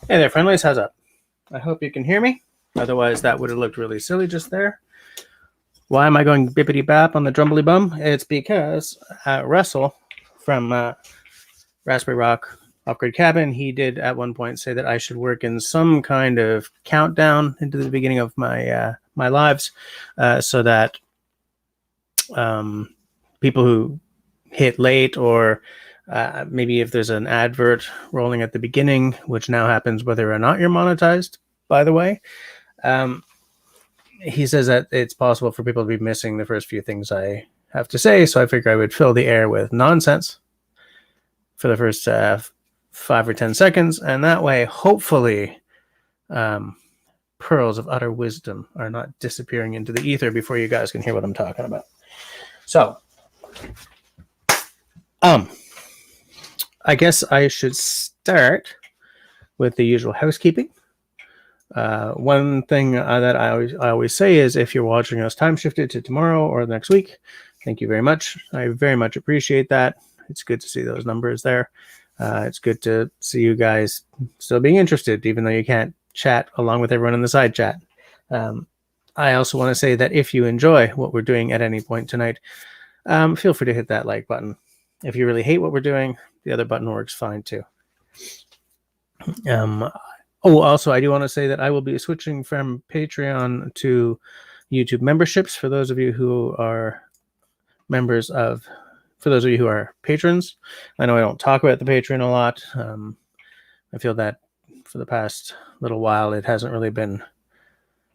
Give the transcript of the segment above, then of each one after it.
Hey there, friendlies. How's up? I hope you can hear me. Otherwise, that would have looked really silly just there. Why am I going bippity bap on the drumbly bum? It's because Russell from Raspberry Rock Upgrade Cabin, he did at one point say that I should work in some kind of countdown into the beginning of my lives, so that people who hit late or maybe if there's an advert rolling at the beginning, which now happens whether or not you're monetized, by the way. He says that it's possible for people to be missing the first few things I have to say, so I figure I would fill the air with nonsense for the first 5 or 10 seconds, and that way, hopefully, pearls of utter wisdom are not disappearing into the ether before you guys can hear what I'm talking about. So, I guess I should start with the usual housekeeping. One thing that I always say is if you're watching us time shifted to tomorrow or the next week, thank you very much. I very much appreciate that. It's good to see those numbers there. It's good to see you guys still being interested, even though you can't chat along with everyone in the side chat. I also want to say that if you enjoy what we're doing at any point tonight, feel free to hit that like button. If you really hate what we're doing, the other button works fine too. Also, I do want to say that I will be switching from Patreon to YouTube memberships for those of you who are for those of you who are patrons. I know I don't talk about the Patreon a lot. I feel that for the past little while, it hasn't really been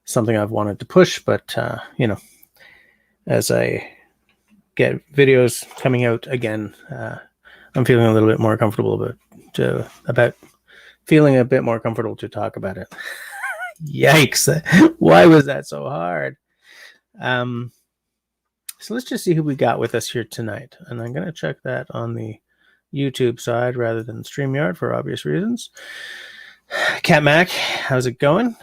something I've wanted to push, but, as I get videos coming out again, I'm feeling a little bit more comfortable about feeling a bit more comfortable to talk about it. Yikes. Why was that so hard? So let's just see who we got with us here tonight. And I'm going to check that on the YouTube side rather than StreamYard for obvious reasons. Cat Mac, how's it going?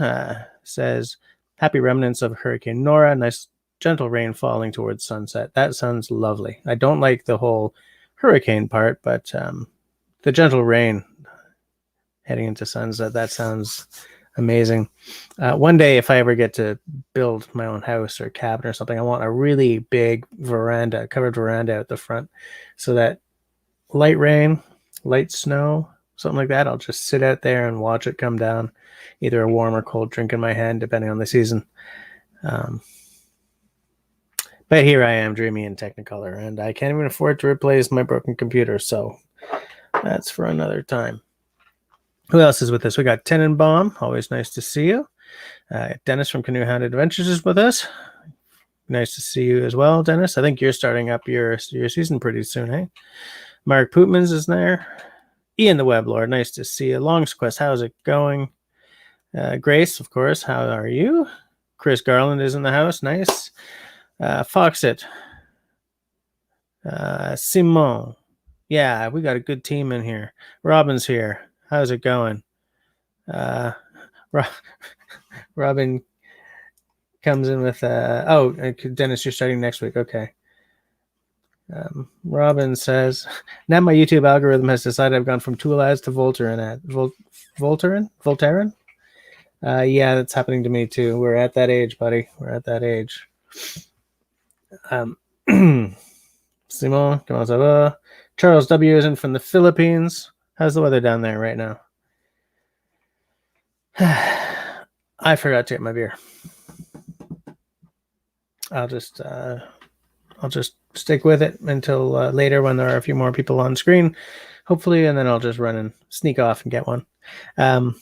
Says, happy remnants of Hurricane Nora. Nice gentle rain falling towards sunset. That sounds lovely. I don't like the whole hurricane part, but the gentle rain heading into sunset, that sounds amazing. One day, if I ever get to build my own house or cabin or something, I want a really big covered veranda out the front, so that light rain, light snow, something like that, I'll just sit out there and watch it come down, either a warm or cold drink in my hand, depending on the season. But here I am dreaming in Technicolor, and I can't even afford to replace my broken computer, so that's for another time. Who else is with us? We got Tenenbaum. Always nice to see you. Dennis from Canoe Hound Adventures is with us. Nice to see you as well, Dennis. I think you're starting up your season pretty soon, hey? Mark Pootmans is there. Ian the Web Lord, nice to see you. Longsquest, how's it going? Grace, of course, how are you? Chris Garland is in the house, nice. Foxit. Simon. Yeah, we got a good team in here. Robin's here. How's it going? Robin comes in with Dennis, you're starting next week. Okay. Robin says, now my YouTube algorithm has decided I've gone from Tool ads to Voltaren. Voltaren? Yeah, that's happening to me too. We're at that age, buddy. We're at that age. Simon, comment ça va? Charles W. isn't from the Philippines. How's the weather down there right now? I forgot to get my beer. I'll just stick with it until later when there are a few more people on screen, hopefully, and then I'll just run and sneak off and get one. But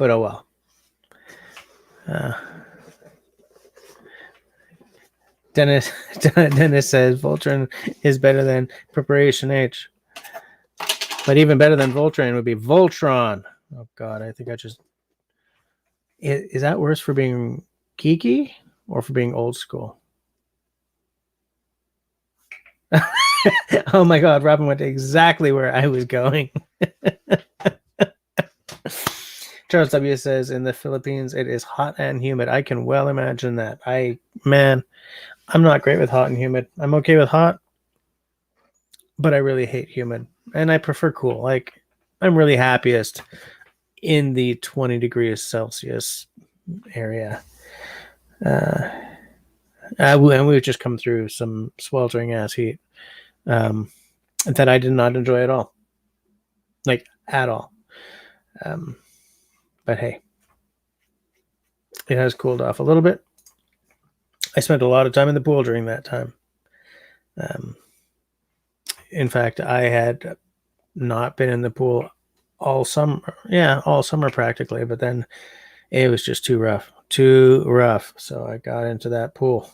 oh well. Dennis says Voltron is better than Preparation H. But even better than Voltron would be Voltron. Oh, God, I think I just... Is that worse for being geeky or for being old school? Oh, my God, Robin went exactly where I was going. Charles W. says, in the Philippines, it is hot and humid. I can well imagine that. I'm not great with hot and humid. I'm okay with hot, but I really hate humid, and I prefer cool. Like, I'm really happiest in the 20 degrees Celsius area. And we've just come through some sweltering ass heat that I did not enjoy at all. Like, at all. But hey, it has cooled off a little bit. I spent a lot of time in the pool during that time. In fact, I had not been in the pool all summer. Yeah, all summer practically, but then it was just too rough. Too rough. So I got into that pool.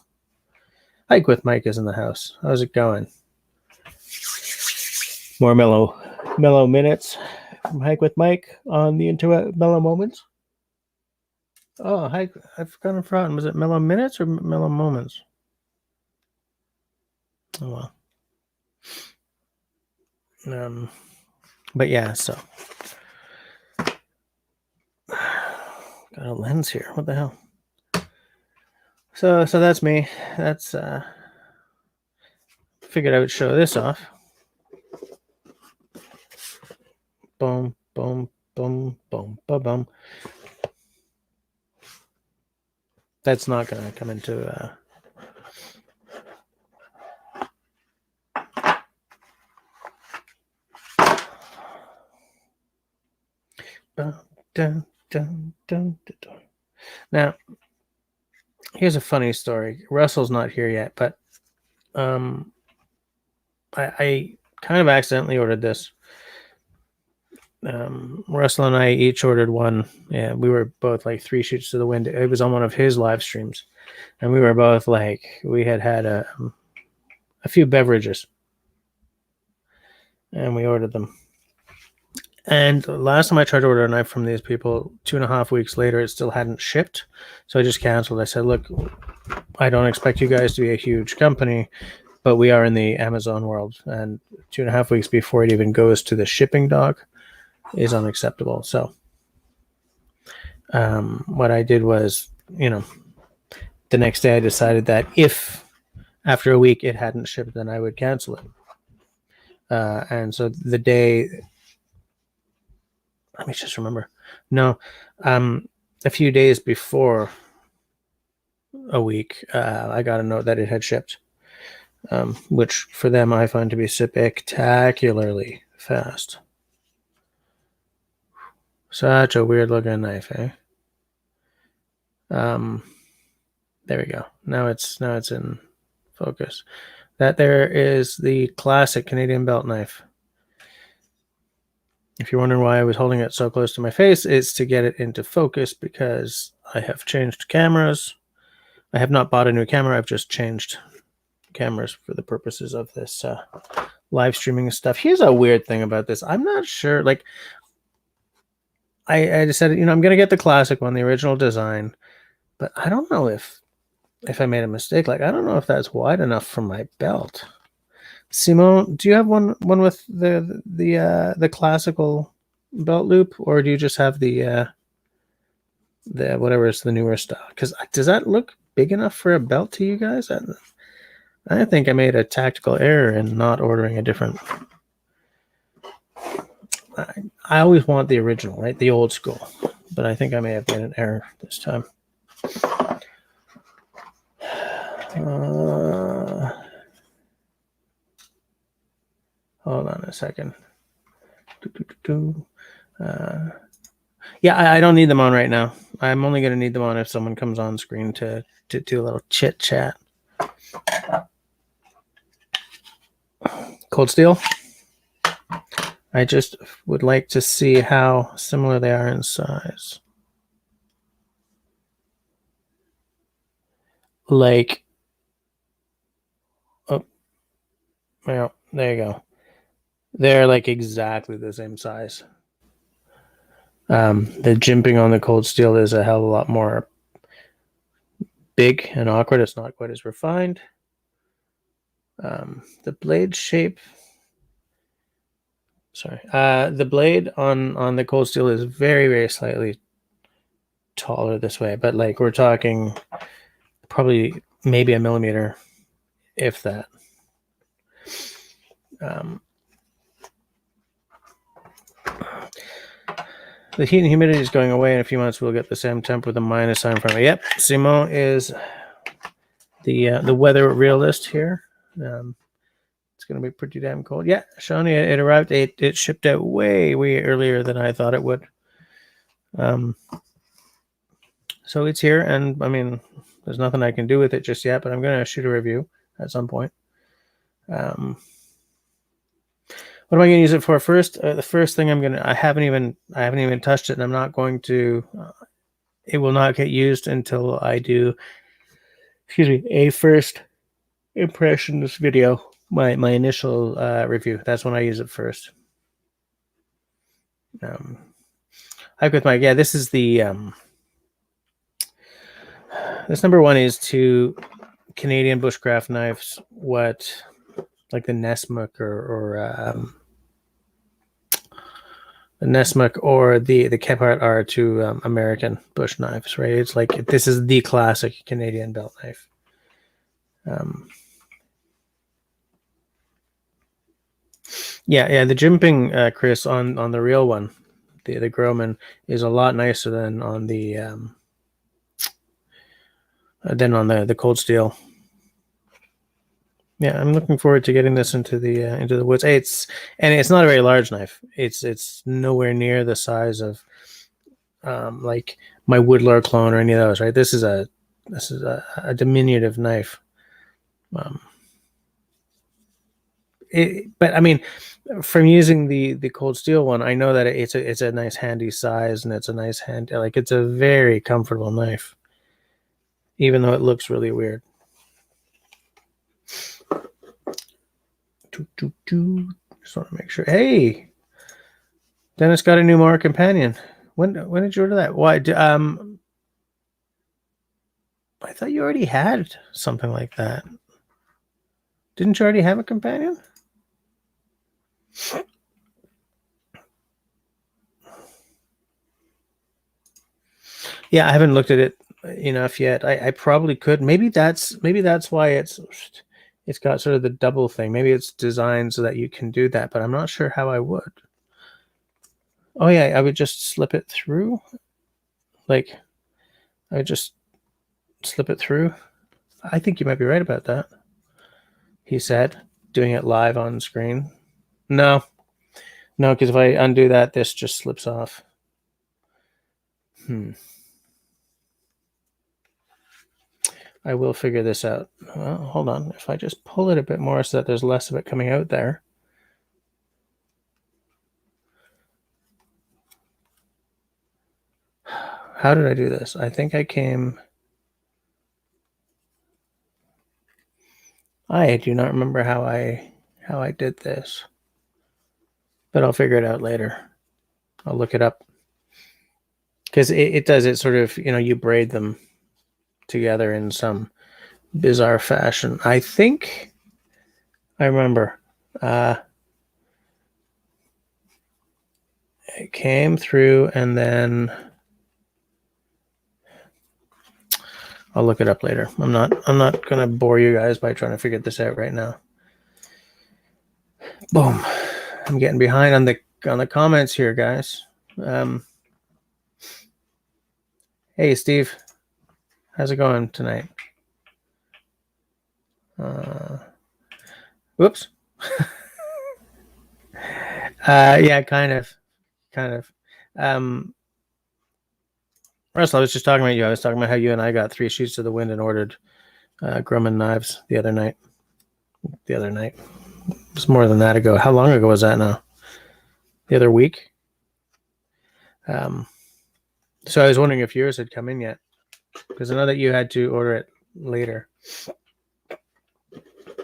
Hike with Mike is in the house. How's it going? More mellow minutes from Hike with Mike on the Mellow Moments. Oh, Hike, I've forgotten forgotten. Was it Mellow Minutes or Mellow Moments? Oh well. But yeah, so got a lens here. What the hell? So that's me. That's figured I would show this off. Boom, boom, boom, boom, boom, boom. That's not gonna come into dun, dun, dun, dun. Now, here's a funny story. Russell's not here yet, but I kind of accidentally ordered this. Russell and I each ordered one. Yeah, we were both like 3 shoots to the wind. It was on one of his live streams, and we were both like, we had a few beverages, and we ordered them. And last time I tried to order a knife from these people, 2.5 weeks later, it still hadn't shipped. So I just canceled. I said, look, I don't expect you guys to be a huge company, but we are in the Amazon world. And 2.5 weeks before it even goes to the shipping dock is unacceptable. So what I did was, the next day I decided that if after a week it hadn't shipped, then I would cancel it. And so the day... Let me just remember. No, a few days before a week, I got a note that it had shipped, which for them I find to be spectacularly fast. Such a weird looking knife, eh? There we go. Now it's in focus. That there is the classic Canadian belt knife. If you're wondering why I was holding it so close to my face, it's to get it into focus because I have changed cameras. I have not bought a new camera. I've just changed cameras for the purposes of this live streaming stuff. Here's a weird thing about this. I'm not sure. Like, I decided, I'm going to get the classic one, the original design, but I don't know if I made a mistake. Like, I don't know if that's wide enough for my belt. Simone, do you have one with the classical belt loop, or do you just have the whatever is the newer style? Because does that look big enough for a belt to you guys? I think I made a tactical error in not ordering a different. I always want the original, right? The old school, but I think I may have made an error this time. Hold on a second. Yeah, I don't need them on right now. I'm only going to need them on if someone comes on screen to do a little chit chat. Cold steel. I just would like to see how similar they are in size. Like, oh, well, there you go. They're like exactly the same size. The jimping on the cold steel is a hell of a lot more big and awkward. It's not quite as refined. The blade shape. Sorry. The blade on the cold steel is very, very slightly taller this way, but like we're talking probably maybe a millimeter, if that. The heat and humidity is going away. In a few months, we'll get the same temp with a minus sign in front of it. Yep, Simon is the weather realist here. It's going to be pretty damn cold. Yeah, Shawnee, it arrived. It shipped out way earlier than I thought it would. So it's here, and I mean, there's nothing I can do with it just yet. But I'm going to shoot a review at some point. What am I going to use it for first? The first thing I haven't even touched it, and I'm not going to. It will not get used until I do. Excuse me, a first impressions video. My initial review. That's when I use it first. Hi with Mike. Yeah, this is the this number one is to Canadian bushcraft knives. What like the Nessmuk or the Nessmuk or the Kephart are to American bush knives, right? It's like this is the classic Canadian belt knife. Yeah, the jimping, Chris, on the real one, the Groman is a lot nicer than on the cold steel. Yeah, I'm looking forward to getting this into the woods. It's not a very large knife. It's nowhere near the size of like my Woodlore clone or any of those, right? This is a diminutive knife. But I mean, from using the cold steel one, I know that it's a nice handy size, and it's a nice hand, like it's a very comfortable knife, even though it looks really weird. Just want to make sure. Hey, Dennis got a new Mara companion. When did you order that? Why? I thought you already had something like that. Didn't you already have a companion? Yeah, I haven't looked at it enough yet. I probably could. Maybe that's why it's got sort of the double thing. Maybe it's designed so that you can do that, but I'm not sure how I would. Oh yeah, I would just slip it through. Like, I would just slip it through. I think you might be right about that. He said, doing it live on screen. No, because if I undo that, this just slips off. I will figure this out. Well, hold on. If I just pull it a bit more so that there's less of it coming out there. How did I do this? I think I came... I do not remember how I did this. But I'll figure it out later. I'll look it up. Because it does it sort of, you braid them together in some bizarre fashion. I think I remember. It came through, and then I'll look it up later. I'm not going to bore you guys by trying to figure this out right now. Boom. I'm getting behind on the comments here, guys. Hey, Steve. How's it going tonight? Whoops. Yeah, kind of. Russell, I was just talking about you. I was talking about how you and I got 3 sheets to the wind and ordered Grumman knives the other night. It's more than that ago. How long ago was that now? The other week? So I was wondering if yours had come in yet, because I know that you had to order it later.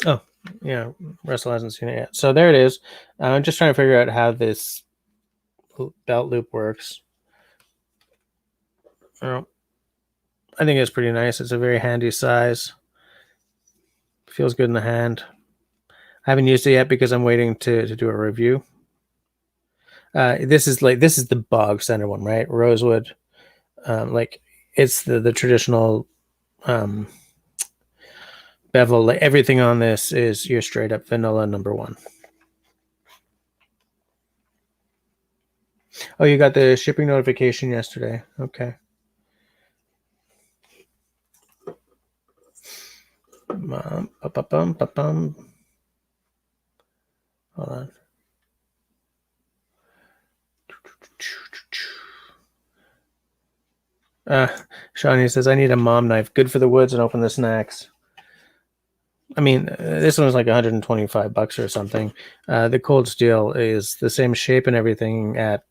Oh, yeah, Russell hasn't seen it yet. So there it is. I'm just trying to figure out how this belt loop works. Oh, I think it's pretty nice. It's a very handy size. Feels good in the hand. I haven't used it yet because I'm waiting to do a review. This is the bog standard one, right? Rosewood. Like it's the traditional bevel. Like everything on this is your straight up vanilla number one. Oh, you got the shipping notification yesterday. Okay. Hold on. Shawnee says, I need a mom knife. Good for the woods and open the snacks. I mean, this one was like 125 bucks or something. The Cold Steel is the same shape and everything at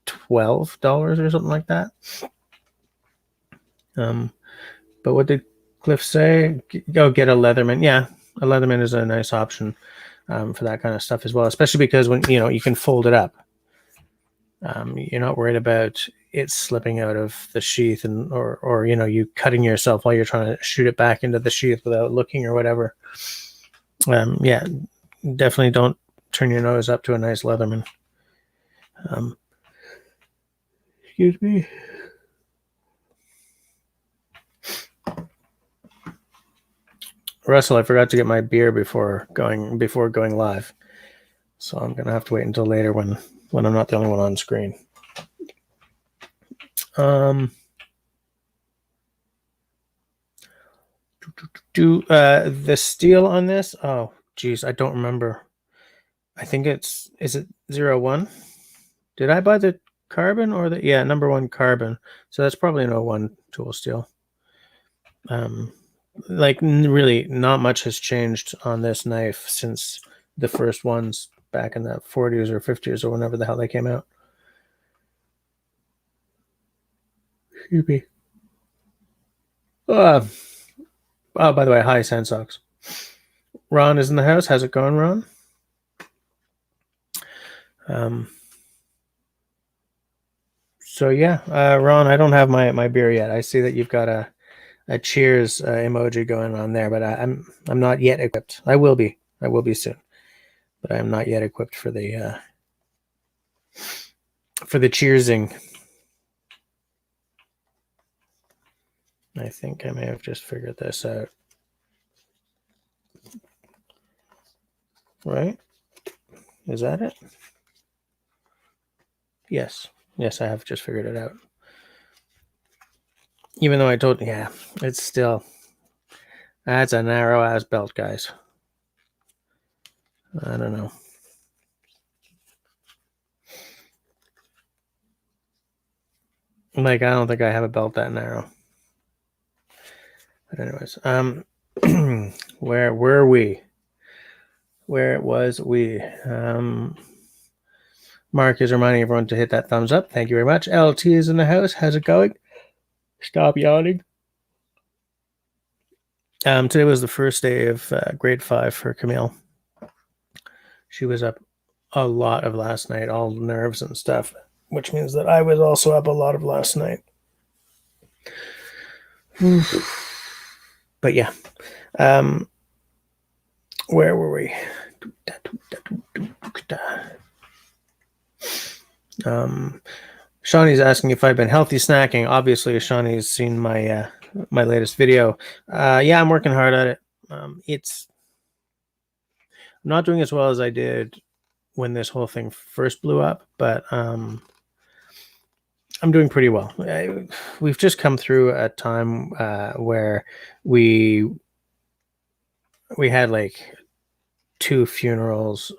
$12 or something like that. But what did Cliff say? Go get a Leatherman. Yeah, a Leatherman is a nice option for that kind of stuff as well, especially because when you can fold it up. You're not worried about it slipping out of the sheath or you cutting yourself while you're trying to shoot it back into the sheath without looking or whatever. Yeah, definitely don't turn your nose up to a nice Leatherman. Excuse me. Russell, I forgot to get my beer before going live, so I'm gonna have to wait until later when I'm not the only one on screen. Do the steel on this? Oh, geez, I don't remember. I think is it 01? Did I buy the carbon or the number 1 carbon? So that's probably an 01 tool steel. Like really not much has changed on this knife since the first ones back in the 40s or 50s or whenever the hell they came out. Excuse me. Oh, by the way, hi, Sandsocks. Ron is in the house. How's it going, Ron? So yeah, Ron, I don't have my beer yet. I see that you've got a cheers emoji going on there, but I'm not yet equipped. I will be soon, but I'm not yet equipped for the cheersing. I think I may have just figured this out. Right? Is that it? Yes, I have just figured it out. Even though I told, it's still, that's a narrow ass belt, guys. I don't know. Like, I don't think I have a belt that narrow. But anyways, where were we? Where was we? Mark is reminding everyone to hit that thumbs up. Thank you very much. LT is in the house. How's it going? Stop yawning. Today was the first day of grade 5 for Camille. She was up a lot of last night, all nerves and stuff, which means that I was also up a lot of last night. But yeah, where were we? Shawnee's asking if I've been healthy snacking. Obviously, Shawnee's seen my my latest video. Yeah, I'm working hard at it. I'm not doing as well as I did when this whole thing first blew up, but I'm doing pretty well. We've just come through a time where we had like 2 funerals,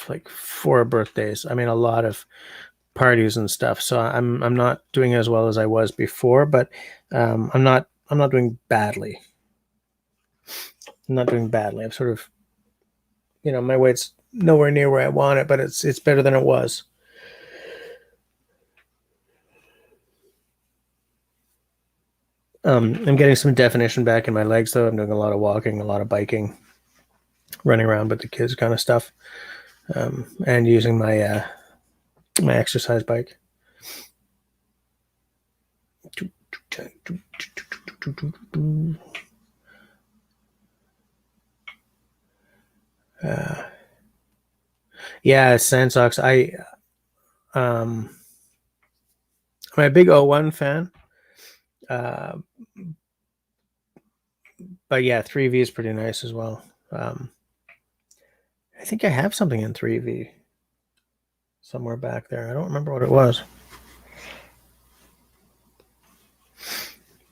like 4 birthdays. I mean, a lot of parties and stuff. So I'm not doing as well as I was before, but I'm not doing badly. I'm not doing badly. I'm sort of, my weight's nowhere near where I want it, but it's better than it was. I'm getting some definition back in my legs, though. I'm doing a lot of walking, a lot of biking, running around with the kids, kind of stuff, and using my my exercise bike. Yeah, Sandsocks. I'm a big 01 fan. But yeah, 3V is pretty nice as well. I think I have something in 3V. somewhere back there. I don't remember what it was.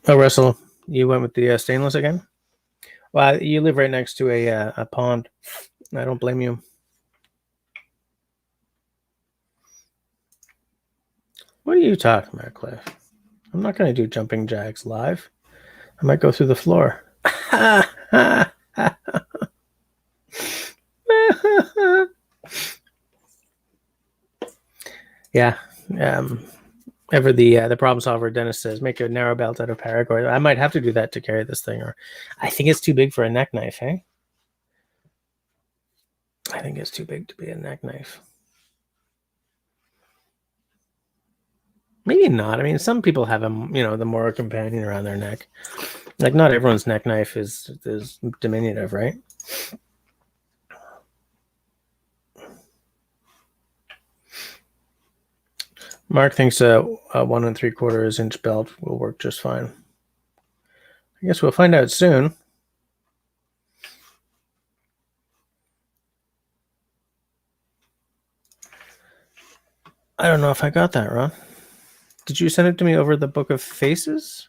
Oh, Russell, you went with the stainless again? Well, you live right next to a pond. I don't blame you. What are you talking about, Cliff? I'm not going to do jumping jacks live. I might go through the floor. Yeah. Ever the problem solver, Dennis says, make a narrow belt out of paracord. I might have to do that to carry this thing, or I think it's too big for a neck knife, hey? I think it's too big to be a neck knife. Maybe not. I mean, some people have the Mora companion around their neck. Like, not everyone's neck knife is diminutive, right? Mark thinks a 1 3/4 inch belt will work just fine. I guess we'll find out soon. I don't know if I got that, Ron. Did you send it to me over the Book of Faces?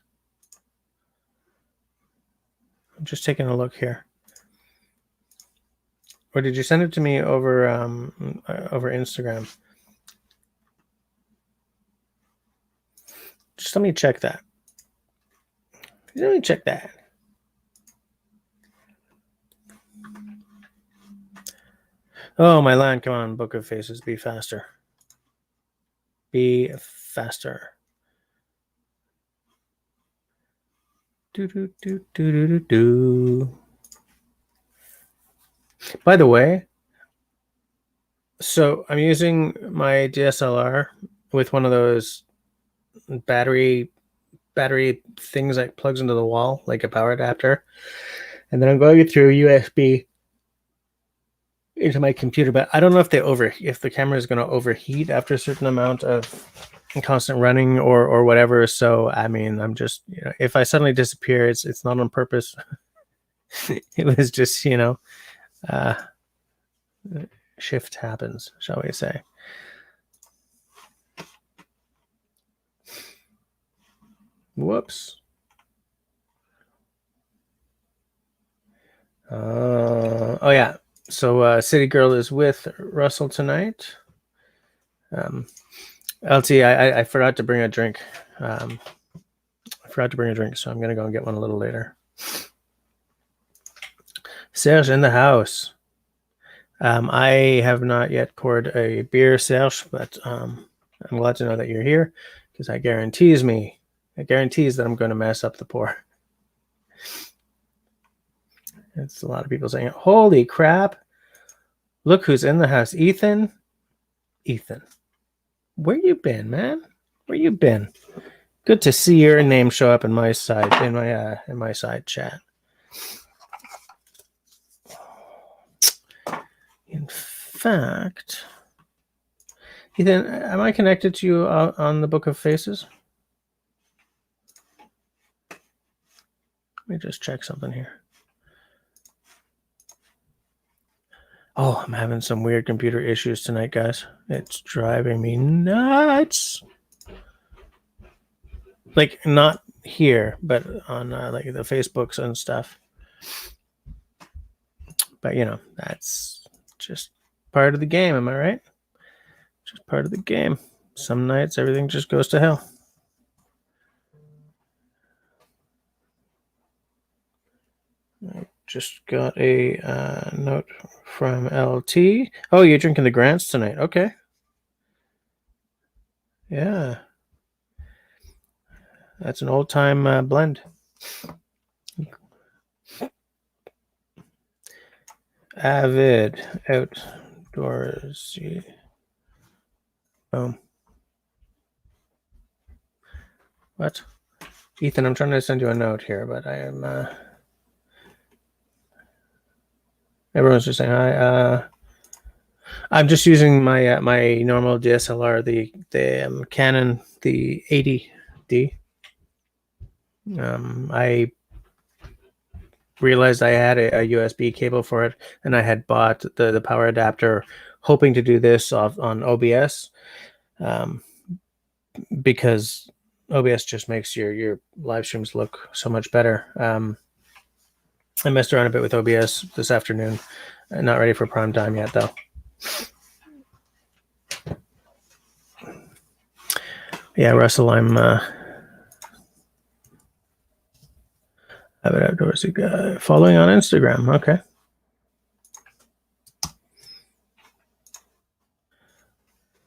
I'm just taking a look here. Or did you send it to me over Instagram? Just let me check that. Let me check that. Oh, my line. Come on, Book of Faces. Be faster. Be faster. Do, do, do, do, do, do, do. By the way, so I'm using my DSLR with one of those battery things that plugs into the wall, like a power adapter. And then I'm going through USB into my computer, but I don't know if the camera is going to overheat after a certain amount of constant running or whatever. So I mean, I'm just, if I suddenly disappear, it's not on purpose. It was just, shift happens, shall we say. Whoops. Oh yeah. So City Girl is with Russell tonight. LT, I forgot to bring a drink. I forgot to bring a drink, so I'm gonna go and get one a little later. Serge in the house. I have not yet poured a beer, Serge, but I'm glad to know that you're here, because it guarantees that I'm going to mess up the pour. It's a lot of people saying, holy crap, look who's in the house. Ethan, where you been, man? Where you been? Good to see your name show up in my side chat. In fact, Ethan, am I connected to you on the Book of Faces? Let me just check something here. Oh, I'm having some weird computer issues tonight, guys. It's driving me nuts. Like, not here, but on like the Facebooks and stuff. But, that's just part of the game, am I right? Just part of the game. Some nights, everything just goes to hell. I just got a note from LT. Oh, you're drinking the Grants tonight. Okay. Yeah. That's an old-time blend. Avid outdoorsy. Boom. What? Ethan, I'm trying to send you a note here, but I am... everyone's just saying hi. I'm just using my my normal DSLR, the Canon, the 80D. I realized I had a USB cable for it, and I had bought the power adapter hoping to do this on OBS, because OBS just makes your live streams look so much better. I messed around a bit with OBS this afternoon. Not ready for prime time yet, though. Yeah, Russell, I'm avid outdoorsy guy. Following on Instagram. Okay.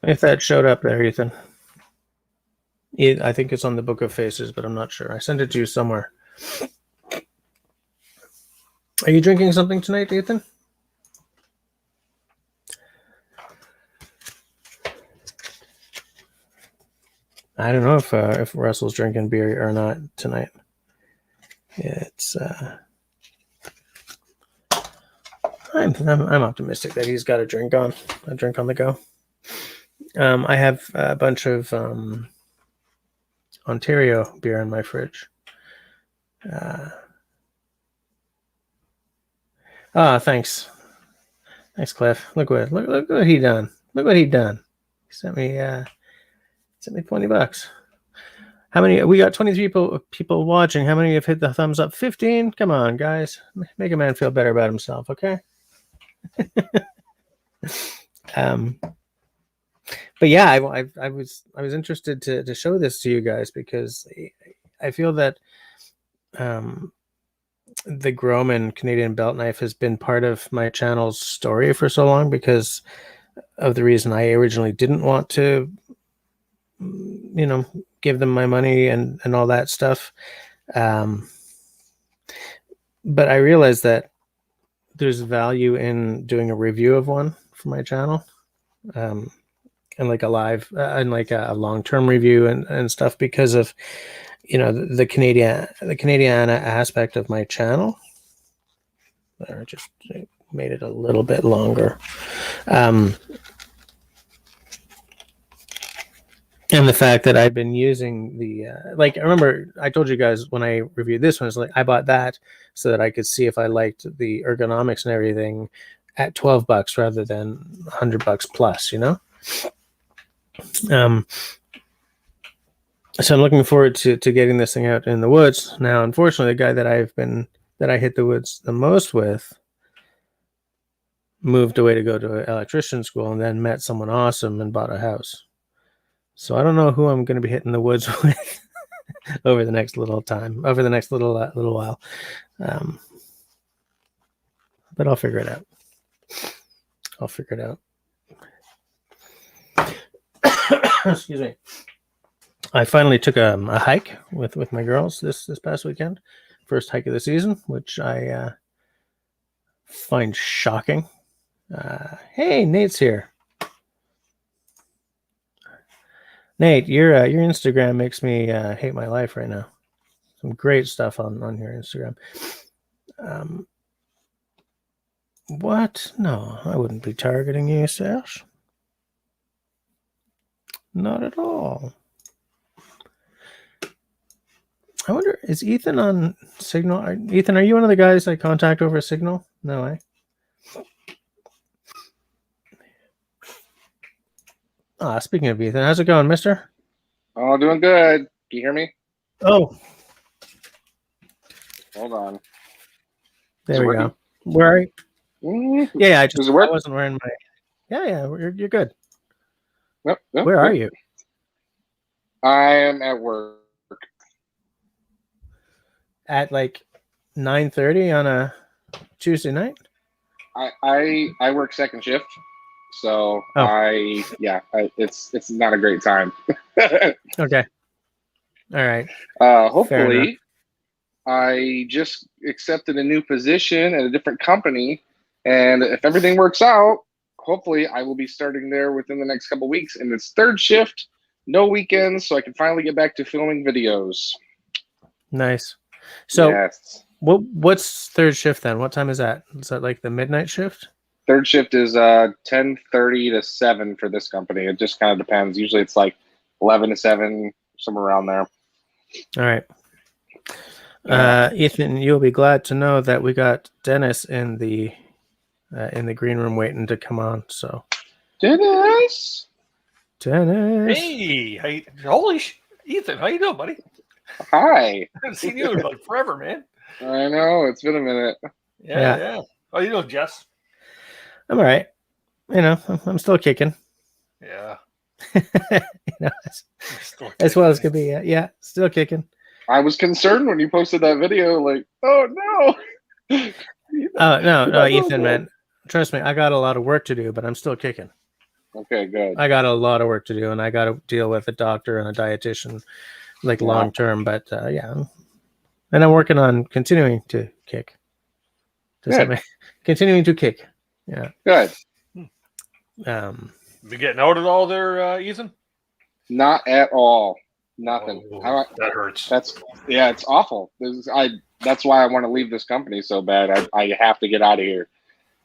If that showed up there, Ethan. I think it's on the Book of Faces, but I'm not sure. I sent it to you somewhere. Are you drinking something tonight, Ethan? I don't know if Russell's drinking beer or not tonight. It's I'm optimistic that he's got a drink on the go. I have a bunch of Ontario beer in my fridge. Thanks, Cliff. Look what he done. Look what he done. He sent me $20. How many? We got 23 people watching. How many have hit the thumbs up? 15. Come on, guys, make a man feel better about himself, okay? But yeah, I was interested to show this to you guys because I feel that the Groman Canadian belt knife has been part of my channel's story for so long because of the reason I originally didn't want to, give them my money and all that stuff. But I realized that there's value in doing a review of one for my channel. And like a live and like a long-term review and stuff because of the Canadiana aspect of my channel. I just made it a little bit longer. And the fact that I've been using the I remember I told you guys when I reviewed this one, it's like I bought that so that I could see if I liked the ergonomics and everything at $12 rather than $100 plus, So I'm looking forward to getting this thing out in the woods. Now, unfortunately, the guy that I hit the woods the most with moved away to go to electrician school and then met someone awesome and bought a house. So I don't know who I'm going to be hitting the woods with over the next little while. But I'll figure it out. Excuse me. I finally took a hike with my girls this past weekend. First hike of the season, which I find shocking. Hey, Nate's here. Nate, your Instagram makes me hate my life right now. Some great stuff on your Instagram. What? No, I wouldn't be targeting you, Sash. Not at all. I wonder, is Ethan on Signal? Ethan, are you one of the guys I contact over Signal? No, eh? Speaking of Ethan, how's it going, mister? Oh, doing good. Can you hear me? Oh. Hold on. There we go. Where are you? Mm-hmm. Yeah, I wasn't wearing my... Yeah, you're good. Yep, Where are you? I am at work. At like 9:30 on a Tuesday night? I work second shift, so it's not a great time. Okay. All right. Hopefully, I just accepted a new position at a different company, and if everything works out, hopefully I will be starting there within the next couple of weeks. And it's third shift, no weekends, so I can finally get back to filming videos. Nice. So yes. What's third shift then? What time is that? Is that like the midnight shift? Third shift is 10:30 to 7 for this company. It just kind of depends. Usually it's like 11 to 7, somewhere around there. All right. Ethan, you'll be glad to know that we got Dennis in the green room waiting to come on. So Dennis. Hey, Ethan, how you doing, buddy? Hi. I haven't seen you in like forever, man. I know, it's been a minute. Yeah. How you doing, Jess? I'm all right. I'm still kicking. Yeah. As well as could be. Yeah, still kicking. I was concerned when you posted that video, like, oh no. No, Ethan, man. Trust me, I got a lot of work to do, but I'm still kicking. Okay, good. I got a lot of work to do, and I got to deal with a doctor and a dietitian, long term. But yeah, and I'm working on continuing to kick. Continuing to kick. Yeah. Good. You getting out at all there, Ethan? Not at all. Nothing. That hurts. It's awful. That's why I want to leave this company so bad. I have to get out of here.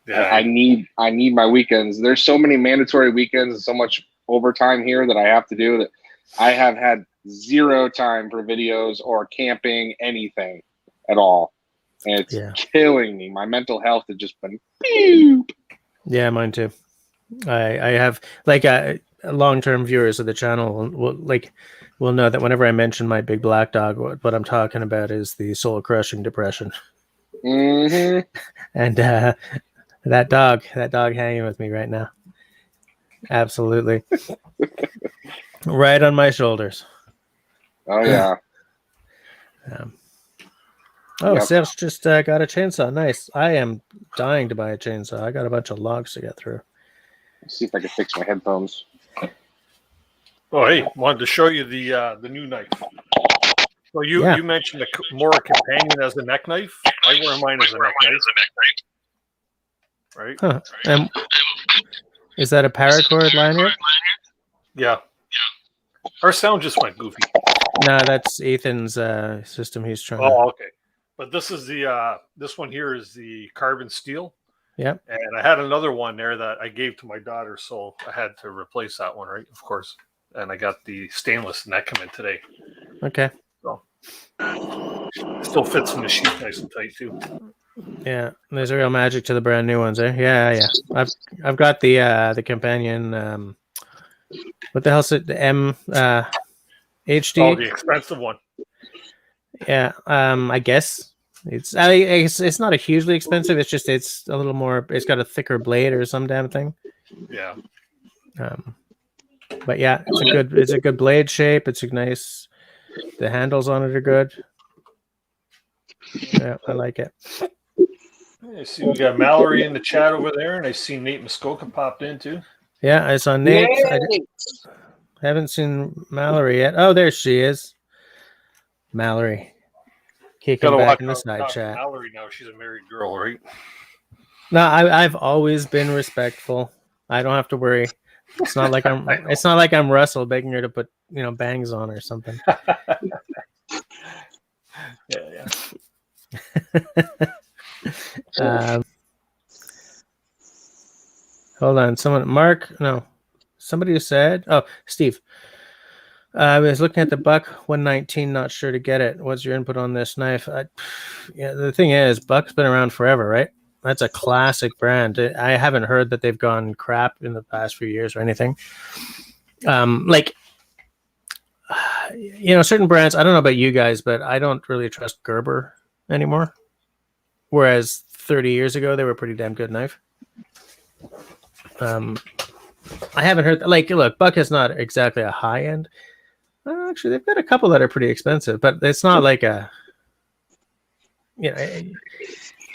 Yeah. I need my weekends. There's so many mandatory weekends and so much overtime here that I have to do that I have had zero time for videos or camping, anything at all. And it's killing me. My mental health has just been Yeah, mine too. I have long-term viewers of the channel will know that whenever I mention my big black dog, what I'm talking about is the soul-crushing depression. Mm-hmm. And that dog hanging with me right now. Absolutely. Right on my shoulders. Oh, yeah. Serge just got a chainsaw. Nice. I am dying to buy a chainsaw. I got a bunch of logs to get through. Let's see if I can fix my headphones. Oh, hey, wanted to show you the new knife. So you mentioned the Mora Companion as a neck knife. I wear mine as a neck knife. Right? Huh. Is that a paracord lanyard? Yeah. Our sound just went goofy. No, that's Ethan's system. He's trying. Oh, okay. But this is this one here is the carbon steel. Yep. And I had another one there that I gave to my daughter, so I had to replace that one, right? Of course. And I got the stainless, and that come in today. Okay. So still fits in the sheet nice and tight too. Yeah, there's a real magic to the brand new ones, eh? Yeah. I've got the companion. What the hell's it? The M HD. Oh, the expensive one. Yeah. I guess it's not a hugely expensive. It's just it's a little more. It's got a thicker blade or some damn thing. Yeah. But yeah, it's a good blade shape. It's nice. The handles on it are good. Yeah, I like it. I see we got Mallory in the chat over there, and I see Nate Muskoka popped in too. Yeah, I saw Nate. I haven't seen Mallory yet. Oh, there she is. Mallory. Kicking back in the side chat. Mallory now, she's a married girl, right? No, I've always been respectful. I don't have to worry. It's not like I'm Russell begging her to put bangs on or something. Yeah. Hold on. Somebody who said, Steve. I was looking at the Buck 119, not sure to get it. What's your input on this knife? The thing is, Buck's been around forever, right? That's a classic brand. I haven't heard that they've gone crap in the past few years or anything. Certain brands, I don't know about you guys, but I don't really trust Gerber anymore. Whereas 30 years ago, they were a pretty damn good knife. I haven't heard, look, Buck is not exactly a high end. Actually, they've got a couple that are pretty expensive, but it's not like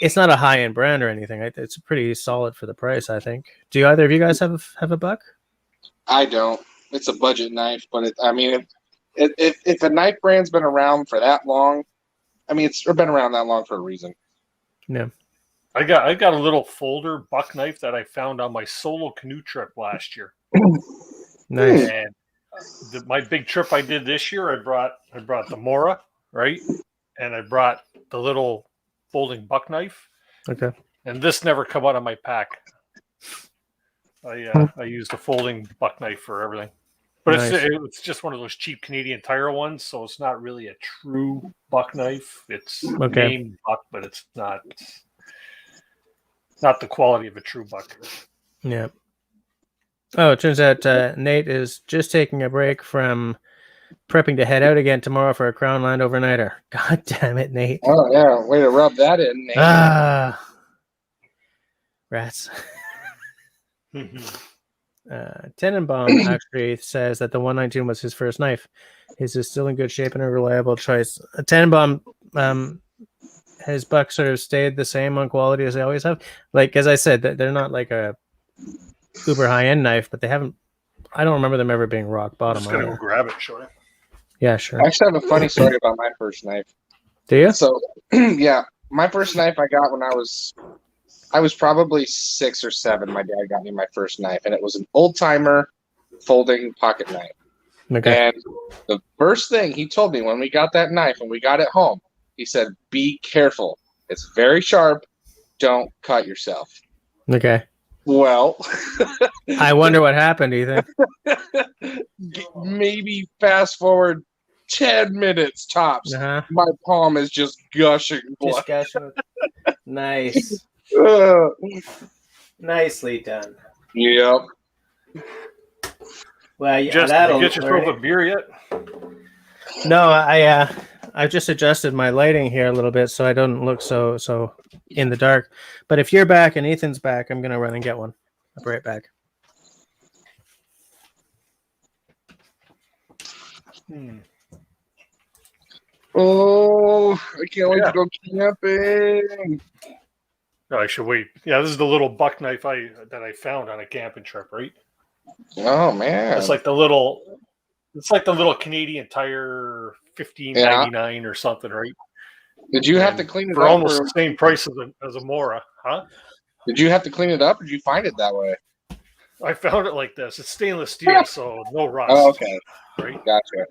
it's not a high end brand or anything. It's pretty solid for the price, I think. Do either of you guys have a Buck? I don't. It's a budget knife, but if a knife brand's been around for that long, it's been around that long for a reason. Yeah. I got a little folder Buck knife that I found on my solo canoe trip last year. Nice. And my big trip I did this year, I brought the Mora, right? And I brought the little folding Buck knife. Okay. And this never come out of my pack. I used a folding Buck knife for everything. But nice. It's just one of those cheap Canadian Tire ones, so it's not really a true Buck knife. It's named Buck, but it's not the quality of a true Buck. Yeah. Oh, it turns out Nate is just taking a break from prepping to head out again tomorrow for a Crown Land overnighter. God damn it, Nate. Oh, yeah. Way to rub that in, Nate. Rats. Tenenbaum actually says that the 119 was his first knife. His is still in good shape and a reliable choice. Tenenbaum, his bucks sort of stayed the same on quality as they always have. Like, as I said, they're not like a uber high-end knife, but they haven't, I don't remember them ever being rock bottom. I'm just going to go grab it, show you. Yeah, sure. I actually have a funny story about my first knife. Do you? So, yeah, my first knife I got when I was probably 6 or 7. My dad got me my first knife, and it was an old-timer folding pocket knife. Okay. And the first thing he told me when we got that knife and we got it home, he said, be careful. It's very sharp. Don't cut yourself. Okay. Well, I wonder what happened, do you think? Maybe fast forward 10 minutes tops. Uh-huh. My palm is just gushing blood. Just gushing. Nice. Nicely done. Yep. Well, yeah, Just that'll get yourself a beer yet? No, I've just adjusted my lighting here a little bit so I don't look so in the dark. But if you're back and Ethan's back, I'm gonna run and get one. I'll be right back. Oh, I can't wait to go camping. No, I should wait. Yeah, this is the little buck knife that I found on a camping trip, right? Oh man, It's like the little Canadian Tire $15.99 or something, right? Did you have to clean it for up almost the same price as a Mora, huh? Did you have to clean it up, or did you find it that way? I found it like this. It's stainless steel, so no rust. Oh, okay. Right. Gotcha.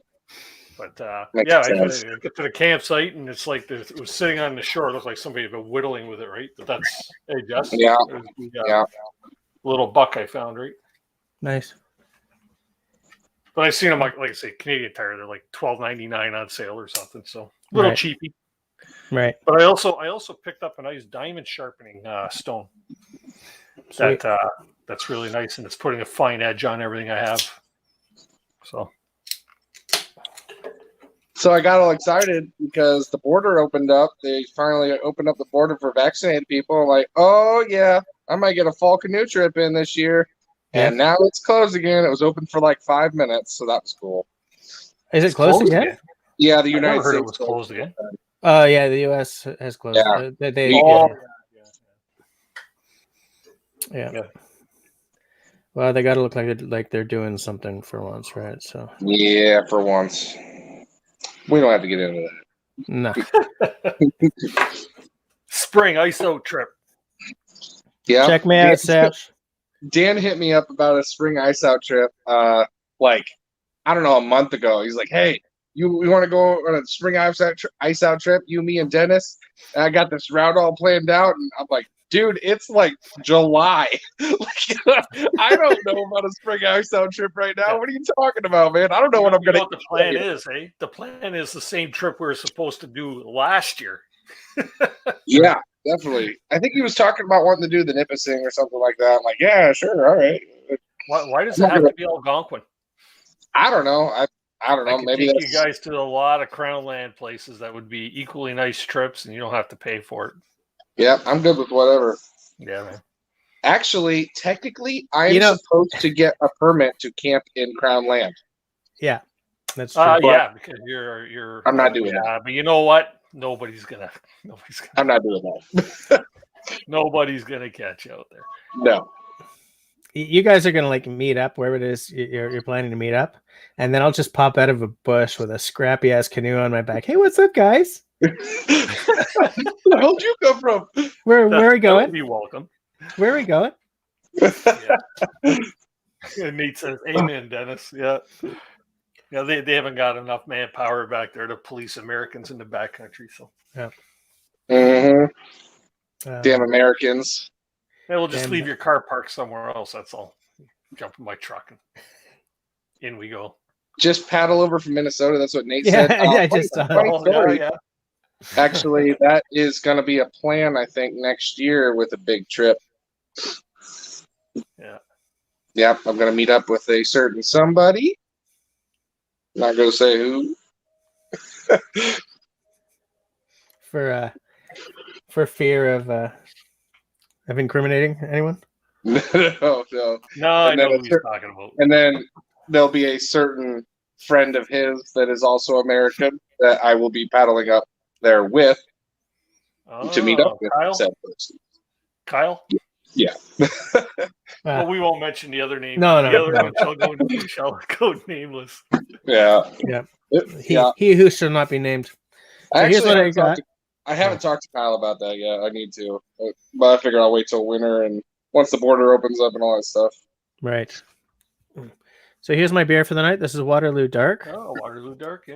But I get to the campsite, and it's like it was sitting on the shore. It looked like somebody had been whittling with it, right? But that's Jess. Yeah. Yeah. Little buck I found, right? Nice. But I seen them like I say, Canadian Tire. They're like $12.99 on sale or something. So a little cheapy. Right. But I also picked up a nice diamond sharpening stone. Sweet. That's really nice, and it's putting a fine edge on everything I have. So I got all excited because the border opened up. They finally opened up the border for vaccinated people. I'm like, oh yeah, I might get a fall canoe trip in this year. Yeah. And now it's closed again. It was open for like 5 minutes, so that was cool. Is it closed again? Yeah, the United States. I heard States it was closed again. Oh yeah, the U.S. has closed. Yeah. Yeah. Well, they got to look like they're doing something for once, right? So. Yeah, for once. We don't have to get into that. No. Spring ISO trip. Yeah. Check me out, Sash. Dan hit me up about a spring ice out trip. Like, I don't know, a month ago. He's like, "Hey, we want to go on a spring ice out trip? You, me, and Dennis." And I got this route all planned out, and I'm like, "Dude, it's like July. I don't know about a spring ice out trip right now. What are you talking about, man? I don't know what I'm gonna." What the plan is, eh? The plan is the same trip we were supposed to do last year. Yeah, definitely. I think he was talking about wanting to do the Nipissing or something like that. I'm like, yeah, sure, all right. Why does it have to be Algonquin? I don't know. I don't know. Maybe take you guys to a lot of Crown Land places that would be equally nice trips, and you don't have to pay for it. Yeah, I'm good with whatever. Yeah, man. Actually, technically, I'm supposed to get a permit to camp in Crown Land. Yeah, that's true. Yeah, because you're. I'm not doing that. But you know what? Nobody's gonna. I'm not doing that. Nobody's gonna catch you out there. No. You guys are gonna meet up wherever it is you're planning to meet up, and then I'll just pop out of a bush with a scrappy ass canoe on my back. Hey, what's up, guys? Where the hell did you come from? Where are we going? Be welcome. Where are we going? Yeah. Nate says, "Amen, Dennis." Yeah. Yeah, they haven't got enough manpower back there to police Americans in the backcountry. So yeah. Mm-hmm. Damn Americans. Yeah, we'll just leave your car parked somewhere else. That's all. Jump in my truck and in we go. Just paddle over from Minnesota. That's what Nate said. Yeah. Actually, that is going to be a plan, I think, next year with a big trip. Yeah. Yep, I'm going to meet up with a certain somebody. Not going to say who. For fear of incriminating anyone. No. I know who he's talking about. And then there'll be a certain friend of his that is also American that I will be paddling up there with to meet up with said person. Kyle? Yeah. Well, we won't mention the other name. No. The other one shall go nameless. Yeah. He who shall not be named. So here's what I got. I haven't talked to Kyle about that yet. I need to. But I figure I'll wait till winter and once the border opens up and all that stuff. Right. So here's my beer for the night. This is Waterloo Dark. Oh, Waterloo Dark, yeah.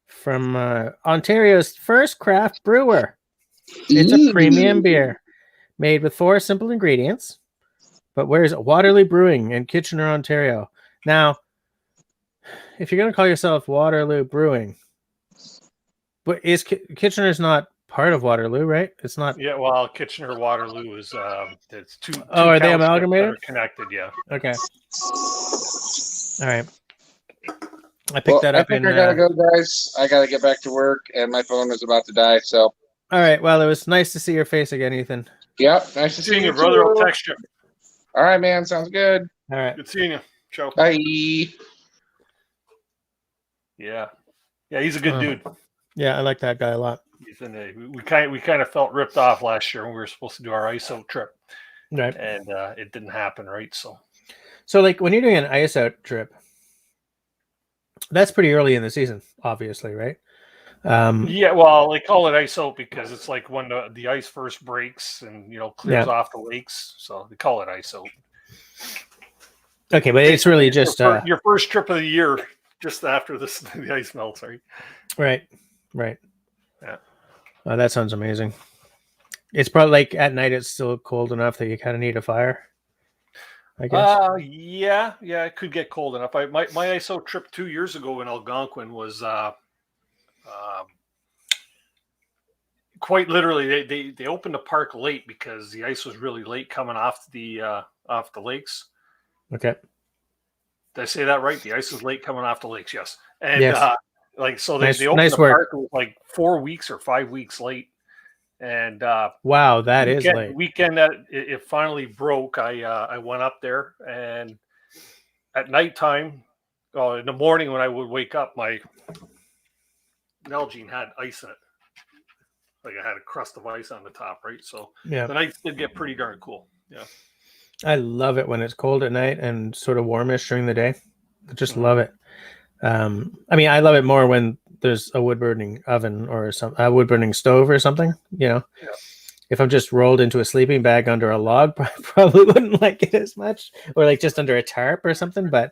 From Ontario's first craft brewer. It's a premium beer made with 4 simple ingredients. But where is it? Waterloo Brewing in Kitchener, Ontario. Now, if you're going to call yourself Waterloo Brewing, but Kitchener's not part of Waterloo, right? It's not. Yeah, well, Kitchener Waterloo is it's two. Oh, are they amalgamated? That are connected, yeah. Okay. All right. I picked that up. I gotta go, guys. I gotta get back to work, and my phone is about to die. So. All right. Well, it was nice to see your face again, Ethan. Yep. Nice to see you, brother. I'll text you. All right, man. Sounds good. All right. Good seeing you. Ciao. Bye. Yeah. He's a good dude. Yeah, I like that guy a lot. We kind of felt ripped off last year when we were supposed to do our ISO trip, right? And it didn't happen, right? So like when you're doing an ice out trip, that's pretty early in the season, obviously, right? Yeah, well, they call it ISO because it's like when the ice first breaks and clears off the lakes, so they call it ISO. Okay, but it's really just your first trip of the year, just after the ice melts, right? Right. Yeah. Oh, that sounds amazing. It's probably like at night it's still cold enough that you kind of need a fire, I guess. Yeah, it could get cold enough. My ISO trip 2 years ago in Algonquin was quite literally they opened the park late because the ice was really late coming off the lakes. Okay. Did I say that right? The ice was late coming off the lakes, yes. And yes. They opened the park like 4 weeks or 5 weeks late. And wow, that is late. Weekend that it finally broke, I went up there, and at nighttime, in the morning when I would wake up, my Nalgene had ice in it. Like I had a crust of ice on the top, right? So the nights did get pretty darn cool. Yeah. I love it when it's cold at night and sort of warmish during the day. I just love it. I mean, I love it more when there's a wood burning oven or a wood burning stove or something. If I'm just rolled into a sleeping bag under a log, probably wouldn't like it as much, or like just under a tarp or something. But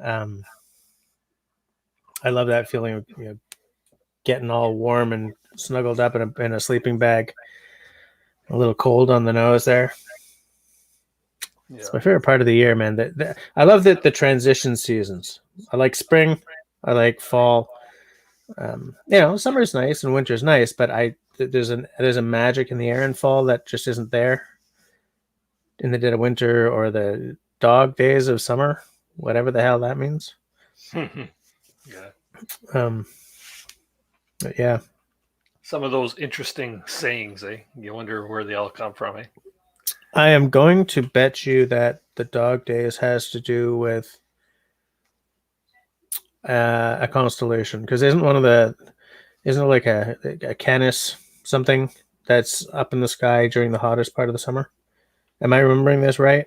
I love that feeling of getting all warm and snuggled up in a sleeping bag, a little cold on the nose there. Yeah. It's my favorite part of the year, man. I love the transition seasons. I like spring. I like fall. Summer's nice and winter's nice, but there's a magic in the air in fall that just isn't there in the dead of winter or the dog days of summer, whatever the hell that means. Yeah. But yeah. Some of those interesting sayings, you wonder where they all come from, I am going to bet you that the dog days has to do with a constellation, because isn't it like a Canis something that's up in the sky during the hottest part of the summer? Am I remembering this right?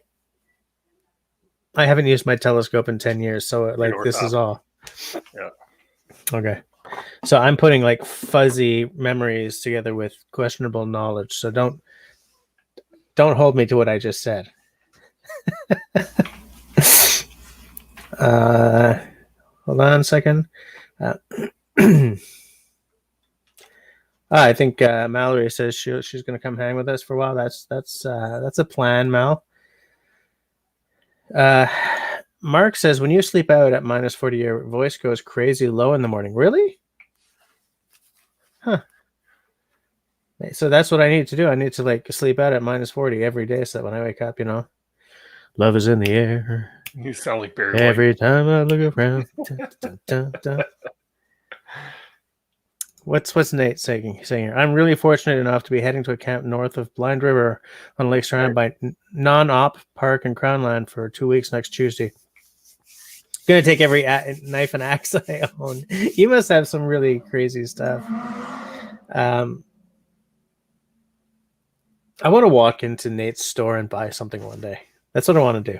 I haven't used my telescope in 10 years, so this is all. Yeah. Okay. So I'm putting like fuzzy memories together with questionable knowledge. So don't hold me to what I just said. Hold on a second. I think Mallory says she's going to come hang with us for a while. That's a plan, Mal. Mark says, when you sleep out at -40, your voice goes crazy low in the morning. Really? Huh. So that's what I need to do. I need to sleep out at -40 every day, so that when I wake up, Love is in the air. You sound like Barry Every time I look around. Dun, dun, dun, dun. What's Nate saying here? I'm really fortunate enough to be heading to a camp north of Blind River on Lake surrounded by non-op park and Crownland for 2 weeks next Tuesday. Gonna take every knife and axe I own. You must have some really crazy stuff. I want to walk into Nate's store and buy something one day. That's what I want to do.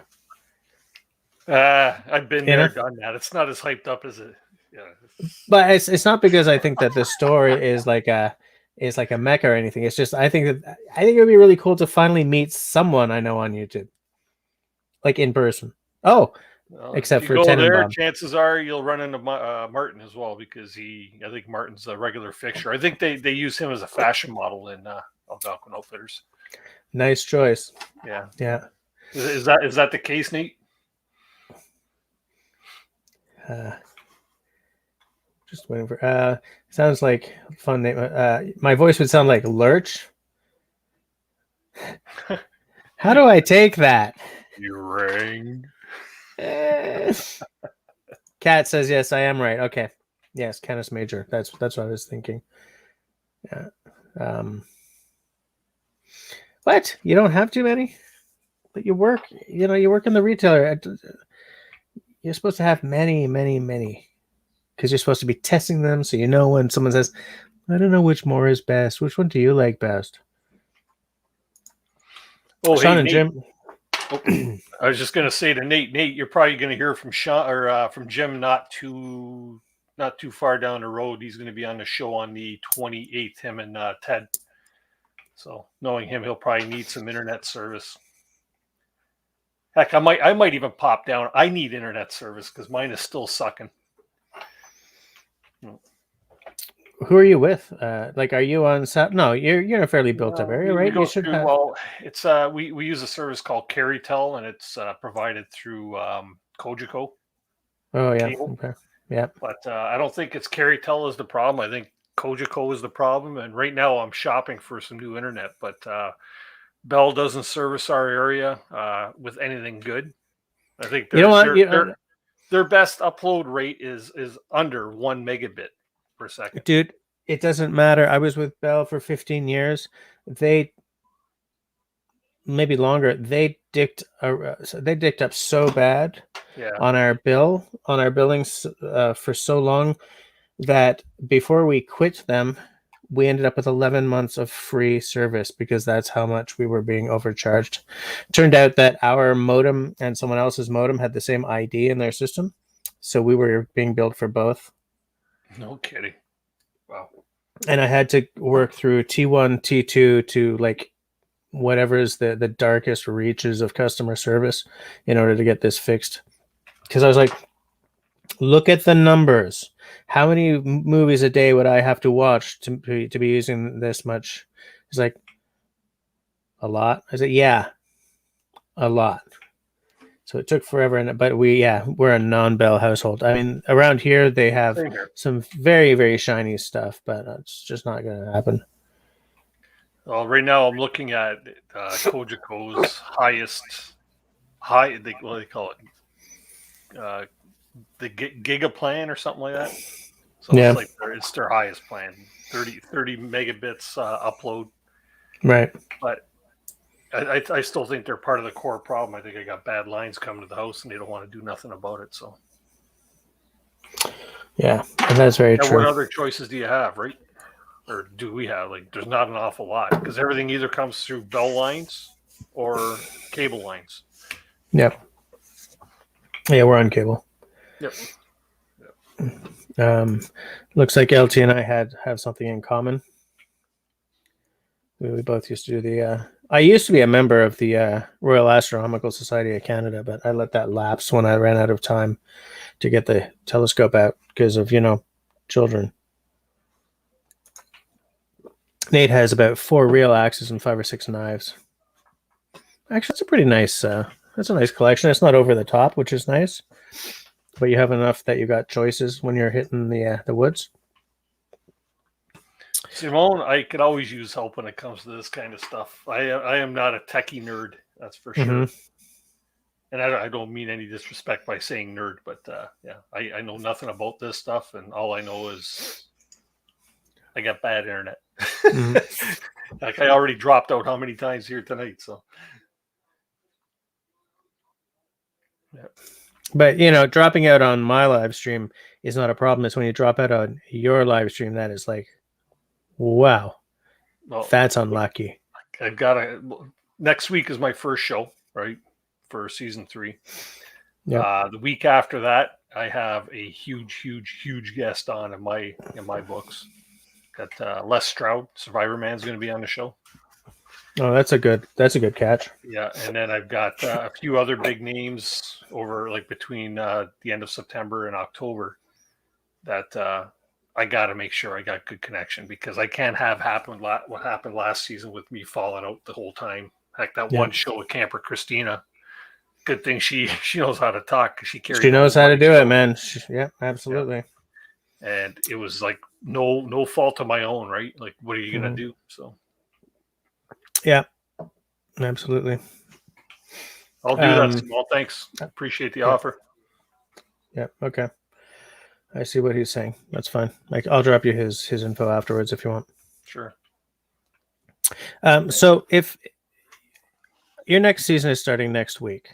I've been there, done that. It's not as hyped up as it. Yeah. But it's not because I think that the store is like a mecca or anything. It's just I think it would be really cool to finally meet someone I know on YouTube, like in person. Oh, well, except for Tenenbaum. Chances are you'll run into Martin as well because I think Martin's a regular fixture. I think they use him as a fashion model in Algonquin Outfitters. Nice choice. Yeah. Is that the case, Nate? Just waiting for. Sounds like a fun name. My voice would sound like Lurch. How do I take that? You rang. Kat says yes, I am right. Okay. Yes, Canis Major. That's what I was thinking. Yeah. What? You don't have too many? But you work. You work in the retailer. You're supposed to have many, many, many. Because you're supposed to be testing them, so you know when someone says, I don't know which more is best. Which one do you like best? Oh, Sean hey, and Nate. Jim. Oh, I was just going to say to Nate, you're probably going to hear from Sean or from Jim not too far down the road. He's going to be on the show on the 28th, him and Ted. So knowing him, he'll probably need some internet service. Heck, I might even pop down. I need internet service because mine is still sucking. Who are you with? Are you on SAP? No, you're in a fairly built up area, right? You should have. Well, it's we use a service called CarryTel, and it's provided through Cogeco. Oh yeah, cable. okay, yeah. But I don't think it's CarryTel is the problem. I think Cogeco is the problem. And right now, I'm shopping for some new internet, but Bell doesn't service our area with anything good. I think their best upload rate is under 1 megabit per second. Dude, it doesn't matter. I was with Bell for 15 years. They maybe longer. They dicked up so bad on our billings for so long that before we quit them, we ended up with 11 months of free service because that's how much we were being overcharged. Turned out that our modem and someone else's modem had the same ID in their system, so we were being billed for both. No kidding. Wow. And I had to work through T1, T2 to like whatever is the darkest reaches of customer service in order to get this fixed. Because I was like, look at the numbers. How many movies a day would I have to watch to be using this much? It's like, a lot. I said, yeah, a lot. So it took forever, but we're a non-Bell household. I mean, around here they have some very, very shiny stuff, but it's just not going to happen. Well, right now I'm looking at Cogeco's highest, what do they call it? The Giga plan or something like that. So it's like it's their highest plan, 30 megabits upload. Right. But I still think they're part of the core problem. I think I got bad lines coming to the house, and they don't want to do nothing about it. So, yeah, and that's very true. What other choices do you have, right? Or do we have? Like, there's not an awful lot because everything either comes through Bell lines or cable lines. Yep. Yeah, we're on cable. Yep. Looks like LT and I have something in common. We both used to do the. I used to be a member of the Royal Astronomical Society of Canada, but I let that lapse when I ran out of time to get the telescope out because of children. Nate has about 4 real axes and 5 or 6 knives. Actually, it's a pretty nice. That's a nice collection. It's not over the top, which is nice, but you have enough that you got choices when you're hitting the woods. Simone, I could always use help when it comes to this kind of stuff. I am not a techie nerd, that's for sure. and I don't mean any disrespect by saying nerd, but I know nothing about this stuff, and all I know is I got bad internet. Like I already dropped out how many times here tonight, so. Yeah. But dropping out on my live stream is not a problem. It's when you drop out on your live stream that is like, wow, that's unlucky. I've got next week is my first show, right, for season 3. Yeah. The week after that, I have a huge guest on in my books. Got Les Stroud, Survivor Man's going to be on the show. Oh, that's a good catch. Yeah, and then I've got a few other big names over between the end of September and October that I got to make sure I got good connection, because I can't have what happened last season with me falling out the whole time. Heck, that one show with Camper Christina. Good thing she knows how to talk. She knows how to do it, man. Absolutely. Yeah. And it was like no fault of my own, right? Like, what are you gonna do? So. Yeah, absolutely. I'll do that. Small thanks. Appreciate the offer. Yeah. Okay. I see what he's saying. That's fine. I'll drop you his info afterwards if you want. Sure. So if your next season is starting next week,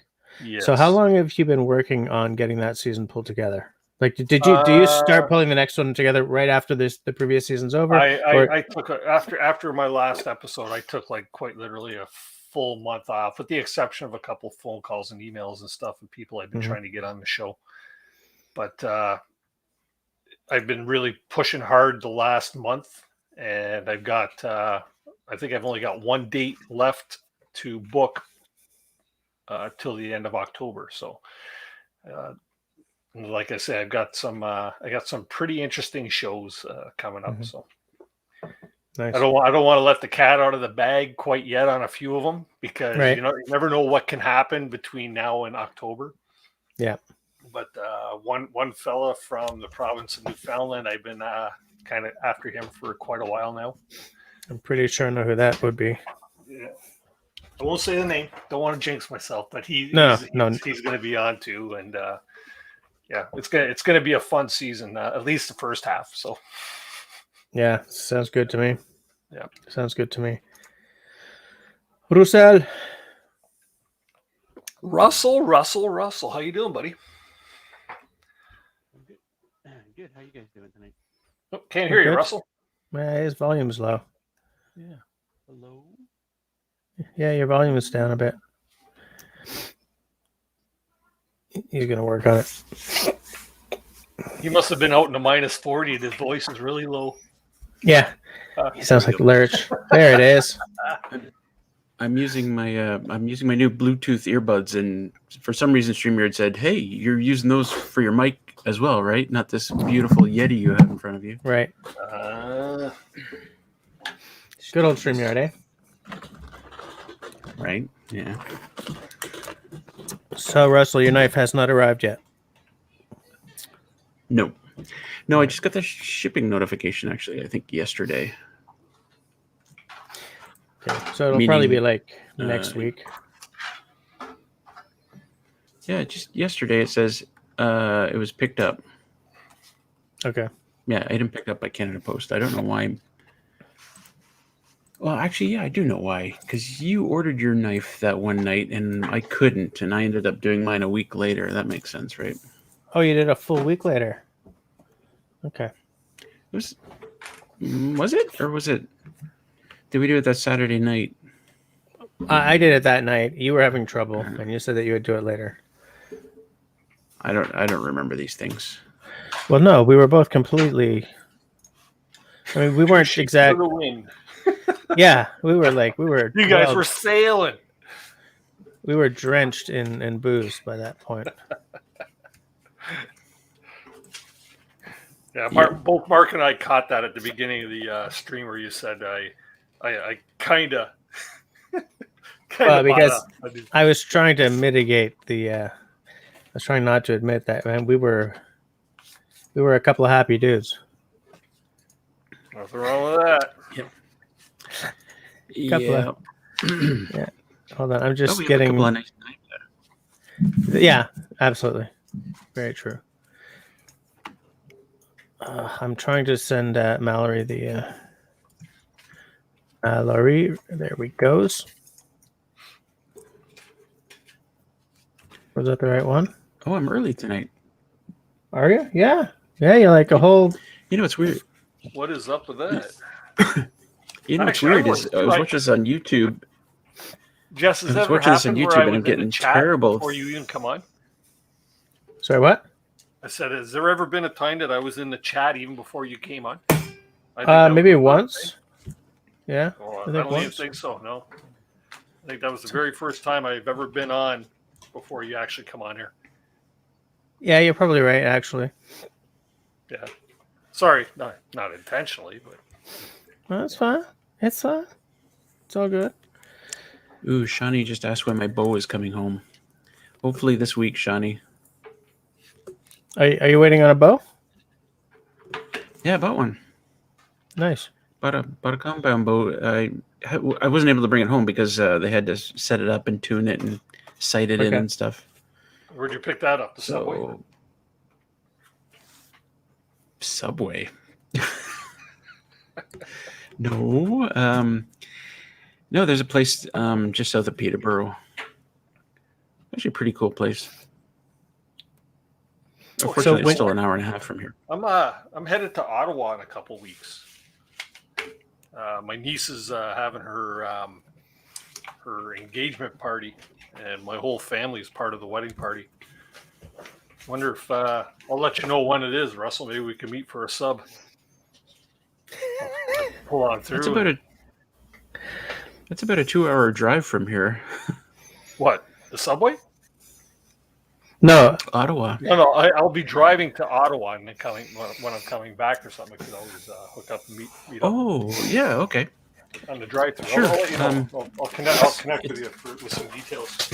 so how long have you been working on getting that season pulled together? Do you start pulling the next one together right after the previous season's over? I took after my last episode, I took quite literally a full month off, with the exception of a couple phone calls and emails and stuff with people I've been trying to get on the show. But I've been really pushing hard the last month, and I've got I think I've only got one date left to book till the end of October. So. Like I said, I got some pretty interesting shows coming up. So nice. I don't want to let the cat out of the bag quite yet on a few of them, because you never know what can happen between now and October. Yeah. But one fella from the province of Newfoundland, I've been kind of after him for quite a while now. I'm pretty sure I know who that would be. Yeah. I won't say the name. Don't want to jinx myself, but he's going to be on too, and. Yeah, it's gonna be a fun season, at least the first half. So, yeah, sounds good to me. Yeah, sounds good to me. Russell, how you doing, buddy? Good. How you guys doing tonight? Oh, can't hear you, Russell. His volume's low. Yeah. Hello. Yeah, your volume is down a bit. He's going to work on it. He must have been out in the -40 and his voice is really low. Yeah. He sounds like Lurch. There it is. I'm using my new Bluetooth earbuds, and for some reason StreamYard said, "Hey, you're using those for your mic as well, right? Not this beautiful Yeti you have in front of you." Right. Good old StreamYard, eh? Right. Yeah. So, Russell, your knife has not arrived yet. No, I just got the shipping notification, actually, I think yesterday. Okay, so it'll probably be next week. Yeah, just yesterday it says it was picked up. Okay. Yeah, item picked up by Canada Post. I don't know why. Well, actually, yeah, I do know why. Because you ordered your knife that one night, and I couldn't, and I ended up doing mine a week later. That makes sense, right? Oh, you did a full week later. Okay. Was it? Or was it? Did we do it that Saturday night? I did it that night. You were having trouble, and you said that you would do it later. I don't remember these things. Well, no, we were both completely. I mean, we weren't exact. For the win. Yeah, we were. You guys were sailing. We were drenched in booze by that point. Yeah, both Mark and I caught that at the beginning of the stream where you said I kind of. Well, because I was trying to mitigate the. I was trying not to admit that, man. We were a couple of happy dudes. Nothing wrong with that. Yep. Yeah. Hold on, I'm just getting. Yeah, absolutely. Very true. I'm trying to send Mallory the Laurie. There we goes. Was that the right one? Oh, I'm early tonight. Are you? Yeah. Yeah, you're like a whole. You know what's weird? What is up with that? You know what's Actually, weird is I was watching this on YouTube. Jess, has I was ever watching this on happened where I YouTube and was I'm in the getting chat terrible. before you even come on? Sorry, what? I said, has there ever been a time that I was in the chat even before you came on? I think that Maybe was the once. Yeah, Oh, I I think don't even once. think so. No, I think that was the very first time I've ever been on before you actually come on here. Yeah, you're probably right. Actually, Yeah. Sorry, not intentionally, but no, that's fine. It's fine. It's all good. Ooh, Shawnee just asked when my bow is coming home. Hopefully this week, Shawnee. Are you waiting on a bow? Yeah, I bought one. Nice. Bought a compound bow. I wasn't able to bring it home because they had to set it up and tune it and sight it in Okay. and stuff. where'd you pick that up? The subway? So Subway. No. No, there's a place just south of Peterborough. Actually, a pretty cool place. Unfortunately, it's still an hour and a half from here. I'm headed to Ottawa in a couple weeks. My niece is having her engagement party, and my whole family is part of the wedding party. Wonder if I'll let you know when it is, Russell. Maybe we can meet for a sub. Pull on through. That's about a 2-hour drive from here. What? The subway? No, Ottawa. No. I'll be driving to Ottawa and then coming when I'm coming back or something. I can always hook up and meet up. Oh, yeah, okay. On the drive-through. Sure. I'll let you know. I'll connect with you with some details.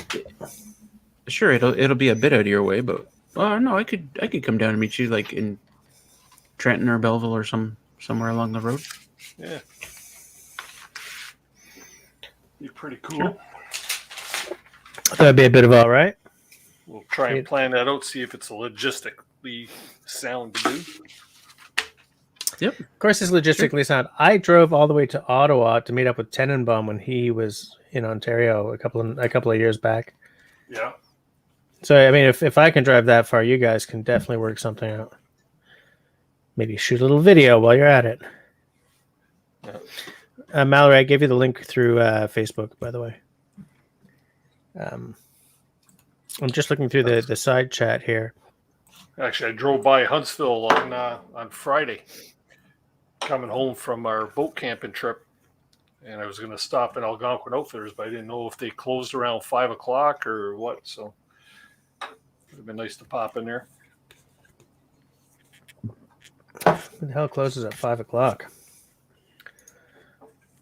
Sure, it'll be a bit out of your way, but no, I could come down and meet you like in Trenton or Belleville or somewhere along the road. Yeah. Be pretty cool. Sure. that'd be a bit of all right. We'll try and plan that out, see if it's logistically sound to do. Yep. Of course, it's logistically sound. I drove all the way to Ottawa to meet up with Tenenbaum when he was in Ontario a couple of years back. Yeah. So I mean, if I can drive that far, you guys can definitely work something out. Maybe shoot a little video while you're at it. Yeah. Mallory, I gave you the link through Facebook, by the way. I'm just looking through the side chat here. Actually, I drove by Huntsville on Friday, coming home from our boat camping trip, and I was going to stop at Algonquin Outfitters, but I didn't know if they closed around 5 o'clock or what. So it would have been nice to pop in there. Who the hell closes at 5 o'clock?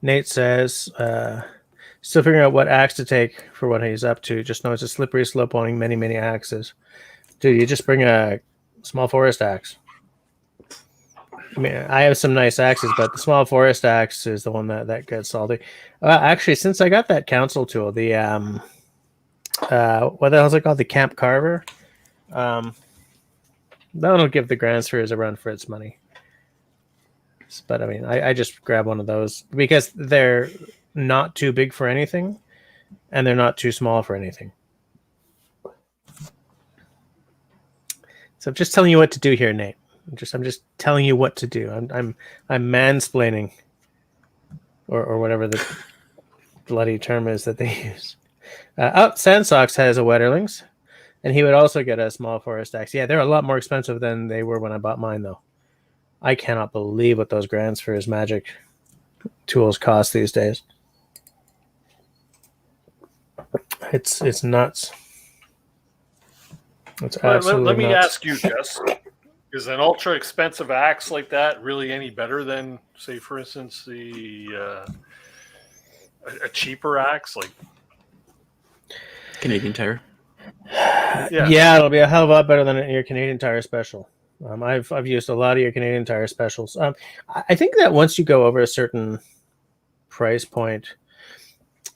Nate says, still figuring out what axe to take for what he's up to. Just know it's a slippery slope owning many, many axes. Dude, you just bring a small forest axe. I mean, I have some nice axes, but the small forest axe is the one that gets salty. Actually, since I got that council tool, the what the hell is it called? The Camp Carver. That'll give the Grandspheres a run for its money. But I mean, I just grab one of those because they're not too big for anything, and they're not too small for anything. So I'm just telling you what to do here, Nate. I'm just telling you what to do. I'm mansplaining, or whatever the bloody term is that they use. Sandsox has a Wetterlings, and he would also get a small forest axe. Yeah, they're a lot more expensive than they were when I bought mine, though. I cannot believe what those Grandspheres magic tools cost these days. It's nuts. It's absolutely Let me nuts. ask you, Jess. Is an ultra expensive axe like that really any better than, say, for instance, a cheaper axe like Canadian Tire? Yeah, it'll be a hell of a lot better than your Canadian Tire special. I've used a lot of your Canadian Tire specials. I think that once you go over a certain price point,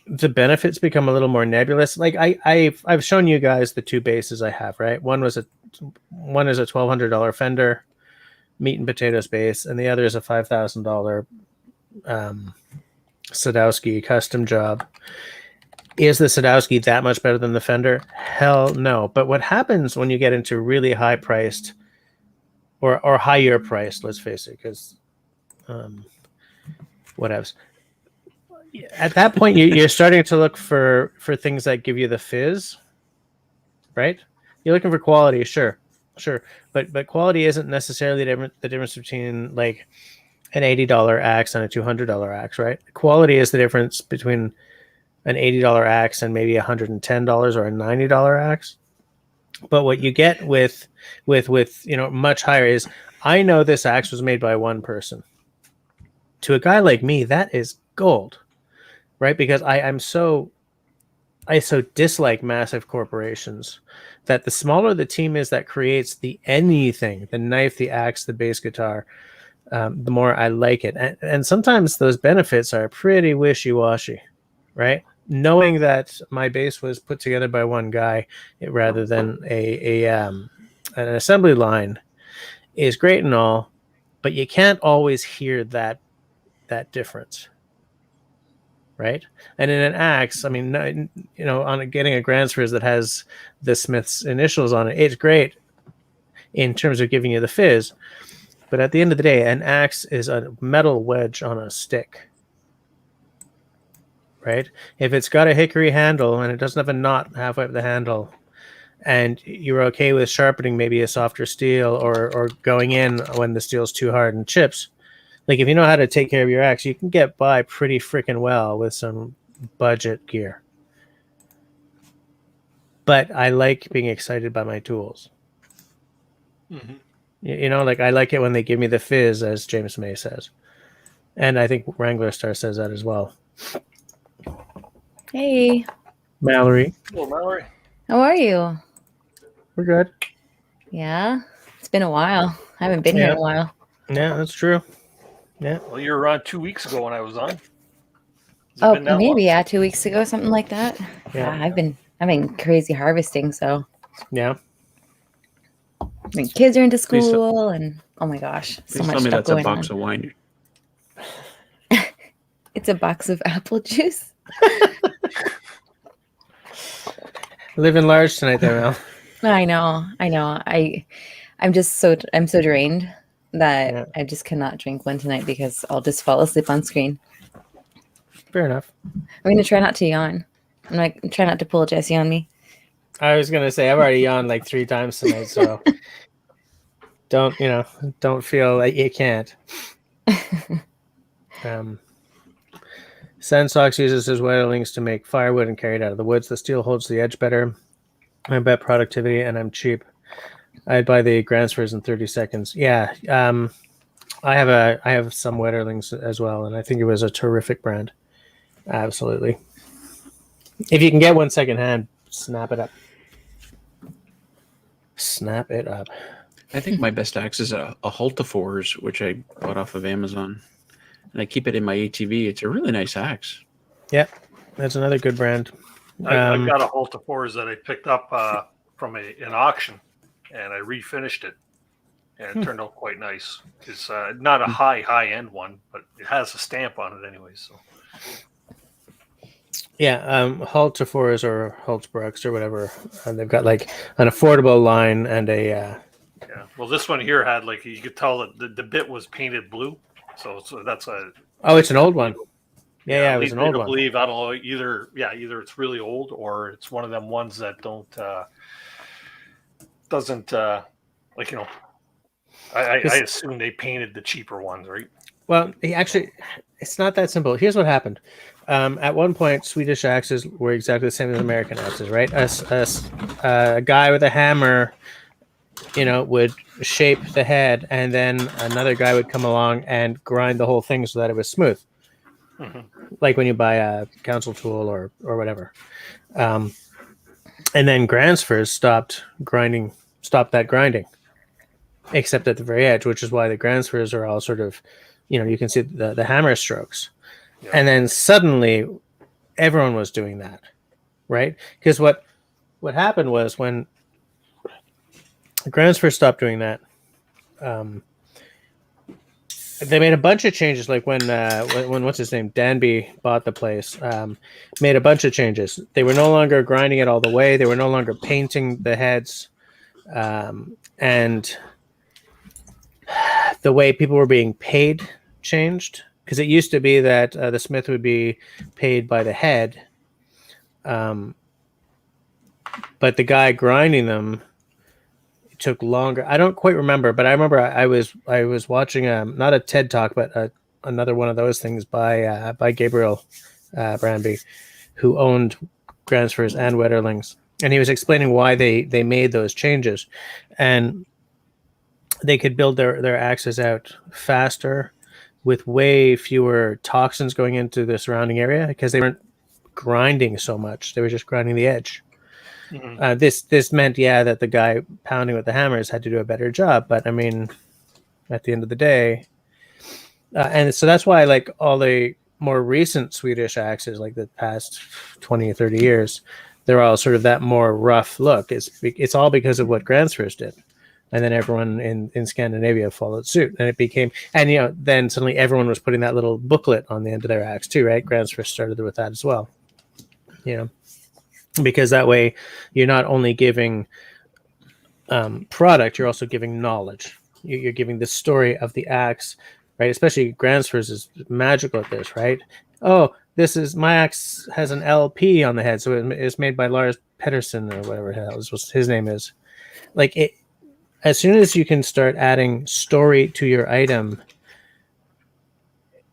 the benefits become a little more nebulous. Like I've shown you guys the two bases I have, right? One is a $1,200 Fender meat and potatoes base, and the other is a $5,000 Sadowski custom job. Is the Sadowski that much better than the Fender? Hell no. But what happens when you get into really high priced or higher priced, let's face it, because whatevs. At that point, you're starting to look for things that give you the fizz, right? You're looking for quality, sure, but quality isn't necessarily the difference between like an $80 axe and a $200 axe, right? Quality is the difference between an $80 axe and maybe $110 or a $90 axe. But what you get with much higher is, I know this axe was made by one person. To a guy like me, that is gold, right? Because I so dislike massive corporations that the smaller the team is that creates the knife, the axe, the bass guitar, the more I like it. And sometimes those benefits are pretty wishy-washy, right? Knowing that my bass was put together by one guy rather than an assembly line is great and all, but you can't always hear that difference, right? And in an axe, I mean, on getting a Gransfors that has the Smith's initials on it, it's great in terms of giving you the fizz. But at the end of the day, an axe is a metal wedge on a stick, right? If it's got a hickory handle and it doesn't have a knot halfway up the handle, and you're okay with sharpening maybe a softer steel or going in when the steel's too hard and chips, like if you know how to take care of your axe, you can get by pretty freaking well with some budget gear. But I like being excited by my tools. Mm-hmm. Like I like it when they give me the fizz, as James May says. And I think Wrangler Star says that as well. Hey. Mallory. Hello, Mallory. How are you? We're good. Yeah. It's been a while. I haven't been here in a while. Yeah, that's true. Yeah. Well, you were around 2 weeks ago when I was on. Oh, maybe 2 weeks ago, something like that. Yeah. I've been crazy harvesting, so. Yeah. I mean, kids are into school, and oh my gosh, so much tell me stuff that's a going box on. of wine. It's a box of apple juice. Living large tonight, there, Mel. I know. I'm so drained that I just cannot drink one tonight because I'll just fall asleep on screen. Fair enough. I'm gonna try not to yawn. Try not to pull Jesse on me. I was gonna say I've already yawned like 3 times tonight, so don't feel like you can't. Sandsox uses his weatherlings to make firewood and carry it out of the woods. The steel holds the edge better. I bet productivity, and I'm cheap. I'd buy the Gransfors in 30 seconds. Yeah, I have some weatherlings as well, and I think it was a terrific brand. Absolutely. If you can get one secondhand, snap it up. Snap it up. I think my best axe is a Hultafors, which I bought off of Amazon. And I keep it in my ATV. It's a really nice axe. Yeah, that's another good brand. I've got a Hultafors that I picked up from an auction, and I refinished it, and it turned out quite nice. It's not a high-end one, but it has a stamp on it anyway. So. Yeah, Hultafors or Hultbrucks or whatever. They've got like an affordable line and a. Yeah, well, this one here had you could tell that the bit was painted blue, so that's a. Oh, it's an old one. Yeah, it was an old one. I believe, I don't know, either it's really old or it's one of them ones that doesn't I assume they painted the cheaper ones, right? Well, it's not that simple. Here's what happened. At one point, Swedish axes were exactly the same as American axes, right? A guy with a hammer, would shape the head, and then another guy would come along and grind the whole thing so that it was smooth. Mm-hmm. Like when you buy a council tool or whatever. And then Gransfors stopped that grinding, except at the very edge, which is why the Gransfors are all sort of, you can see the hammer strokes. Yeah. And then suddenly everyone was doing that, right? Because what happened was when Grounds first stopped doing that, they made a bunch of changes. Like when what's his name, Danby bought the place, made a bunch of changes. They were no longer grinding it all the way. They were no longer painting the heads, and the way people were being paid changed. Because it used to be that the smith would be paid by the head, but the guy grinding them took longer. I don't quite remember, but I remember I was watching not a TED talk, but another one of those things by Gabriel Branby, who owned Gransfors and Wetterlings, and he was explaining why they made those changes, and they could build their axes out faster with way fewer toxins going into the surrounding area because they weren't grinding so much. They were just grinding the edge. Mm-hmm. This meant, that the guy pounding with the hammers had to do a better job. But I mean, at the end of the day, and so that's why, like, all the more recent Swedish axes, like the past 20 or 30 years, they're all sort of that more rough look. It's all because of what Gransfors did. And then everyone in Scandinavia followed suit, and it became, and then suddenly everyone was putting that little booklet on the end of their axe too, right? Gransfors started with that as well, because that way you're not only giving product, you're also giving knowledge. You're giving the story of the axe, right? Especially Gransfors is magical at this, right? Oh, my axe has an LP on the head, so it's made by Lars Pedersen or whatever his name is. Like it. As soon as you can start adding story to your item,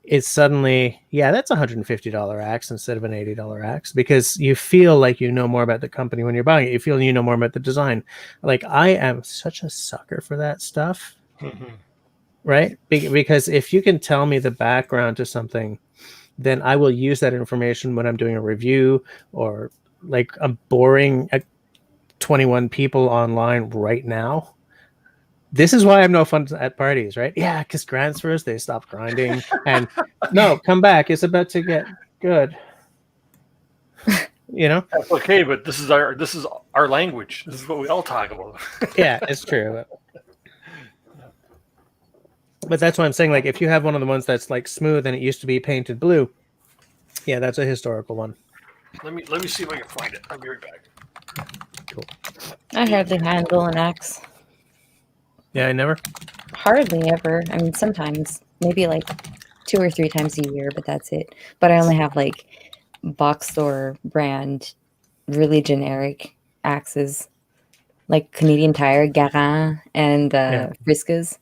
it's suddenly, that's a $150 axe instead of an $80 axe, because you feel like you know more about the company when you're buying it. You feel you know more about the design. Like, I am such a sucker for that stuff, right? Because if you can tell me the background to something, then I will use that information when I'm doing a review, or like I'm boring 21 people online right now. This is why I have no fun at parties, right? Yeah, because Gransfors, they stopped grinding. And no, come back. It's about to get good. That's okay, but this is our language. This is what we all talk about. Yeah, it's true. But that's why I'm saying, like, if you have one of the ones that's like smooth and it used to be painted blue, that's a historical one. Let me see if I can find it. I'll be right back. Cool. I hardly handle an axe. Yeah, I never. Hardly ever. I mean, sometimes, maybe like 2 or 3 times a year, but that's it. But I only have like box store brand, really generic axes, like Canadian Tire, Garand, and Friskas.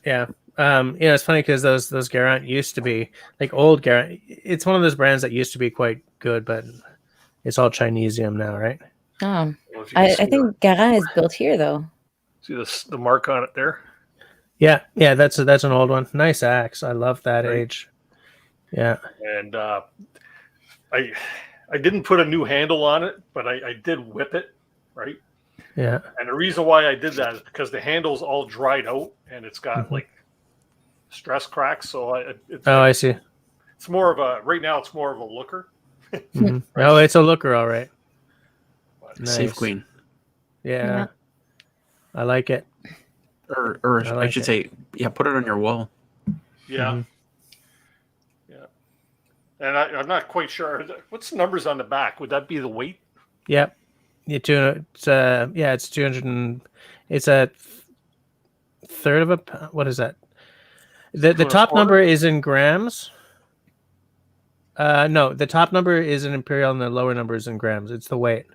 Yeah. It's funny because those Garand used to be like old Garand. It's one of those brands that used to be quite good, but it's all Chinesium now, right? Oh, I think Garand is built here though. See the mark on it there? Yeah, that's an old one. Nice axe. I love that age. Yeah. And I didn't put a new handle on it, but I did whip it, right? Yeah. And the reason why I did that is because the handle's all dried out and it's got like stress cracks. So I see. It's more of a looker. Mm-hmm. Oh, it's a looker, all right. Nice. Save queen. Yeah. I like it. Or I should say, put it on your wall. Yeah. Mm-hmm. Yeah. And I'm not quite sure. What's the numbers on the back? Would that be the weight? Yep. It's 200 it's a third of a, what is that? The top number is in grams. No, the top number is in imperial and the lower number is in grams. It's the weight.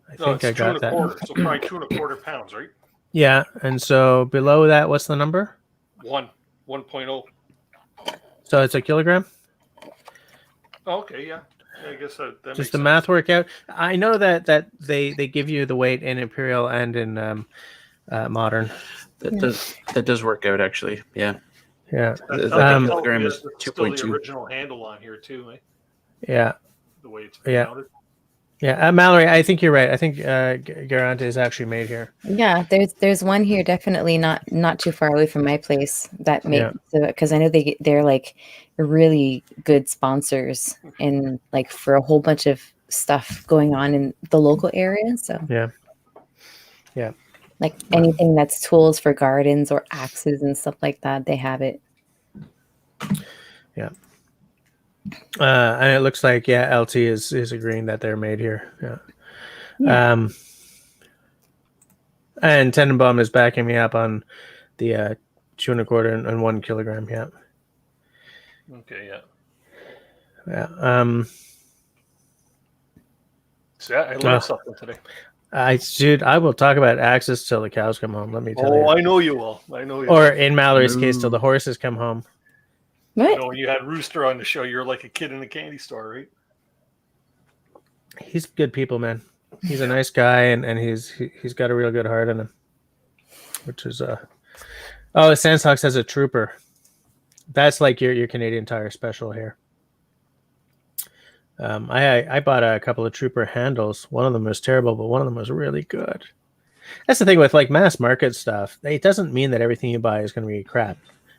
I think I got that. So probably 2.25 pounds, right? Yeah, and so below that, what's the number? 1.0. So it's a kilogram? Oh, okay, yeah. I guess that just makes the sense. Math work out. I know that they give you the weight in imperial and in modern. That does work out actually. Yeah. Yeah. The kilogram is 2.2. The original handle on here too, eh? Yeah. The way it's mounted. Yeah, Mallory, I think you're right. I think Garante is actually made here. Yeah, there's one here definitely not too far away from my place that Yeah. makes because I know they're like really good sponsors and like for a whole bunch of stuff going on in the local area. So Yeah. Yeah. like anything that's tools for gardens or axes and stuff like that, they have it. Yeah. And it looks like LT is agreeing that they're made here. Yeah. Yeah. And Tenenbaum is backing me up on the 2.25 and 1 kilogram. Yeah. Okay, yeah. Yeah. So I learned something today. I will talk about axes till the cows come home. Let me tell you. Oh, I know you will. I know you. Or in Mallory's case, till the horses come home. What? You know, when you had Rooster on the show, you're like a kid in a candy store, right? He's good people, man. He's a nice guy, and he's got a real good heart in him. Which is Sandstocks has a trooper. That's like your Canadian Tire special here. I bought a couple of trooper handles. One of them was terrible, but one of them was really good. That's the thing with like mass market stuff. It doesn't mean that everything you buy is going to be crap,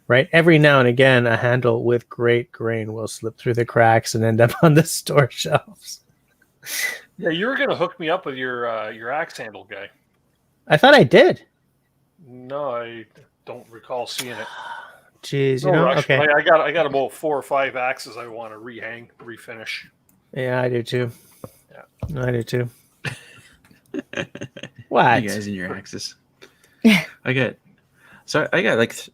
right? Every now and again, a handle with great grain will slip through the cracks and end up on the store shelves. Yeah, you were going to hook me up with your axe handle guy. I thought I did. No, I don't recall seeing it. Jeez, No rush. okay. I got about 4 or 5 axes I want to refinish. Yeah, I do too. Yeah, I do too. What? You guys and your axes. I got like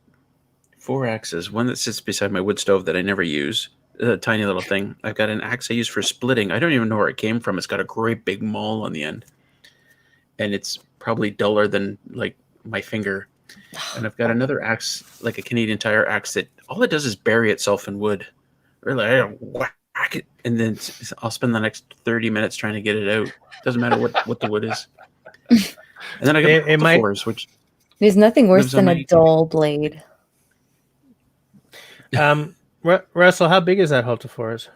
4 axes. One that sits beside my wood stove that I never use. A tiny little thing. I've got an axe I use for splitting. I don't even know where it came from. It's got a great big maul on the end, and it's probably duller than like my finger. And I've got another axe, like a Canadian Tire axe, that all it does is bury itself in wood. Really, I don't whack it, and then I'll spend the next 30 minutes trying to get it out. Doesn't matter what the wood is. And then I got the fours, which there's nothing worse lives on than a dull blade. Russell, how big is that Hultifor's?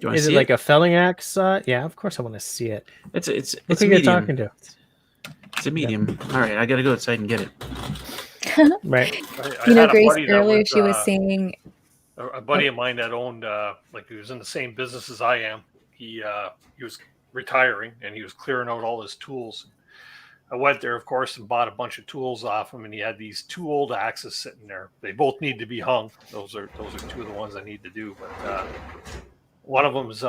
Is it like a felling axe? Yeah, of course I want to see it. It's who medium. you're talking to? It's a medium. All right, I got to go outside and get it. Right. You know, Grace, earlier she was saying... A buddy of mine that owned, like he was in the same business as I am. He was retiring and he was clearing out all his tools. I went there, of course, and bought a bunch of tools off him, and he had these 2 old axes sitting there. They both need to be hung. Those are 2 of the ones I need to do. But one of them's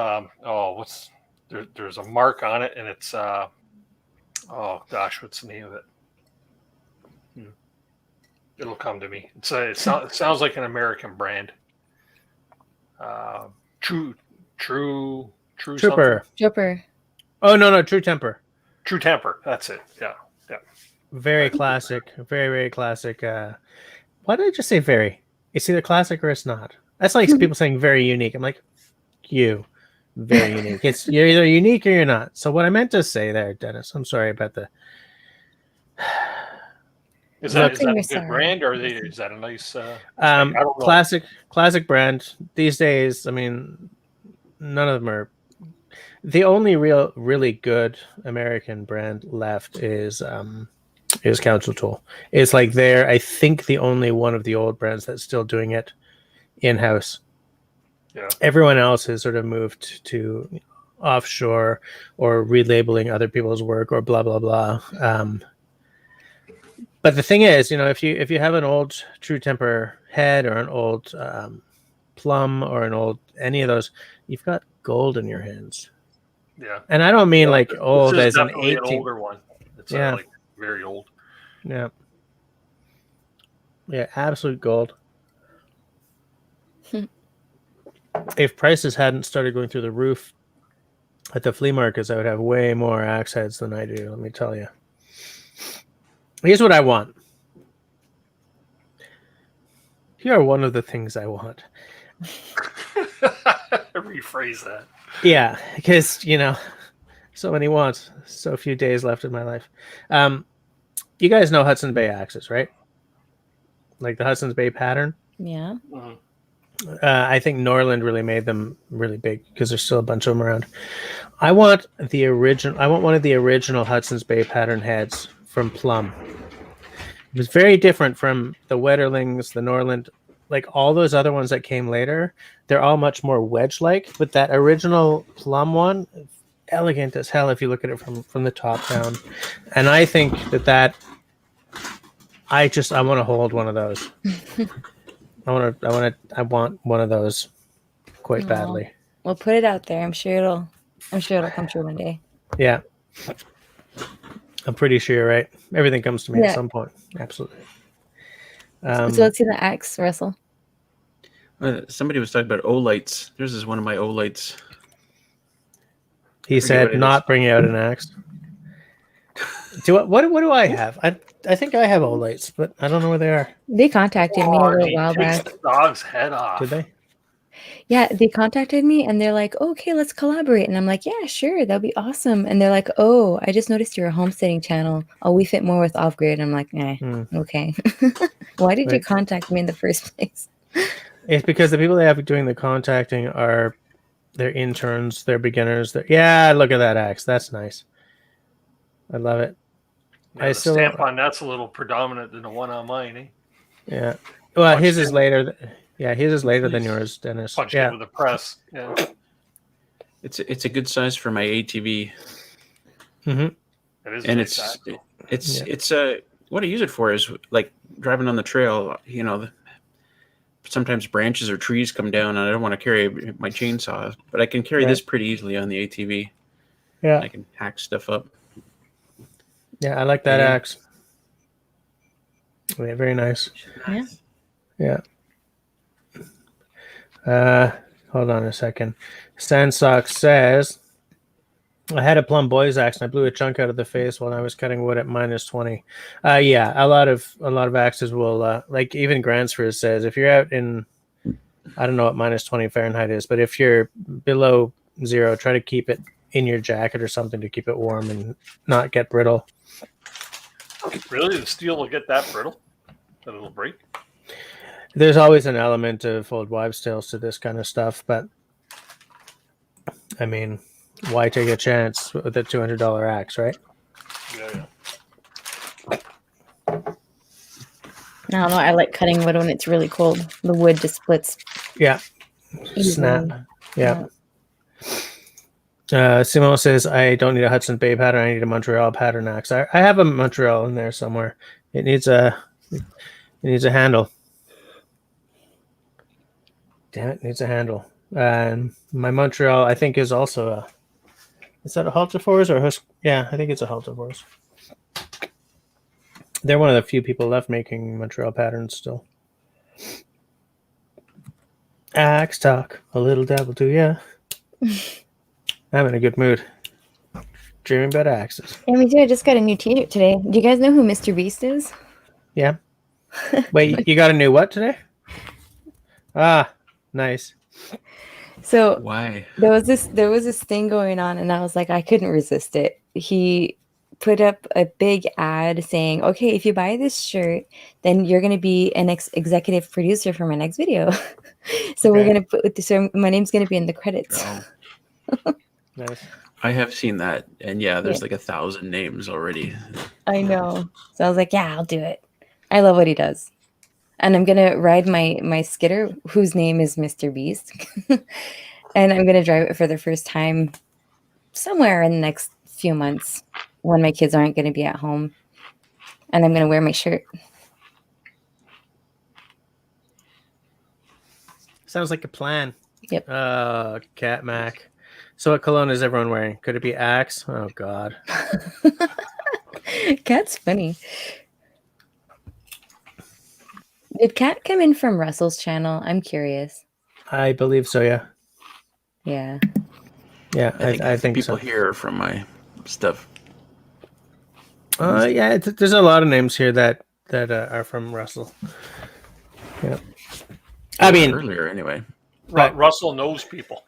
there's a mark on it, and it's oh gosh, what's the name of it? It'll come to me. It sounds like an American brand. True Trooper. Trooper. Oh no, True Temper. True Temper. That's it. Yeah. Very classic. Very, very classic. Why did I just say very? It's either classic or it's not. That's like people saying very unique. I'm like, you. Very unique. You're either unique or you're not. So what I meant to say there, Dennis, I'm sorry about the... Is that a good brand, or is that a nice classic brand? These days, I mean, none of them are... The only really good American brand left is Council Tool. It's like they're, I think, the only one of the old brands that's still doing it in-house. Yeah. Everyone else has sort of moved to offshore or relabeling other people's work or blah blah blah. But the thing is, if you have an old True Temper head or an old Plum or an old any of those, you've got gold in your hands. Yeah. And I don't mean like old as an 18. An older one. It's like very old. Yeah. Yeah, absolute gold. If prices hadn't started going through the roof at the flea markets, I would have way more axe heads than I do, let me tell you. Here's what I want. Here are one of the things I want. Rephrase that. Yeah, because, so many wants, so few days left in my life. You guys know Hudson Bay axes, right? Like the Hudson's Bay pattern? Yeah. Mm-hmm. I think Norland really made them really big because there's still a bunch of them around. I want the original. I want one of the original Hudson's Bay pattern heads from Plum. It was very different from the Wetterlings, the Norland, like all those other ones that came later. They're all much more wedge-like, but that original Plum one, elegant as hell if you look at it from the top down. And I think that I want to hold one of those. I want one of those quite badly. We'll put it out there. I'm sure it'll come true one day. Yeah. I'm pretty sure you're right. Everything comes to me at some point. Absolutely. So let's see the axe, Russell. Somebody was talking about O-lights. This is one of my O-lights. He said not bringing out an axe. What do I have? I think I have O-lights, but I don't know where they are. They contacted me a little while back. The dog's head off. Did they? Yeah, they contacted me and they're like, okay, let's collaborate. And I'm like, yeah, sure, that'll be awesome. And they're like, oh, I just noticed you're a homesteading channel. Oh, we fit more with off-grid. I'm like, okay. Why did you contact me in the first place? It's because the people they have doing the contacting are their interns, they're beginners. Yeah, look at that axe. That's nice. I love it. Yeah, the stamp on that's a little predominant than the one on mine, eh? Yeah. Well, his is later. Yeah, his is later than yours, Dennis. Punched it with a press. Yeah. It's a good size for my ATV. Mm-hmm. It is, and it's what I use it for is like driving on the trail. You know, sometimes branches or trees come down, and I don't want to carry my chainsaw, but I can carry this pretty easily on the ATV. Yeah, I can hack stuff up. Yeah, I like that axe. Yeah, very nice. Yeah. Hold on a second. Sandsock says, I had a Plum Boys axe and I blew a chunk out of the face when I was cutting wood at -20. Yeah, a lot of axes will like even Gransford says if you're out in, I don't know what -20 Fahrenheit is, but if you're below 0, try to keep it in your jacket or something to keep it warm and not get brittle. Really, the steel will get that brittle that it'll break? There's always an element of old wives' tales to this kind of stuff, but I mean, why take a chance with a $200 axe, right? Yeah. I don't know. I like cutting wood when it's really cold. The wood just splits. Yeah. Snap. Yeah. Simone says, I don't need a Hudson Bay pattern. I need a Montreal pattern axe. I have a Montreal in there somewhere. It needs a handle. Damn it, needs a handle. And my Montreal, I think, is also is that a Halterforce or yeah, I think it's a Halterforce. They're one of the few people left making Montreal patterns still. Axe talk, a little devil too, yeah. I'm in a good mood. Dreaming about axes. Yeah, me too. I just got a new t-shirt today. Do you guys know who Mr. Beast is? Yeah. Wait, you got a new what today? Ah, nice. So why? There was this thing going on, and I was like, I couldn't resist it. He put up a big ad saying, okay, if you buy this shirt, then you're going to be an executive producer for my next video. So we're going to so my name's going to be in the credits. Oh. Nice. I have seen that, and there's like 1,000 names already. I know. So I was like, yeah, I'll do it. I love what he does. And I'm going to ride my skidder, whose name is Mr. Beast. And I'm going to drive it for the first time somewhere in the next few months when my kids aren't going to be at home. And I'm going to wear my shirt. Sounds like a plan. Yep. Cat Mac. So what cologne is everyone wearing? Could it be Axe? Oh, God. Cat's funny. Did Cat come in from Russell's channel? I'm curious. I believe so, yeah. Yeah. Yeah, I think people so. here are from my stuff. Yeah, there's a lot of names here that are from Russell. Yeah. I mean, earlier anyway. Russell knows people.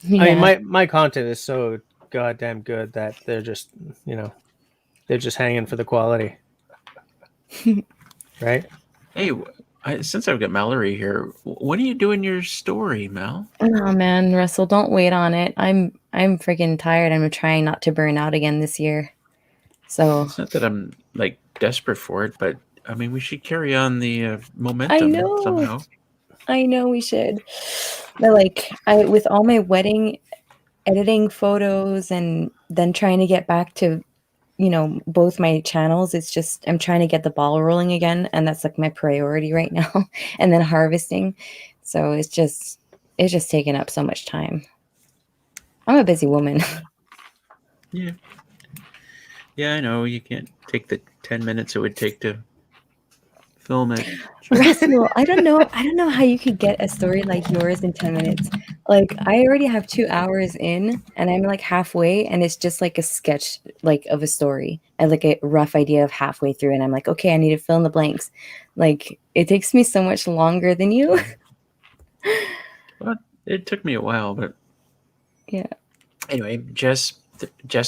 Yeah. I mean, my content is so goddamn good that they're just, they're just hanging for the quality. Right? Hey, Since I've got Mallory here, when are you doing your story, Mel? Oh man, Russell, don't wait on it. I'm freaking tired. I'm trying not to burn out again this year. So It's not that I'm like desperate for it, but I mean, we should carry on the momentum I know. somehow. I know we should. But like with all my wedding editing photos and then trying to get back to, both my channels, it's just I'm trying to get the ball rolling again, and that's like my priority right now. And then harvesting. So it's just taking up so much time. I'm a busy woman. Yeah. Yeah, I know. You can't take the 10 minutes it would take to film it. Russell, I don't know how you could get a story like yours in 10 minutes. Like I already have 2 hours in and I'm like halfway and it's just like a sketch like of a story and like a rough idea of halfway through and I'm like, okay, I need to fill in the blanks. Like it takes me so much longer than you. Well, it took me a while, but Yeah. anyway, Jess,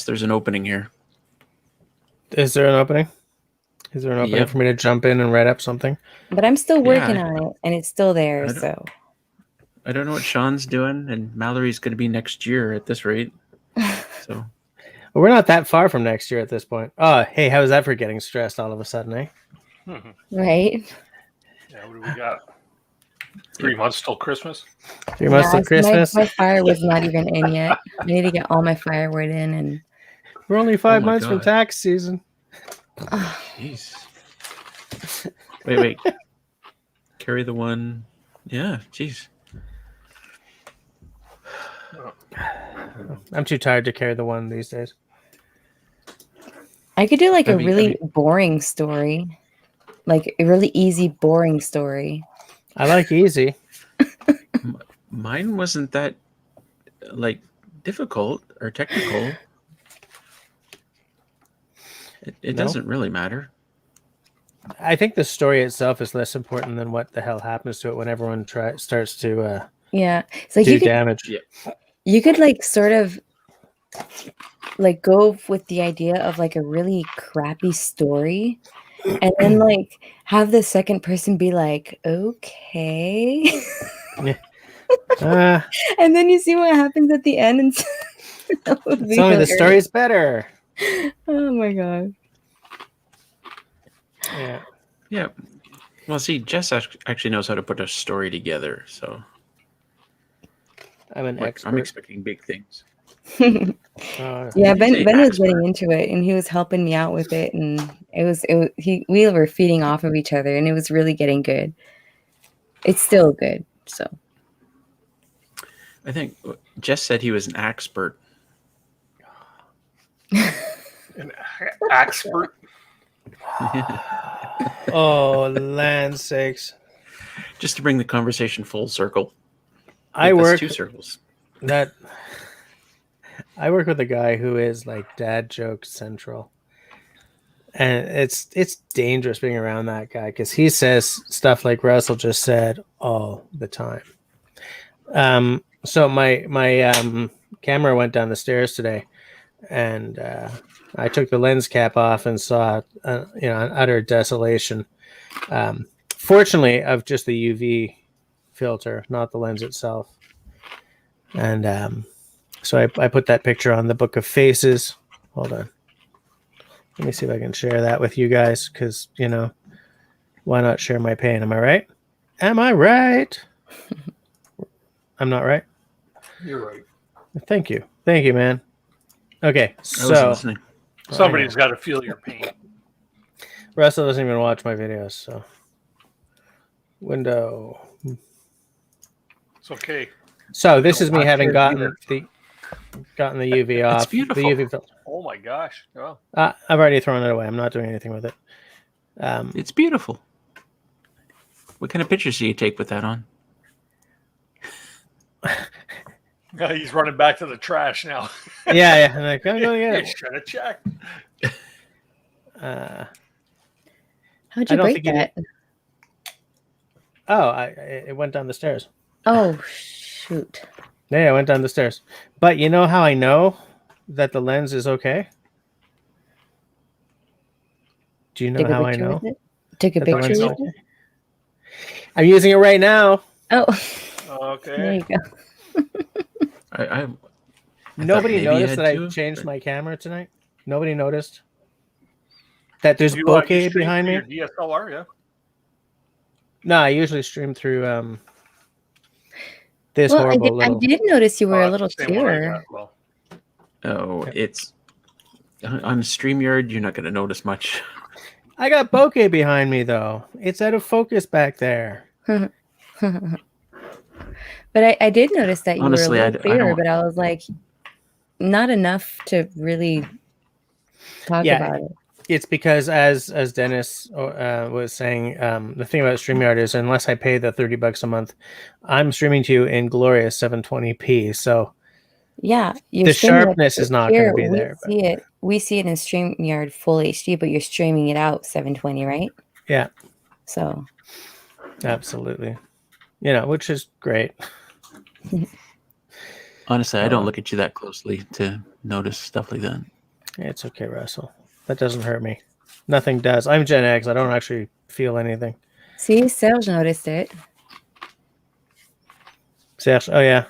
there's an opening here. Is there an opening? Is there an opening Yep. for me to jump in and write up something? But I'm still working Yeah. on it and it's still there, I don't- so I don't know what Sean's doing, and Mallory's going to be next year at this rate. So Well, we're not that far from next year at this point. Oh, hey, how is that for getting stressed all of a sudden, eh? right? Yeah, what do we got? 3 months till Christmas. 3 months till Yeah, Christmas. My firewood's not even in yet. I need to get all my firewood in and We're only 5 Oh my months from God. tax season. jeez. Wait. Carry the one. Yeah, jeez. I'm too tired to carry the one these days. I could do like a Have you- really boring story. Like a really easy, boring story. I like easy. Mine wasn't that like difficult or technical. It No? doesn't really matter. I think the story itself is less important than what the hell happens to it when everyone starts to Yeah. So like do you could damage. Yeah. you could like sort of like go with the idea of like a really crappy story and then like have the second person be like, okay. Uh, And then you see what happens at the end and that would be tell me the hilarious. story's better. Oh my god. Yeah. Yeah. Well, see, Jess actually knows how to put a story together, so I'm an like, expert. I'm expecting big things. Yeah, Did you say Ben was expert? getting into it and he was helping me out with it and we were feeding off of each other and it was really getting good. It's still good, so I think Jess said he was an expert. An expert. Oh, land sakes. Just to bring the conversation full circle. I That's work 2 circles. I work with a guy who is like dad joke central. And it's dangerous being around that guy because he says stuff like Russell just said all the time. So my camera went down the stairs today, and I took the lens cap off and saw an utter desolation. Fortunately, of just the UV filter, not the lens itself. And so I put that picture on the Book of Faces. Hold on. Let me see if I can share that with you guys because, why not share my pain? Am I right? Am I right? I'm not right? You're right. Thank you. Thank you, man. Okay, I was so listening. Somebody's got to feel your pain. Russell doesn't even watch my videos, so window. It's okay. So this is me watch having yours gotten either. the UV off. beautiful. The UV filter. Oh my gosh. Oh. I've already thrown it away. I'm not doing anything with it. It's beautiful. What kind of pictures do you take with that on? He's running back to the trash now. yeah. I'm like, I'm going to You get should have checked. it. how'd I you don't break think you that? Oh, it went down the stairs. Oh shoot. Yeah, I went down the stairs. But you know how I know that the lens is okay? Do you know Take a how I picture know? with it? Take a that the picture lens is with okay? it? I'm using it right now. Oh, Okay. there you go. I Nobody maybe you noticed had that I two, changed but- my camera tonight. Nobody noticed that there's You bokeh stream behind through me. your DSLR, yeah. No, I usually stream through this Well, horrible I little. did notice you were a That's little the same one I clearer. got. Well, Oh, Yep. it's on StreamYard. You're not going to notice much. I got bokeh behind me though. It's out of focus back there. But I did notice that you Honestly, were a I little clearer, don't. but I was like, not enough to really talk Yeah, about it. it's because as Dennis was saying, the thing about StreamYard is unless I pay the $30 a month, I'm streaming to you in glorious 720p. So Yeah, you're the streaming sharpness it is not here. going to be We there. But see it. We see it in StreamYard full HD, but you're streaming it out 720, right? yeah, So absolutely. Which is great. Honestly, I don't Oh. look at you that closely to notice stuff like that. It's okay, Russell. That doesn't hurt me. Nothing does. I'm Gen X. I don't actually feel anything. see, Serge noticed it. Serge, oh yeah.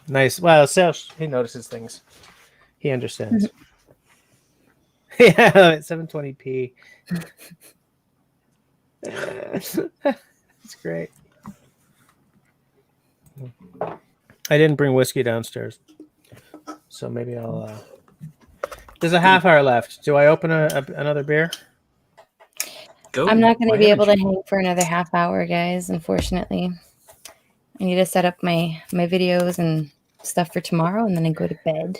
Nice. Well, Serge, he notices things. He understands. Yeah, 720p. It's great. I didn't bring whiskey downstairs, so maybe I'll. There's a half hour left. Do I open another beer? Go. I'm not going to Why be able to haven't you? hang for another half hour, guys. Unfortunately, I need to set up my videos and stuff for tomorrow, and then I go to bed.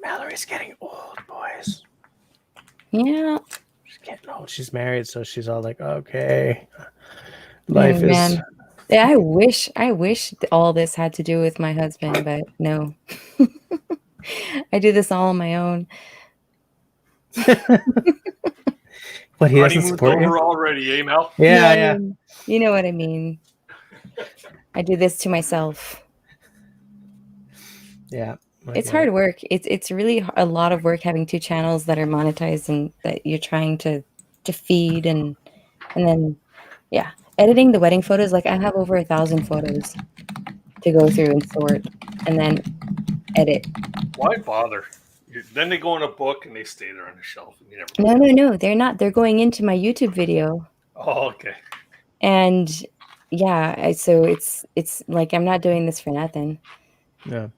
Mallory's getting old, boys. Yeah. She's getting old. She's married, so she's all like, okay, life is. Man. Yeah, I wish all this had to do with my husband, but no. I do this all on my own. But he doesn't honeymoon's support you. over already, eh, Mel? Yeah. You know what I mean. I do this to myself. Yeah. It's hard work. It's really a lot of work having two channels that are monetized and that you're trying to feed and then editing the wedding photos. Like I have over 1,000 photos to go through and sort and then edit. Why bother? Then they go in a book and they stay there on the shelf. And you never. No, they're not. They're going into my YouTube video. Oh, okay. And so it's like I'm not doing this for nothing. Yeah.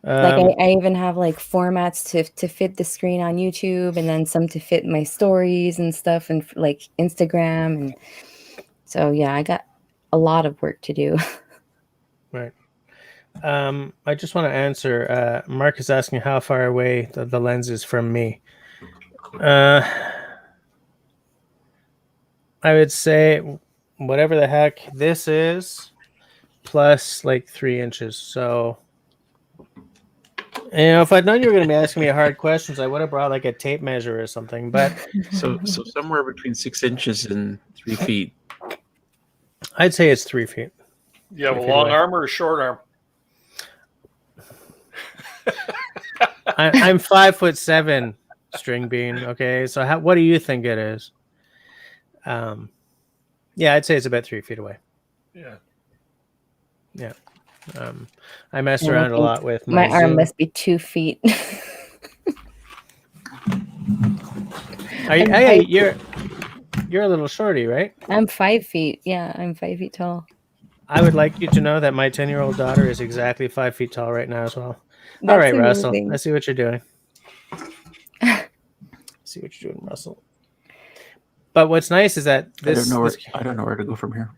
Like I even have like formats to fit the screen on YouTube, and then some to fit my stories and stuff, and like Instagram, and so I got a lot of work to do. Right. I just want to answer. Mark is asking how far away the lens is from me. I would say whatever the heck this is, plus like 3 inches. So, if I'd known you were going to be asking me hard questions, I would have brought like a tape measure or something. But So somewhere between 6 inches and 3 feet. I'd say it's 3 feet. You have a 3 feet long away. arm or a short arm? I'm 5'7", string bean. Okay, so what do you think it is? Yeah, I'd say it's about 3 feet away. Yeah. Yeah. I messed And I around a think lot with my arm Zoom. must be 2 feet. You're a little shorty, right? I'm 5 feet. Yeah, I'm 5 feet tall. I would like you to know that my 10-year-old daughter is exactly 5 feet tall right now as well. That's All right, Russell. amazing. I see what you're doing. See what you're doing, Russell. But what's nice is that I don't know where to go from here.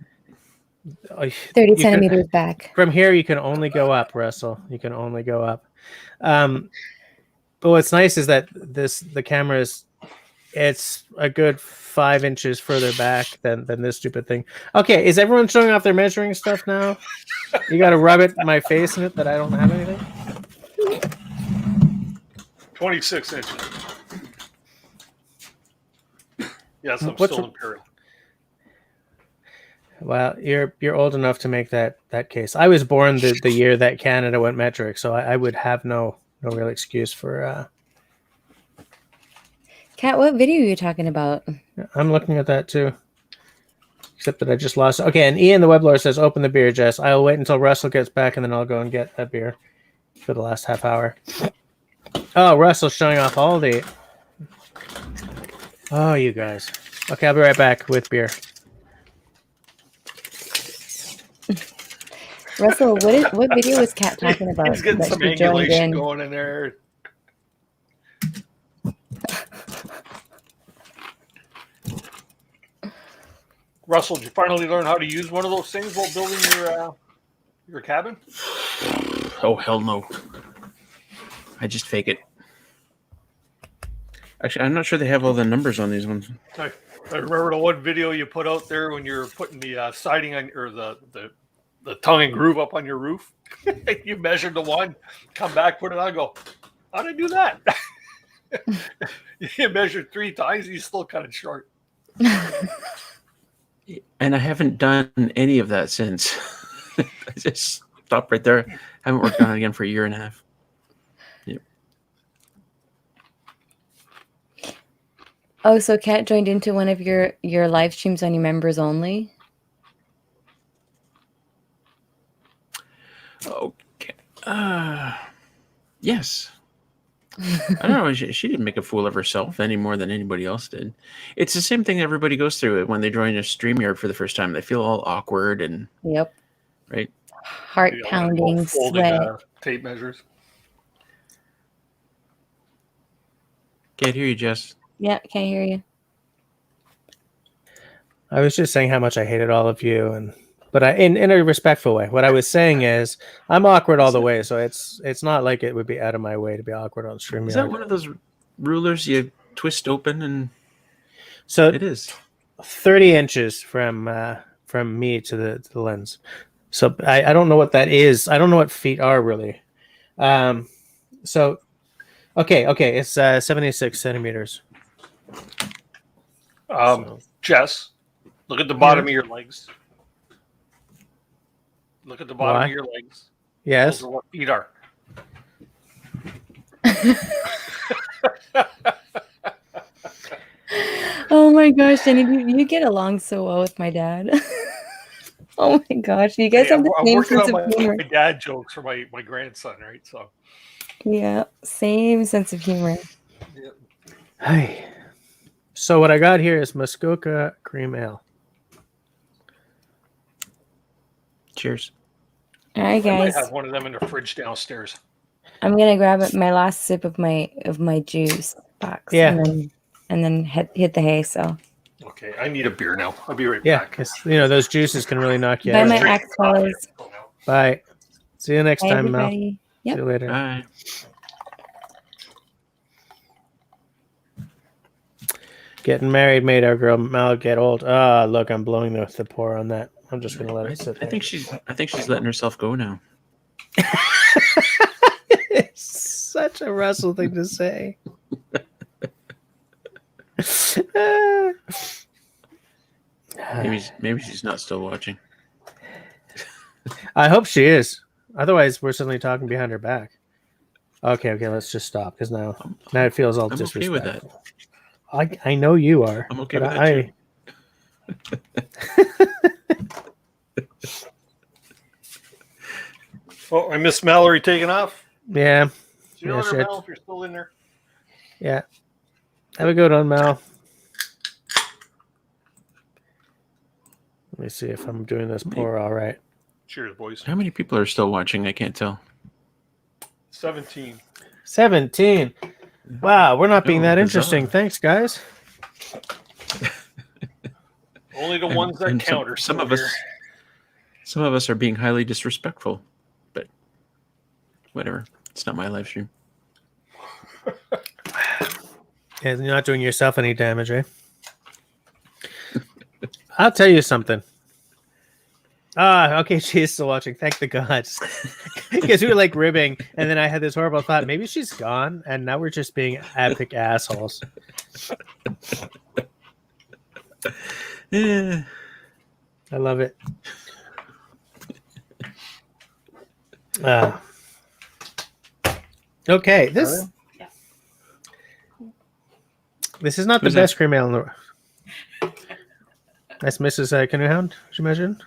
30 centimeters back. From here, you can only go up, Russell. You can only go up. But what's nice is that the camera it's a good 5 inches further back than this stupid thing. Okay, is everyone showing off their measuring stuff now? You got to rub it in my face in it that I don't have anything? 26 inches. Yes, I'm What's still imperial. Well, you're old enough to make that case. I was born the year that Canada went metric, so I would have no real excuse for. Kat, what video are you talking about? I'm looking at that too. Except that I just lost. Okay, and Ian the Weblore says, "Open the beer, Jess. I'll wait until Russell gets back, and then I'll go and get a beer for the last half hour." Oh, Russell's showing off all the. Oh, you guys. Okay, I'll be right back with beer. Russell, what video was Kat talking about? He's getting that some she joined angulation in? going in there. Russell, did you finally learn how to use one of those things while building your cabin? Oh, hell no. I just fake it. Actually, I'm not sure they have all the numbers on these ones. I remember the one video you put out there when you were putting the siding on, or the tongue and groove up on your roof. You measured the one, come back, put it on, go, how did I do that? You measured 3 times, you still cut it short. And I haven't done any of that since. I just stopped right there. Haven't worked on it again for a year and a half. Yep. Oh, so Kat joined into one of your live streams on your members only? Okay. Yes. I don't know. She didn't make a fool of herself any more than anybody else did. It's the same thing everybody goes through when they join a StreamYard for the first time. They feel all awkward and Yep. right. Heart pounding, sweat. Tape measures. Can't hear you, Jess. Yeah, can't hear you. I was just saying how much I hated all of you, but in a respectful way. What I was saying is I'm awkward all the way, so it's not like it would be out of my way to be awkward on StreamYard. Is that one of those rulers you twist open and? So it is 30 inches from me to the lens. So I don't know what that is. I don't know what feet are really. So okay, it's 76 centimeters. Jess, look at the bottom of your legs. Look at the bottom Why? of your legs. Yes. Those are what feet are. Oh my gosh, Jenny, you get along so well with my dad. Oh my gosh, you guys have the I'm same working sense on of humor. my dad jokes for my grandson, right? So Yeah, same sense of humor. Hi. So what I got here is Muskoka cream ale. Cheers. All right, I might guys. have one of them in the fridge downstairs. I'm gonna grab my last sip of my juice box. Yeah. And then hit the hay. So Okay, I need a beer now. I'll be right Yeah, back. because those juices can really knock you bye, out. my axe fellas. Bye. See you next Bye, time, Mel. everybody. Yep. See you later. Bye. Getting married made our girl Mel get old. Ah, look, I'm blowing the pour on that. I'm just gonna let it sit I there. think she's letting herself go now. It's such a Russell thing to say. Maybe she's not still watching. I hope she is. Otherwise, we're suddenly talking behind her back. Okay, let's just stop because now it feels all I'm disrespectful. okay with that. I know you are. I'm okay but with that too. Oh, I missed Mallory taking off. Yeah. Do you know her, Mel, if you're still in there? Yeah. Have a good one, Mel. Let me see if I'm doing this pour all right. Cheers, boys. How many people are still watching? I can't tell. 17. 17. Wow, we're not being Oh, that bizarre. interesting. Thanks, guys. Only the ones that And count are some still of us here. some of us are being highly disrespectful. But whatever. It's not my live stream. Yeah, you're not doing yourself any damage, eh? I'll tell you something. Okay, she is still watching. Thank the gods. Because we were like ribbing, and then I had this horrible thought, maybe she's gone, and now we're just being epic assholes. Yeah. I love it. Okay, this is not the Who's that? best cream ale in the world. That's Mrs. Canoe Hound, she mentioned.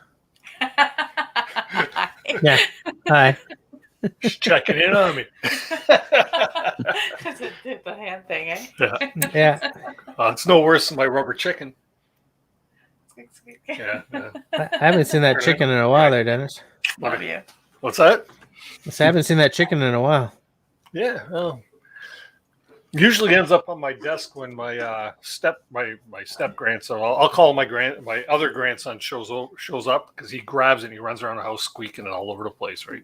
Yeah. Hi. She's checking in on me. Did the hand thing, eh? Yeah. It's no worse than my rubber chicken. Yeah. I haven't seen that chicken in a while there, Dennis. Love you. What's that? I haven't seen that chicken in a while. Yeah. Well, usually ends up on my desk when my step grandson. I'll call my other grandson shows up because he grabs it and he runs around the house squeaking it all over the place, right?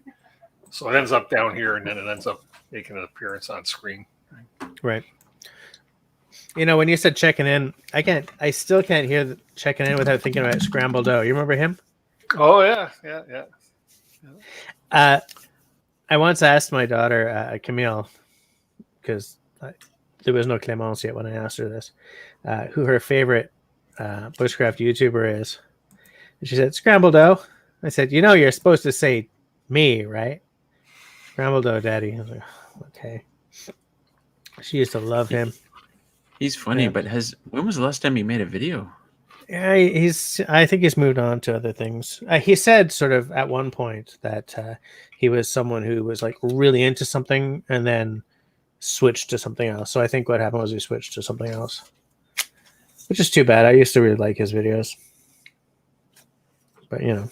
So it ends up down here and then it ends up making an appearance on screen. Right. You know, when you said checking in, I still can't hear the checking in without thinking about Scrambled Dough. You remember him? Oh yeah. I once asked my daughter, Camille, because there was no Clemence yet when I asked her this, who her favorite bushcraft YouTuber is. And she said, Scrambled Dough. I said, you know, you're supposed to say me, right? Scrambled Dough, Daddy. I was like, okay. She used to love him. He's funny, but when was the last time he made a video? Yeah, I think he's moved on to other things. He said sort of at one point that he was someone who was like really into something and then switched to something else. So I think what happened was he switched to something else, which is too bad. I used to really like his videos, but you know.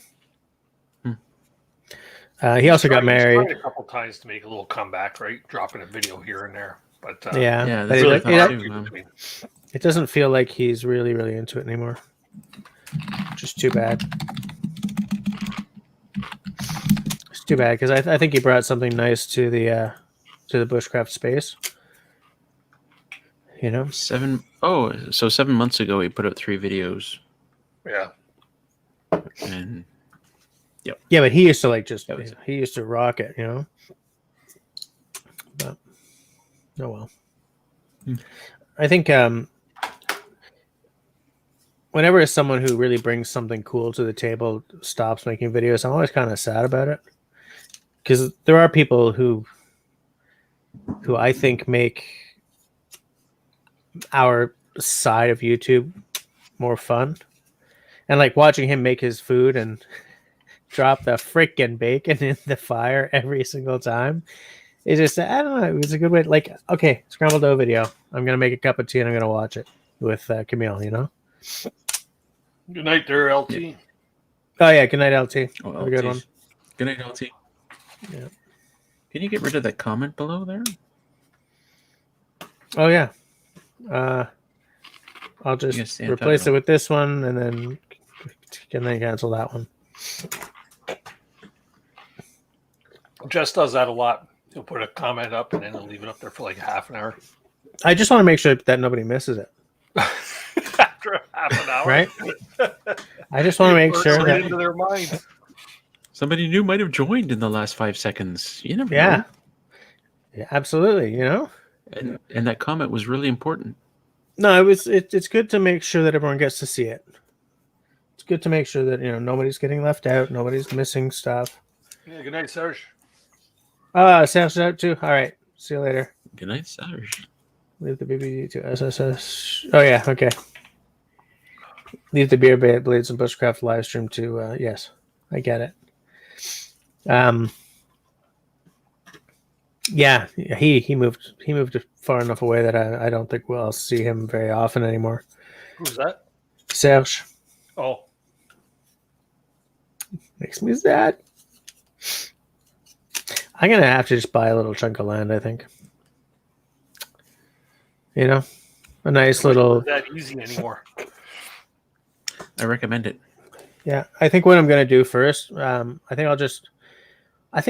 He also got married. Tried a couple times to make a little comeback, right? Dropping a video here and there, but yeah, that's really it doesn't feel like he's really, really into it anymore. Just too bad. It's too bad because I think he brought something nice to the bushcraft space. You know, 7 months ago he put out 3 videos. Yeah. And yeah, but he used to he used to rock it, you know. But oh well. I think whenever someone who really brings something cool to the table stops making videos, I'm always kind of sad about it because there are people who I think make our side of YouTube more fun, and like watching him make his food and drop the freaking bacon in the fire every single time. It's just, I don't know, it was a good way. Like, okay, Scrambled Dough video. I'm going to make a cup of tea and I'm going to watch it with Camille, you know? Good night there, LT. Oh, yeah, good night, LT. Oh, Have a good one. Good night, LT. Yeah. Can you get rid of that comment below there? Oh, yeah. I'll just replace it with this one and then cancel that one. Jess does that a lot. He'll put a comment up and then he'll leave it up there for like half an hour. I just want to make sure that nobody misses it. After half an hour. Right? I just want to make sure that into their mind. Somebody new might have joined in the last 5 seconds. You never know. Yeah, absolutely, you know? And that comment was really important. No, it's good to make sure that everyone gets to see it. It's good to make sure that, you know, nobody's getting left out, nobody's missing stuff. Yeah, good night, Serge. Sam's out too. All right. See you later. Good night, Serge. Leave the BBD to SSS. Oh, yeah. Okay. Leave the beer blades and bushcraft live stream to, yes, I get it. Yeah, he moved far enough away that I don't think we'll see him very often anymore. Who's that? Serge. Oh. Makes me sad. I'm going to have to just buy a little chunk of land, I think. You know? A nice little... It's not that easy anymore. I recommend it. Yeah, I think what I'm going to do first, I think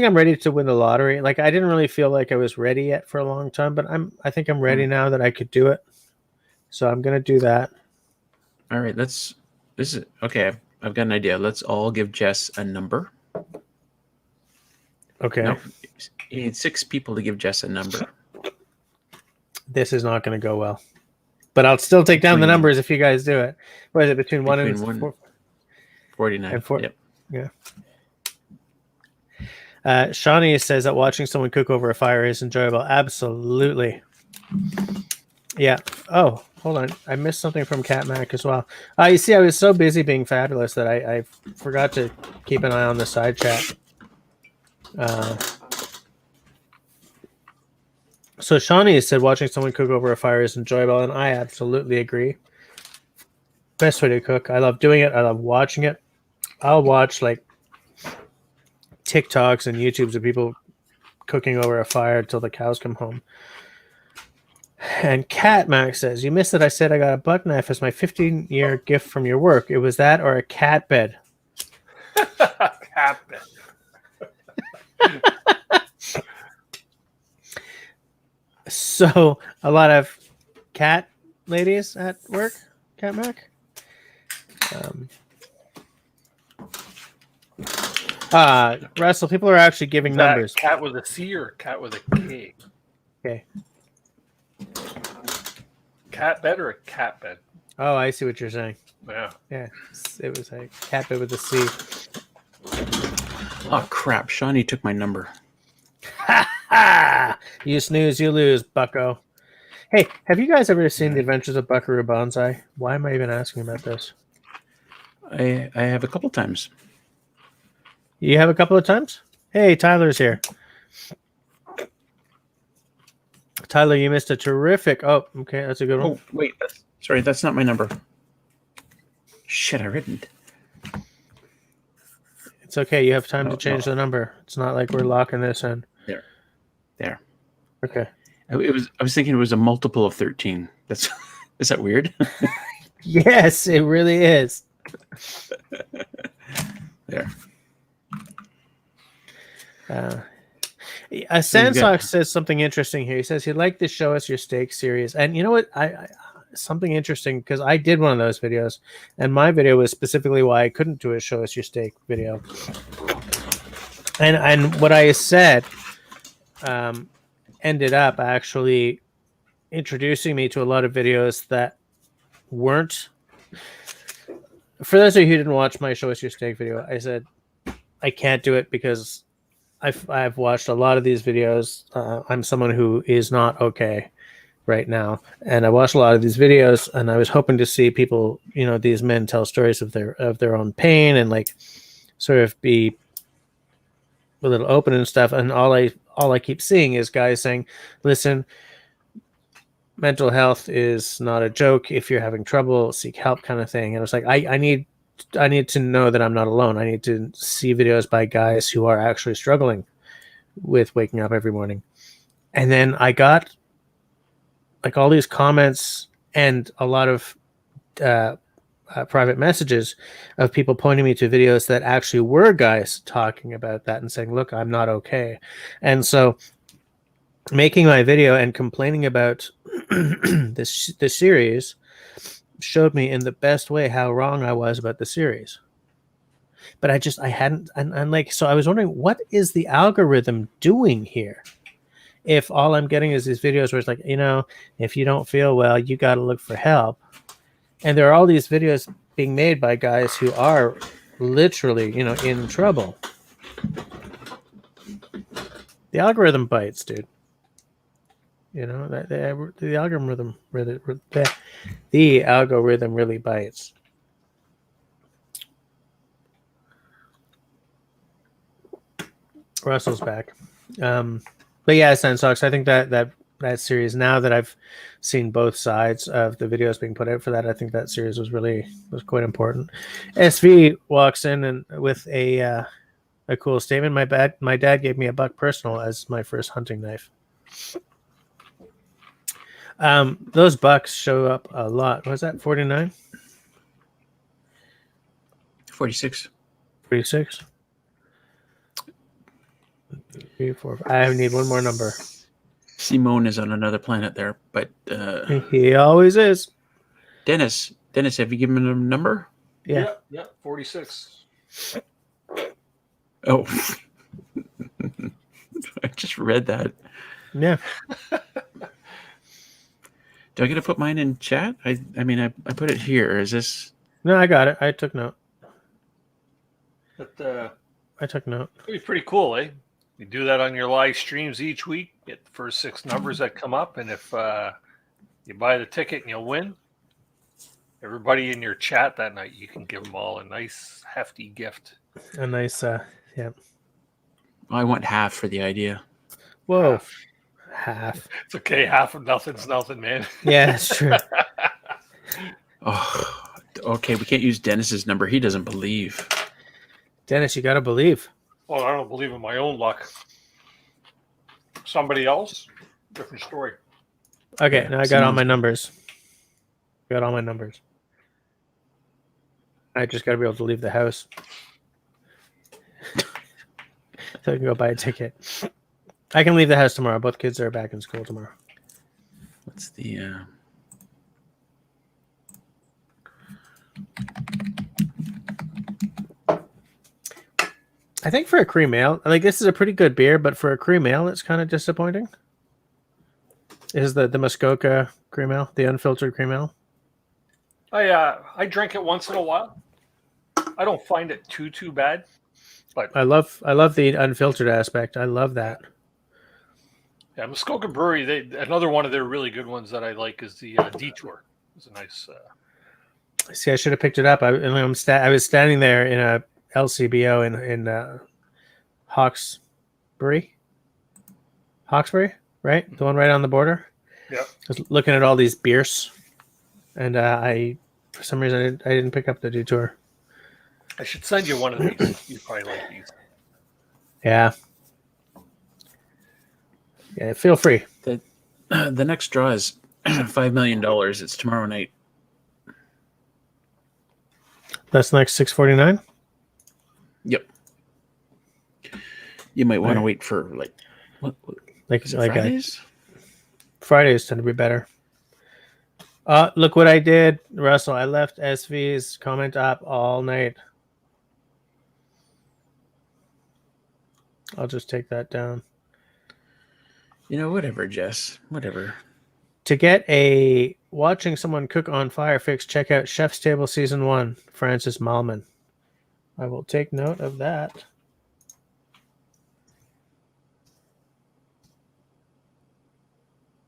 I'm ready to win the lottery. Like, I didn't really feel like I was ready yet for a long time, but I think I'm ready now that I could do it. So I'm going to do that. All right, okay, I've got an idea. Let's all give Jess a number. Okay. No, you need 6 people to give Jess a number. This is not going to go well. But I'll still take down the numbers if you guys do it. What is it, between 1 and 49? And 4? Yep. Yeah. Shawnee says that watching someone cook over a fire is enjoyable. Absolutely. Yeah. Oh, hold on. I missed something from Cat Mac as well. You see, I was so busy being fabulous that I forgot to keep an eye on the side chat. So Shawnee said watching someone cook over a fire is enjoyable, and I absolutely agree. Best way to cook. I love doing it. I love watching it. I'll watch like TikToks and YouTubes of people cooking over a fire until the cows come home. And Cat Max says, "You missed that I said I got a buck knife as my 15-year gift from your work. It was that or a cat bed." Cat bed. So a lot of cat ladies at work, Cat Mac. Russell, people are actually giving Is that numbers. cat with a C or cat with a K? Okay. Cat bed or a cat bed? Oh, I see what you're saying. Yeah. Yeah, it was a cat bed with a C. Oh crap! Shawnee took my number. Ha! You snooze, you lose, bucko. Hey, have you guys ever seen The Adventures of Buckaroo Banzai? Why am I even asking about this? I have a couple times. You have a couple of times? Hey, Tyler's here. Tyler, you missed a terrific... Oh, okay, that's a good one. Oh wait, sorry, that's not my number. Shit, I written it. It's okay, you have time No, to change no. the number. It's not like we're locking this in. There. Okay. I was thinking it was a multiple of 13. That's is that weird? Yes, it really is. There. Sandsock says something interesting here. He says he'd like to show us your steak series. And you know what? I something interesting, because I did one of those videos, and my video was specifically why I couldn't do a show us your steak video. And what I said ended up actually introducing me to a lot of videos that weren't. For those of you who didn't watch my show us your steak video, I said I can't do it because I've watched a lot of these videos. I'm someone who is not okay right now, and I watched a lot of these videos, and I was hoping to see people, these men tell stories of their own pain and like sort of be a little open and stuff. And all I keep seeing is guys saying, "Listen, mental health is not a joke. If you're having trouble, seek help," kind of thing. And I was like, I need to know that I'm not alone. I need to see videos by guys who are actually struggling with waking up every morning. And then I got like all these comments and a lot of private messages of people pointing me to videos that actually were guys talking about that and saying, "Look, I'm not okay." And so making my video and complaining about this series showed me in the best way how wrong I was about the series. But I hadn't, and like, so I was wondering, what is the algorithm doing here? If all I'm getting is these videos where it's like, if you don't feel well, you got to look for help. And there are all these videos being made by guys who are literally, in trouble. The algorithm bites, dude. The algorithm really bites. Russell's back. But yeah, Sandsox, I think that series, now that I've seen both sides of the videos being put out for that, I think that series was quite important. SV walks in and with a cool statement. My dad gave me a buck personal as my first hunting knife. Those bucks show up a lot. Was that 49? 46. 46? 3, 4, 5. I need one more number. Simone is on another planet there, but He always is. Dennis, have you given him a number? Yeah. 46. Oh, I just read that. Yeah. Do I get to put mine in chat? I put it here. Is this? No, I got it. I took note. But, I took note. it'd be pretty cool, eh? You do that on your live streams each week. Get the first 6 numbers that come up, and if You buy the ticket and you'll win. Everybody in your chat that night, you can give them all a nice, hefty gift. A nice, yeah. I want half for the idea. Whoa, half. It's okay. Half of nothing's nothing, man. Yeah, that's true. Oh, okay. We can't use Dennis's number. He doesn't believe. Dennis, you gotta believe. Well, I don't believe in my own luck. Somebody else, different story. Okay, Yeah, now I got all my numbers. Got all my numbers. I just gotta be able to leave the house. So I can go buy a ticket. I can leave the house tomorrow. Both kids are back in school tomorrow. What's the I think for a cream ale, like this is a pretty good beer, but for a cream ale, it's kind of disappointing. Is the Muskoka cream ale, the unfiltered cream ale? I drink it once in a while. I don't find it too bad, but I love the unfiltered aspect. I love that. yeah, Muskoka Brewery. Another one of their really good ones that I like is the Detour. It's a nice. See, I should have picked it up. I was standing there in a LCBO in Hawkesbury, right? The one right on the border. Yeah. I was looking at all these beers, and for some reason, I didn't pick up the Detour. I should send you one of these. You probably like these. Yeah. Yeah, feel free. the next draw is $5 million. It's tomorrow night. That's next 649. Yep. You might want to Right. wait for what Like is it, like Fridays? Fridays tend to be better. Look what I did, Russell. I left SV's comment up all night. I'll just take that down. Whatever, Jess. Whatever. To get watching someone cook on fire fix, check out Chef's Table Season 1, Francis Malman. I will take note of that.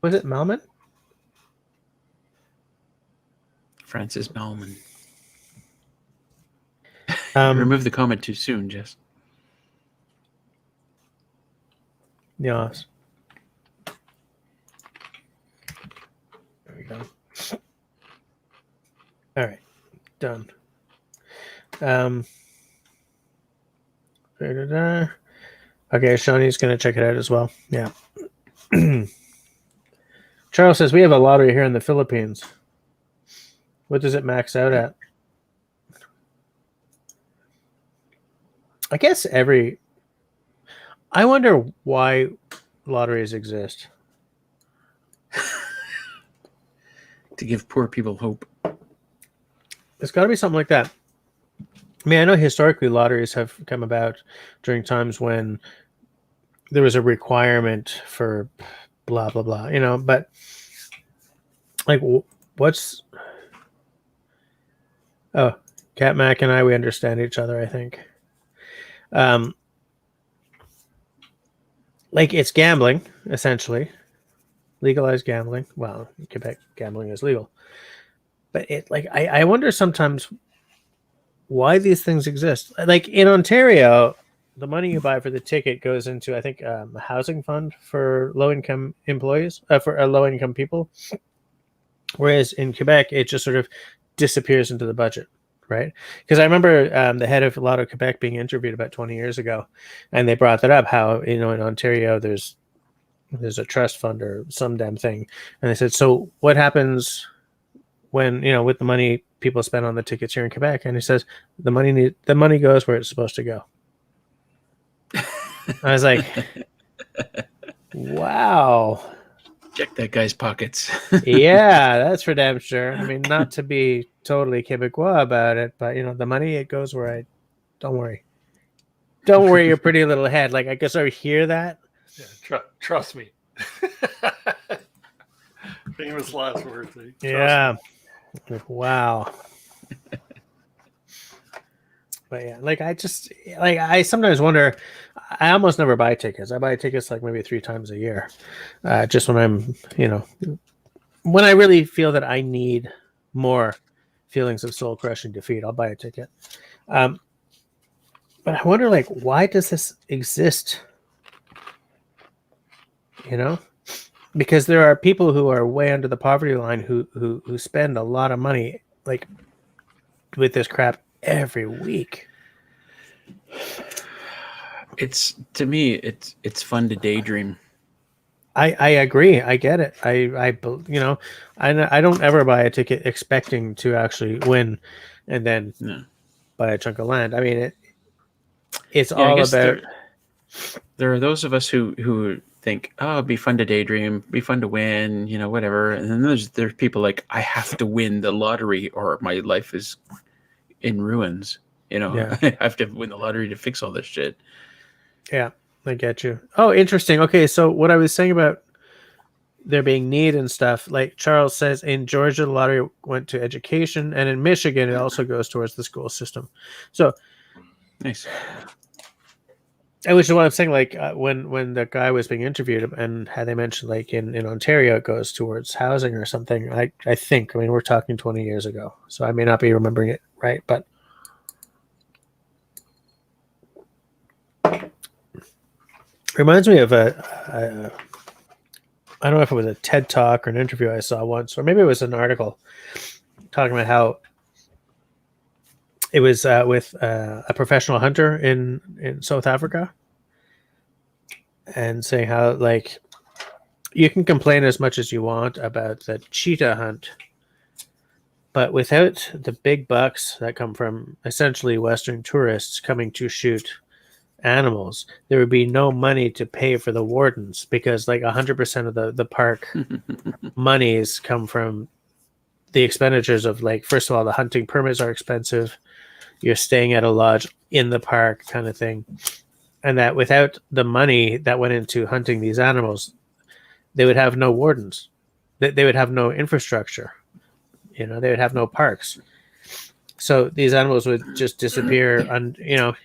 Was it Malman? Francis Bellman. Remove the comment too soon, Jess. Yes. There we go. All right, done. Okay, Shawnee's gonna check it out as well. Yeah. Charles says we have a lottery here in the Philippines. What does it max out at? I guess I wonder why lotteries exist. To give poor people hope. It's got to be something like that. I mean, I know historically lotteries have come about during times when there was a requirement for blah, blah, blah, but like what's... Oh, Cat Mac and we understand each other, I think. Like it's gambling, essentially. Legalized gambling. Well, in Quebec, gambling is legal. But I wonder sometimes why these things exist. Like in Ontario, the money you buy for the ticket goes into, I think, a housing fund for low-income employees, for low-income people. Whereas in Quebec, it just sort of disappears into the budget, right? Because I remember the head of Lotto Quebec being interviewed about 20 years ago, and they brought that up, how, in Ontario, there's a trust fund or some damn thing. And they said, so what happens when, with the money people spend on the tickets here in Quebec? And he says, the money goes where it's supposed to go. I was like, wow. Check that guy's pockets. Yeah, that's for damn sure. I mean, not to be totally Quebecois about it, but the money, it goes where don't worry. Don't worry your pretty little head. Like, I guess I hear that. Yeah, trust me. Famous last words. Yeah. Wow. But yeah, I sometimes wonder. I almost never buy tickets. I buy tickets like maybe 3 times a year, just when I'm, when I really feel that I need more feelings of soul crushing defeat, I'll buy a ticket. But I wonder, like, why does this exist? You know, because there are people who are way under the poverty line who spend a lot of money, like, with this crap every week. It's, to me, it's fun to daydream. I agree. I get it. I don't ever buy a ticket expecting to actually win, and then buy a chunk of land. I mean, it's all about. There are those of us who think, oh, it'd be fun to daydream, be fun to win, whatever. And then there's people like, I have to win the lottery or my life is in ruins. I have to win the lottery to fix all this shit. Yeah, I get you. Oh, interesting. Okay, so what I was saying about there being need and stuff, like Charles says, in Georgia, the lottery went to education, and in Michigan, it also goes towards the school system. So nice. Which is what I'm saying. Like when the guy was being interviewed, and had they mentioned like in Ontario, it goes towards housing or something. I think. I mean, we're talking 20 years ago, so I may not be remembering it right, but. Reminds me of I don't know if it was a TED Talk or an interview I saw once, or maybe it was an article talking about how it was with a professional hunter in South Africa, and saying how, like, you can complain as much as you want about the cheetah hunt, but without the big bucks that come from essentially Western tourists coming to shoot animals, there would be no money to pay for the wardens, because like 100% of the park monies come from the expenditures of, like, first of all, the hunting permits are expensive, you're staying at a lodge in the park kind of thing, and that without the money that went into hunting these animals, they would have no wardens, they would have no infrastructure, they would have no parks. So these animals would just disappear,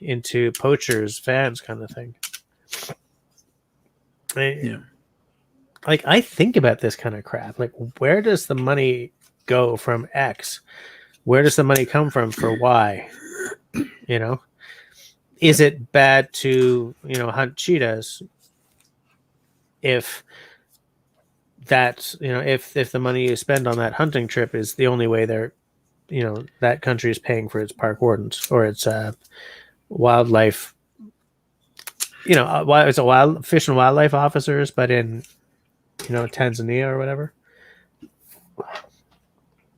into poachers' vans, kind of thing. I think about this kind of crap. Like, where does the money go from X? Where does the money come from for Y? Is it bad to hunt cheetahs if that's if the money you spend on that hunting trip is the only way they're that country is paying for its park wardens or its wildlife, it's a wild fish and wildlife officers, but in Tanzania or whatever.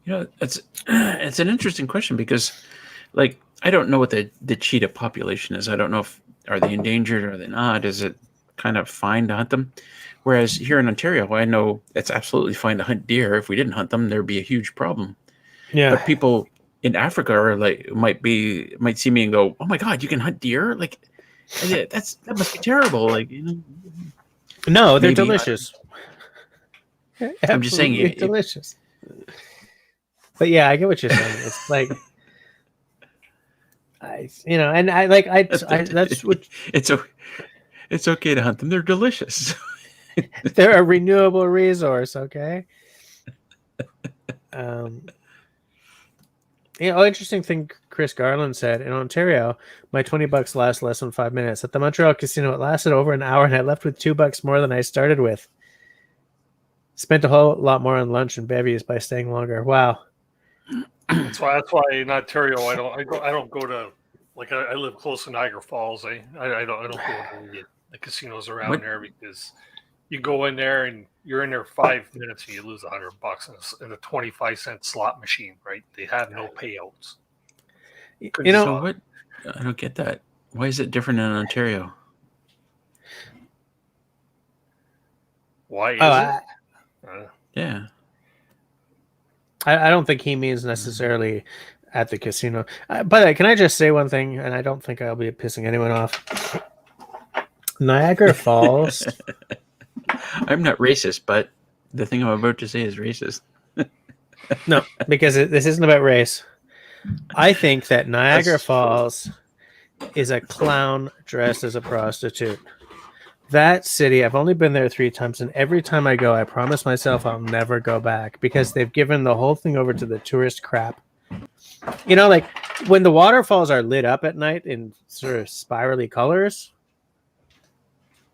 It's an interesting question, because, like, I don't know what the cheetah population is. I don't know if are they endangered or are they not. Is it kind of fine to hunt them? Whereas here in Ontario, I know it's absolutely fine to hunt deer. If we didn't hunt them, there'd be a huge problem. Yeah. But people in Africa are like might see me and go, "Oh my God, you can hunt deer!" Like, that must be terrible. Like, no, they're delicious. I'm just saying, delicious. But yeah, I get what you're saying. It's like, that's what it's okay to hunt them. They're delicious. They're a renewable resource. Okay. Interesting thing Chris Garland said. In Ontario, my $20 lasts less than 5 minutes. At the Montreal casino, it lasted over an hour, and I left with $2 more than I started with. Spent a whole lot more on lunch and bevies by staying longer. Wow. That's why in Ontario I don't go to, like, I live close to Niagara Falls. I don't go to the casinos around there, because you go in there and you're in there 5 minutes and you lose $100 in a 25-cent slot machine, right? They have no payouts. So what? I don't get that. Why is it different in Ontario? Why is it? Yeah. I don't think he means necessarily at the casino. But can I just say one thing? And I don't think I'll be pissing anyone off. Niagara Falls. I'm not racist, but the thing I'm about to say is racist. No, because this isn't about race. I think that Niagara Falls is a clown dressed as a prostitute. That city, I've only been there 3 times, and every time I go, I promise myself I'll never go back because they've given the whole thing over to the tourist crap. You know, like when the waterfalls are lit up at night in sort of spirally colors,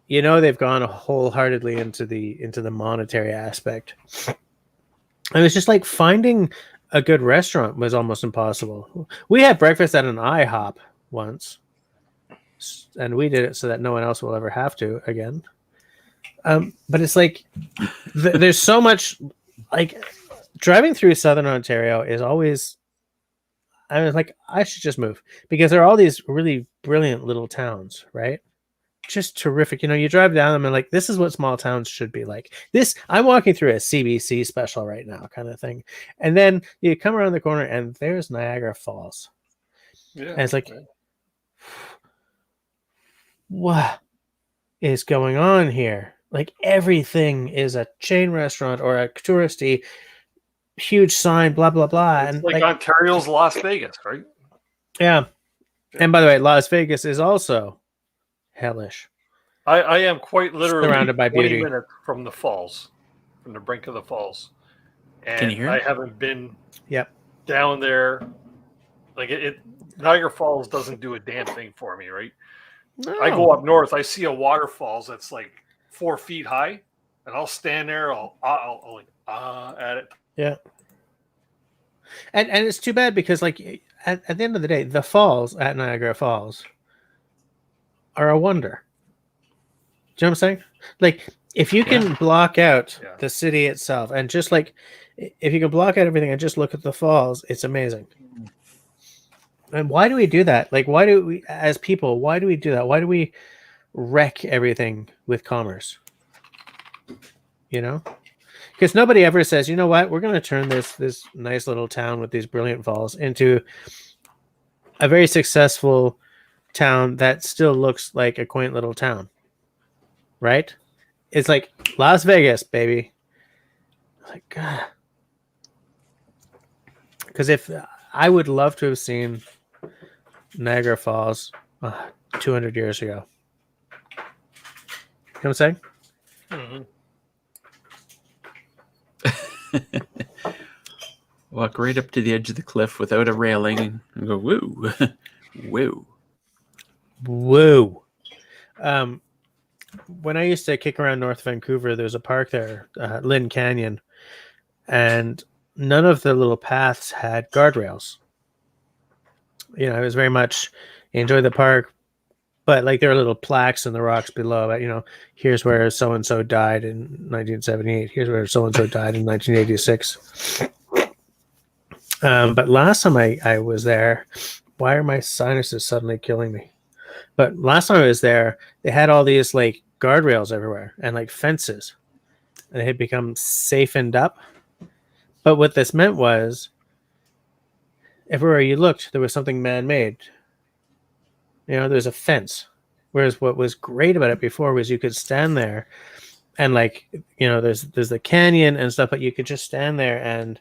you know they've gone wholeheartedly into the monetary aspect. And it's just like finding a good restaurant was almost impossible. We had breakfast at an IHOP once, and we did it so that no one else will ever have to again. But it's like there's so much, like driving through Southern Ontario is always. I was like, I should just move because there are all these really brilliant little towns, right? Just terrific. You know, you drive down them and like, this is what small towns should be like. This, I'm walking through a CBC special right now, kind of thing. And then you come around the corner and there's Niagara Falls. Yeah. And it's like, what is going on here? Like everything is a chain restaurant or a touristy huge sign, blah, blah, blah. It's and like Ontario's Las Vegas, right? Yeah. And by the way, Las Vegas is also hellish. I am quite literally Surrounded by 20 beauty. minutes from the falls, from the brink of the falls. And Can you hear I it? haven't been Yep. down there. Like Niagara Falls doesn't do a damn thing for me, right? No. I go up north, I see a waterfalls that's like 4 feet high, and I'll stand there, I'll like at it. Yeah. And it's too bad because like at the end of the day, the falls at Niagara Falls are a wonder. Do you know what I'm saying? Like if you can block out the city itself and just like if you can block out everything and just look at the falls, it's amazing. And why do we do that? Like why do we as people, why do we do that? Why do we wreck everything with commerce? You know? Because nobody ever says, you know what, we're going to turn this nice little town with these brilliant falls into a very successful town that still looks like a quaint little town. Right? It's like Las Vegas, baby. Like, God. Because if I would love to have seen Niagara Falls 200 years ago. You know what I'm saying? Mm-hmm. Walk right up to the edge of the cliff without a railing and go, woo, woo. Woo. When I used to kick around North Vancouver, there's a park there, Lynn Canyon, and none of the little paths had guardrails. You know, it was very much enjoy the park, but like there are little plaques in the rocks below. But you know, here's where so and so died in 1978. Here's where so and so died in 1986. But last time I was there, why are my sinuses suddenly killing me? But last time I was there, they had all these like guardrails everywhere and like fences, and they had become safened up. But what this meant was, everywhere you looked, there was something man-made. You know, there's a fence. Whereas what was great about it before was you could stand there, and like you know, there's the canyon and stuff, but you could just stand there and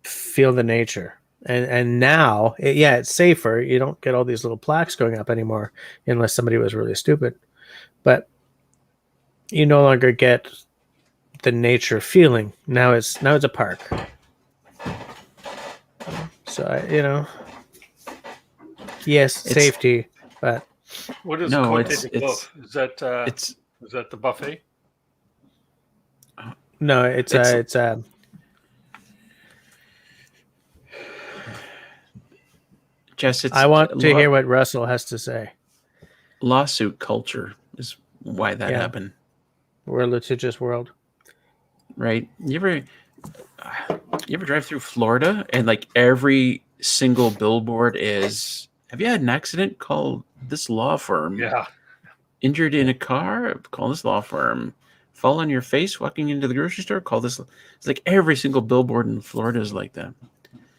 feel the nature. And now, it's safer. You don't get all these little plaques going up anymore, unless somebody was really stupid. But you no longer get the nature feeling. Now it's a park. So you know, yes, safety, but What is No, Cote it's- de Boeuf? Is that the buffet? no, it's Jess, it's I want to hear what Russell has to say. lawsuit culture is why that happened, We're a litigious world. right? You ever drive through Florida and like every single billboard is, have you had an accident? Call this law firm. Yeah. Injured in a car? Call this law firm. Fall on your face walking into the grocery store? Call this. It's like every single billboard in Florida is like that.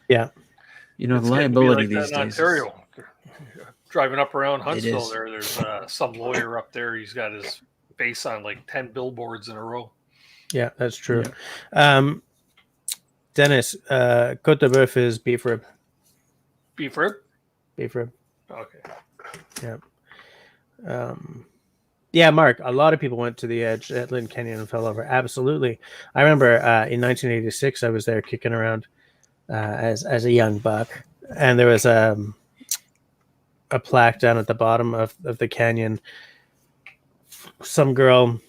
Yeah. You know, It's the getting to be liability like these that in days. Ontario. Driving up around Huntsville, is. there's some lawyer up there. He's got his face on like 10 billboards in a row. Yeah, that's true. Dennis, Côte de Boeuf is beef rib. Beef rib? Beef rib. Okay. Yeah. Yeah, Mark. A lot of people went to the edge at Lynn Canyon and fell over. Absolutely. I remember in 1986, I was there kicking around as a young buck, and there was a plaque down at the bottom of the canyon. Some girl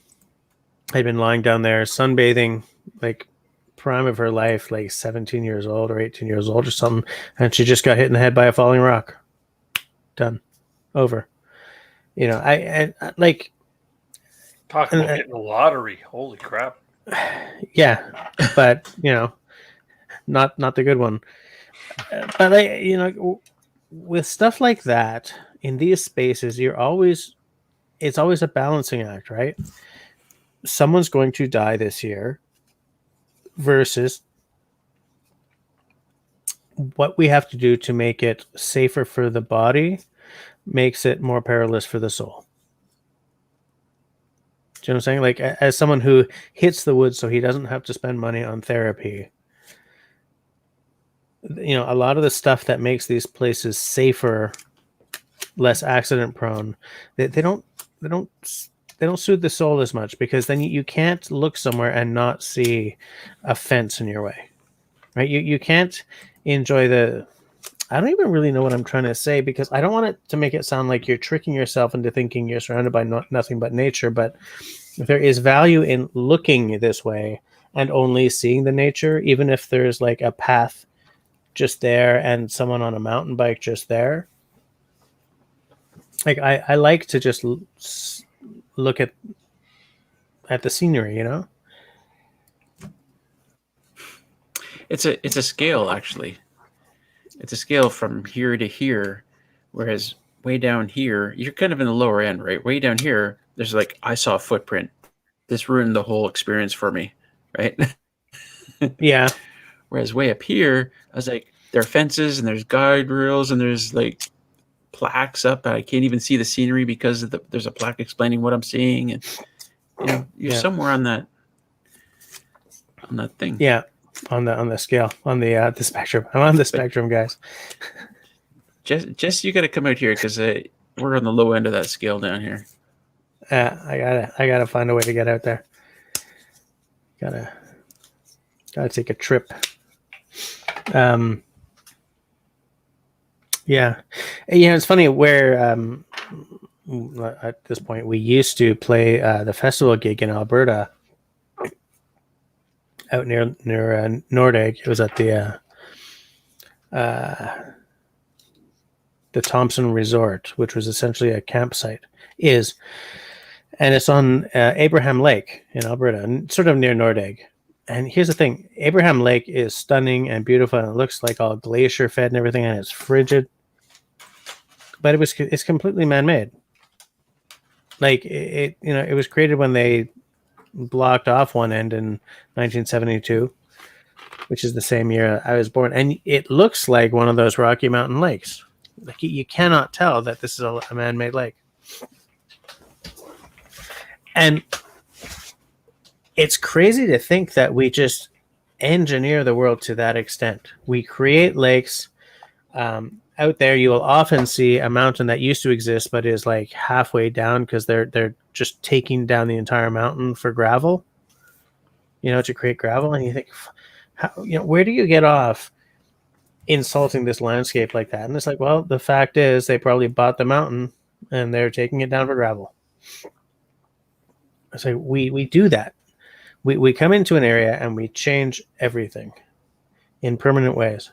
had been lying down there sunbathing, like prime of her life, like 17 years old or 18 years old or something, and she just got hit in the head by a falling rock. Done. Over. You know, I like Talk about getting the lottery. Holy crap. yeah, but you know, not the good one. But you know, with stuff like that in these spaces, it's always a balancing act, right? Someone's going to die this year versus what we have to do to make it safer for the body makes it more perilous for the soul. Do you know what I'm saying? Like, as someone who hits the woods so he doesn't have to spend money on therapy, you know, a lot of the stuff that makes these places safer, less accident prone, they don't soothe the soul as much, because then you can't look somewhere and not see a fence in your way, right? You can't enjoy the. I don't even really know what I'm trying to say, because I don't want it to make it sound like you're tricking yourself into thinking you're surrounded by nothing but nature. But there is value in looking this way and only seeing the nature, even if there's like a path just there and someone on a mountain bike just there. Like I like to just look at the scenery, you know. It's a scale, actually. It's a scale from here to here, whereas way down here, you're kind of in the lower end, right? Way down here, there's like, I saw a footprint. This ruined the whole experience for me, right? Yeah. Whereas way up here, I was like, there are fences and there's guide rails and there's like plaques up. I can't even see the scenery because there's a plaque explaining what I'm seeing, and you know, you're somewhere on that thing. Yeah. On the scale, on the spectrum. I'm on the spectrum, guys. Just you got to come out here, because we're on the low end of that scale down here. I gotta find a way to get out there. Gotta take a trip. Yeah, it's funny where at this point we used to play the festival gig in Alberta, out near Nordegg. It was at the Thompson Resort, which was essentially a campsite. And it's on Abraham Lake in Alberta, sort of near Nordegg. And here's the thing: Abraham Lake is stunning and beautiful, and it looks like all glacier fed and everything, and it's frigid. But it's completely man-made. Like it was created when they blocked off one end in 1972, which is the same year I was born, and it looks like one of those Rocky Mountain lakes. Like you cannot tell that this is a man-made lake. And it's crazy to think that we just engineer the world to that extent. We create lakes. Out there, you will often see a mountain that used to exist but is like halfway down, because they're just taking down the entire mountain for gravel, to create gravel. And you think, where do you get off insulting this landscape like that? And it's like, well, the fact is they probably bought the mountain and they're taking it down for gravel. It's like we do that. We come into an area and we change everything in permanent ways.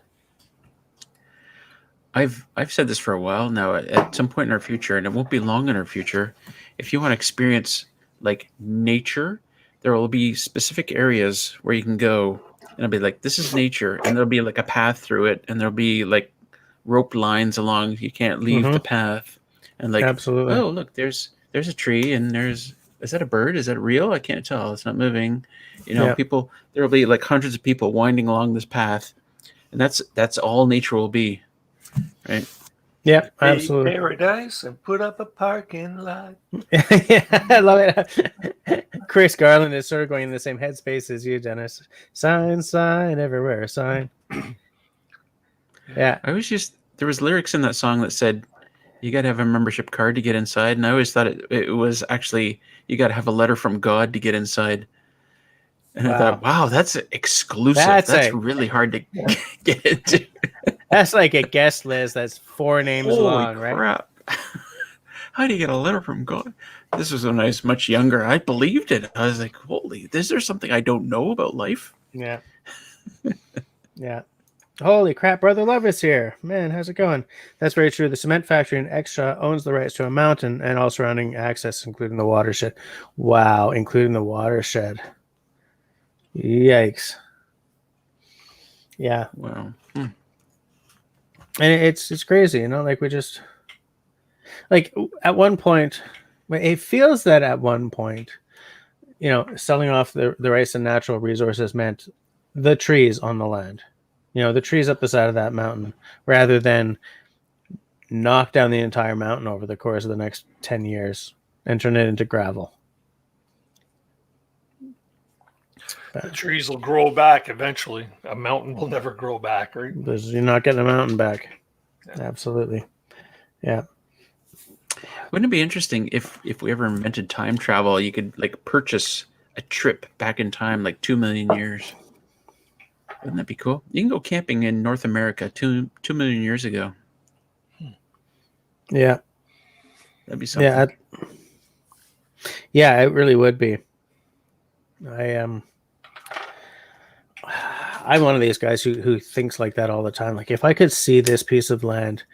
I've said this for a while now. At some point in our future, and it won't be long in our future, if you want to experience like nature, there will be specific areas where you can go, and it'll be like, this is nature, and there'll be like a path through it, and there'll be like rope lines along. You can't leave the path, and like, absolutely. Oh, look, there's a tree, and is that a bird? Is that real? I can't tell. It's not moving. People. There will be like hundreds of people winding along this path, and that's all nature will be. Right. Yeah, absolutely. Paradise and put up a parking lot. Yeah, I love it. Chris Garland is sort of going in the same headspace as you, Dennis. Sign everywhere, sign. Yeah. There was lyrics in that song that said, You got to have a membership card to get inside, and I always thought it was actually you got to have a letter from God to get inside. And I thought, wow, that's exclusive. That's really hard to get into. That's like a guest list that's 4 names long, right? Holy crap. How do you get a letter from God? This was when I was much younger. I believed it. I was like, holy, is there something I don't know about life? Yeah. Yeah. Holy crap, Brother Love is here. Man, how's it going? That's very true. The cement factory in Extra owns the rights to a mountain and all surrounding access, including the watershed. Wow, including the watershed. Yikes. Yeah. Wow. And it's crazy, you know, like we just like at one point it feels that at one point, you know, selling off the rights and natural resources meant the trees on the land. You know, the trees up the side of that mountain, rather than knock down the entire mountain over the course of the next 10 years and turn it into gravel. The trees will grow back eventually. A mountain will never grow back, right? You're not getting a mountain back. Yeah. Absolutely. Yeah. Wouldn't it be interesting if we ever invented time travel, you could like purchase a trip back in time like 2 million years? Wouldn't that be cool? You can go camping in North America 2 million years ago. Yeah. That'd be something. Yeah, it really would be. I'm one of these guys who thinks like that all the time. Like, if I could see this piece of land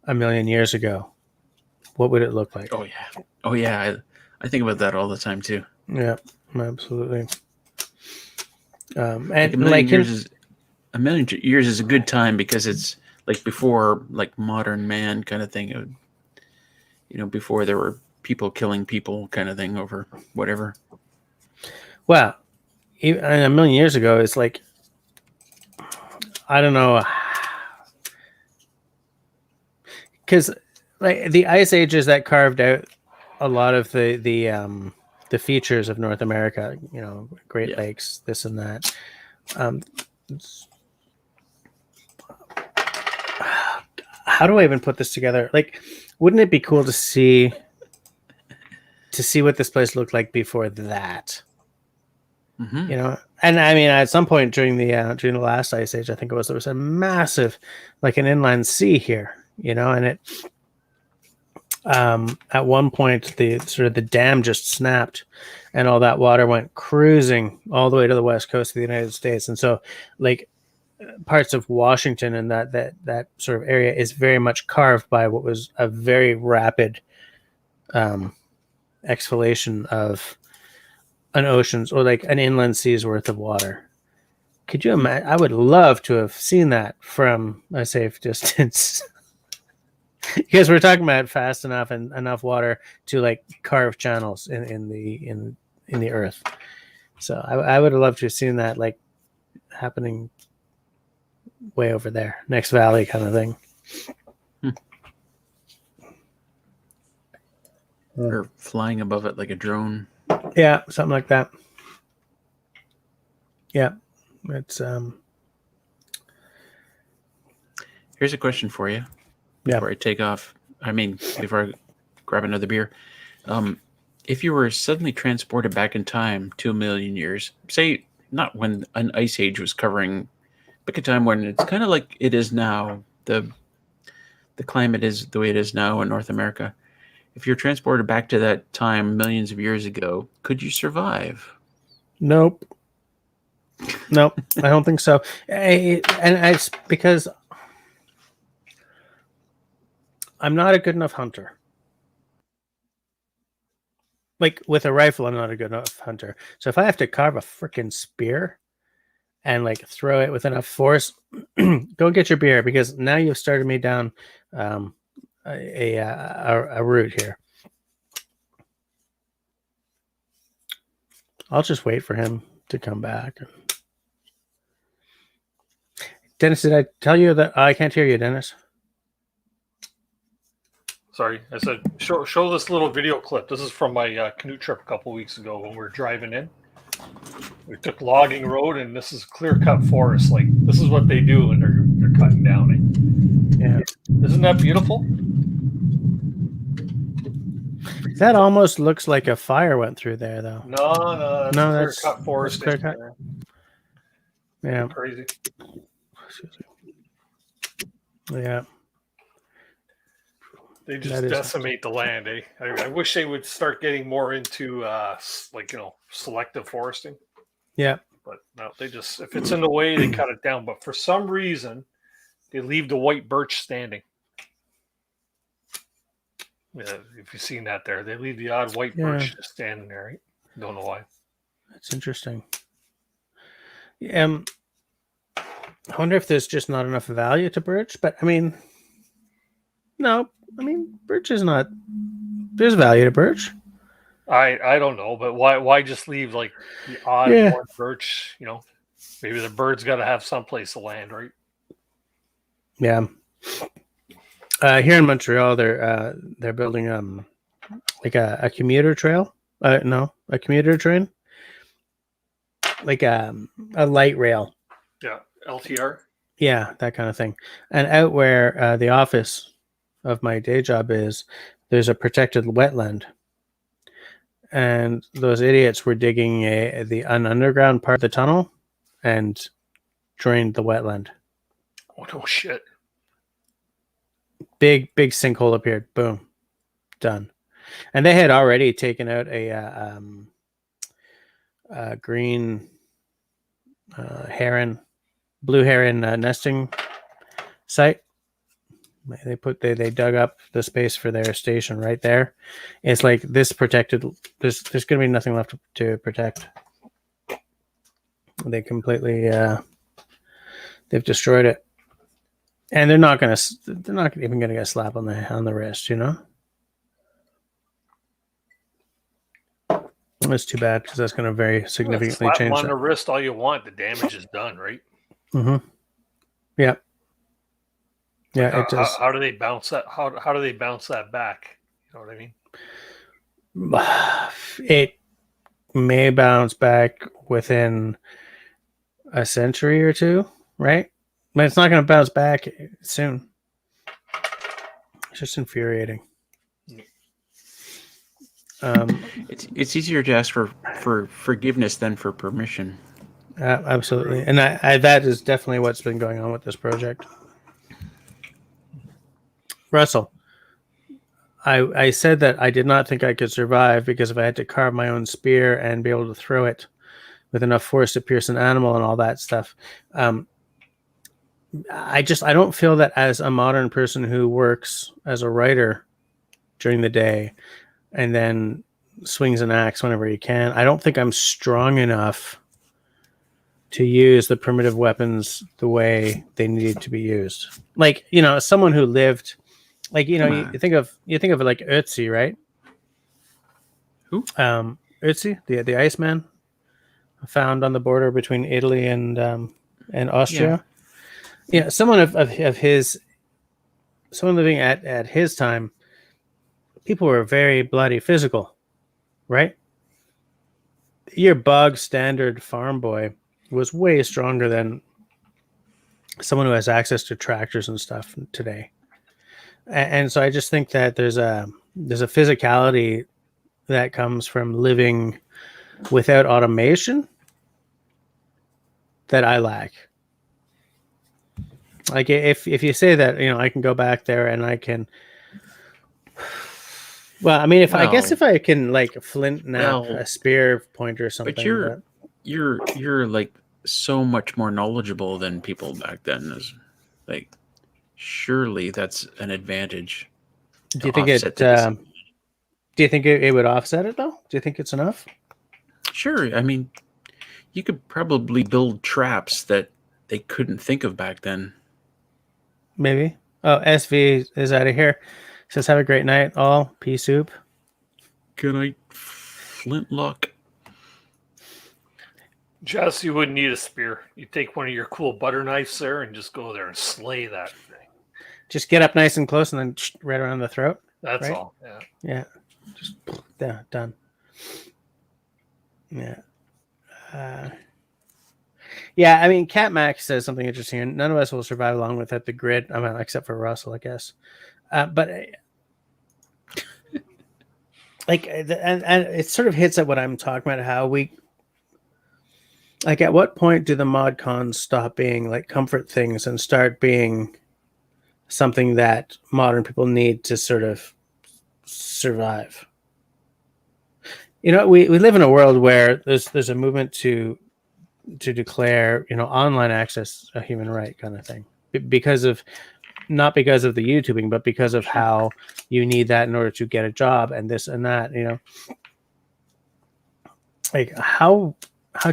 1 million years ago, what would it look like? Oh yeah. I think about that all the time too. Yeah, absolutely. And like a million years is a good time because it's like before like modern man kind of thing. It would, you know, before there were people killing people kind of thing over whatever. Well, even 1 million years ago, it's like, I don't know, because like the ice ages that carved out a lot of the features of North America, you know, Great Lakes, this and that. How do I even put this together? Like, wouldn't it be cool to see what this place looked like before that? Mm-hmm. You know, and I mean, at some point during the last ice age, I think there was a massive, like an inland sea here. You know, and it at one point the dam just snapped, and all that water went cruising all the way to the west coast of the United States, and so like parts of Washington and that sort of area is very much carved by what was a very rapid exfoliation of an ocean's or like an inland sea's worth of water. Could you imagine? I would love to have seen that from a safe distance. Because we're talking about fast enough and enough water to like carve channels in the earth. So I would have loved to have seen that like happening way over there, next valley kind of thing. Or flying above it like a drone. Yeah, something like that. Yeah, it's Here's a question for you. Before I take off, before I grab another beer, if you were suddenly transported back in time 2 million years, say not when an ice age was covering, pick a time when it's kind of like it is now, the climate is the way it is now in North America. If you're transported back to that time millions of years ago, could you survive? Nope, I don't think so. And it's because I'm not a good enough hunter. Like with a rifle, I'm not a good enough hunter. So if I have to carve a freaking spear and like throw it with enough force, go get your beer, because now you've started me down a route here. I'll just wait for him to come back. Dennis, did I tell you that I can't hear you, Dennis? Sorry, I said show this little video clip. This is from my canoe trip a couple weeks ago when we were driving in. We took logging road, and this is clear cut forest. Like, this is what they do when they're cutting down it. Yeah, isn't that beautiful? That almost looks like a fire went through there, though. No, No, clear that's cut forest. clear cut. Yeah, Crazy. yeah. They That just is- decimate the land, eh? I wish they would start getting more into selective foresting. Yeah. But no, they just if it's in the way, they cut it down. But for some reason, they leave the white birch standing. Yeah, if you've seen that there, they leave the odd white birch just standing there. Right? Don't know why. That's interesting. I wonder if there's just not enough value to birch, but I mean, no, I mean, birch is not. There's value to birch. I don't know, but why just leave like the odd one birch? You know, maybe the bird's got to have someplace to land, right? Yeah. Here in Montreal, they're building like a commuter trail. No, a commuter train, like a light rail. Yeah, LTR. Yeah, that kind of thing. And out where the office of my day job is, there's a protected wetland. And those idiots were digging an underground part of the tunnel and drained the wetland. Oh no shit. Big sinkhole appeared. Boom. Done. And they had already taken out a green blue heron nesting site. They dug up the space for their station right there. It's like this protected. There's going to be nothing left to protect. They completely they've destroyed it, and they're not even going to get a slap on the wrist. You know, that's too bad because that's going to very significantly Slap change them on that. the wrist all you want. The damage is done, right? Mm-hmm. Yeah. Yeah, it does. How do they bounce that? How do they bounce that back? You know what I mean? It may bounce back within a century or two, right? But it's not going to bounce back soon. It's just infuriating. It's easier to ask for forgiveness than for permission. Absolutely, and I that is definitely what's been going on with this project. Russell, I said that I did not think I could survive because if I had to carve my own spear and be able to throw it with enough force to pierce an animal and all that stuff, I don't feel that as a modern person who works as a writer during the day and then swings an axe whenever he can, I don't think I'm strong enough to use the primitive weapons the way they needed to be used. Like, you know, someone who lived, like, you know, you think of it like Ötzi, right? Who? Ötzi, the Iceman, found on the border between Italy and Austria. Yeah, someone of his, someone living at his time, people were very bloody physical, right? Your bog standard farm boy was way stronger than someone who has access to tractors and stuff today. And so I just think that there's a physicality that comes from living without automation that I lack. Like if you say that, you know, I can go back there and I can. Well, I mean, if I can like flint knap a spear point or something. But you're like so much more knowledgeable than people back then. Is like surely that's an advantage. Do you think it? Do you think it would offset it though? Do you think it's enough? Sure. I mean, you could probably build traps that they couldn't think of back then. Maybe. Oh, SV is out of here. Says, have a great night, all. Pea soup. Good night, Flintlock. Jess, you wouldn't need a spear. You take one of your cool butter knives there and just go there and slay that thing. Just get up nice and close and then right around the throat. That's right? all. Yeah. Yeah. Just done. Yeah. Yeah, I mean, Cat Mac says something interesting. None of us will survive long without the grid. I mean, except for Russell, I guess. But and it sort of hits at what I'm talking about, how we, like, at what point do the mod cons stop being like comfort things and start being something that modern people need to sort of survive? You know, we live in a world where there's a movement to declare, you know, online access a human right, kind of thing, because of, not because of the YouTubing, but because of how you need that in order to get a job and this and that. You know, like how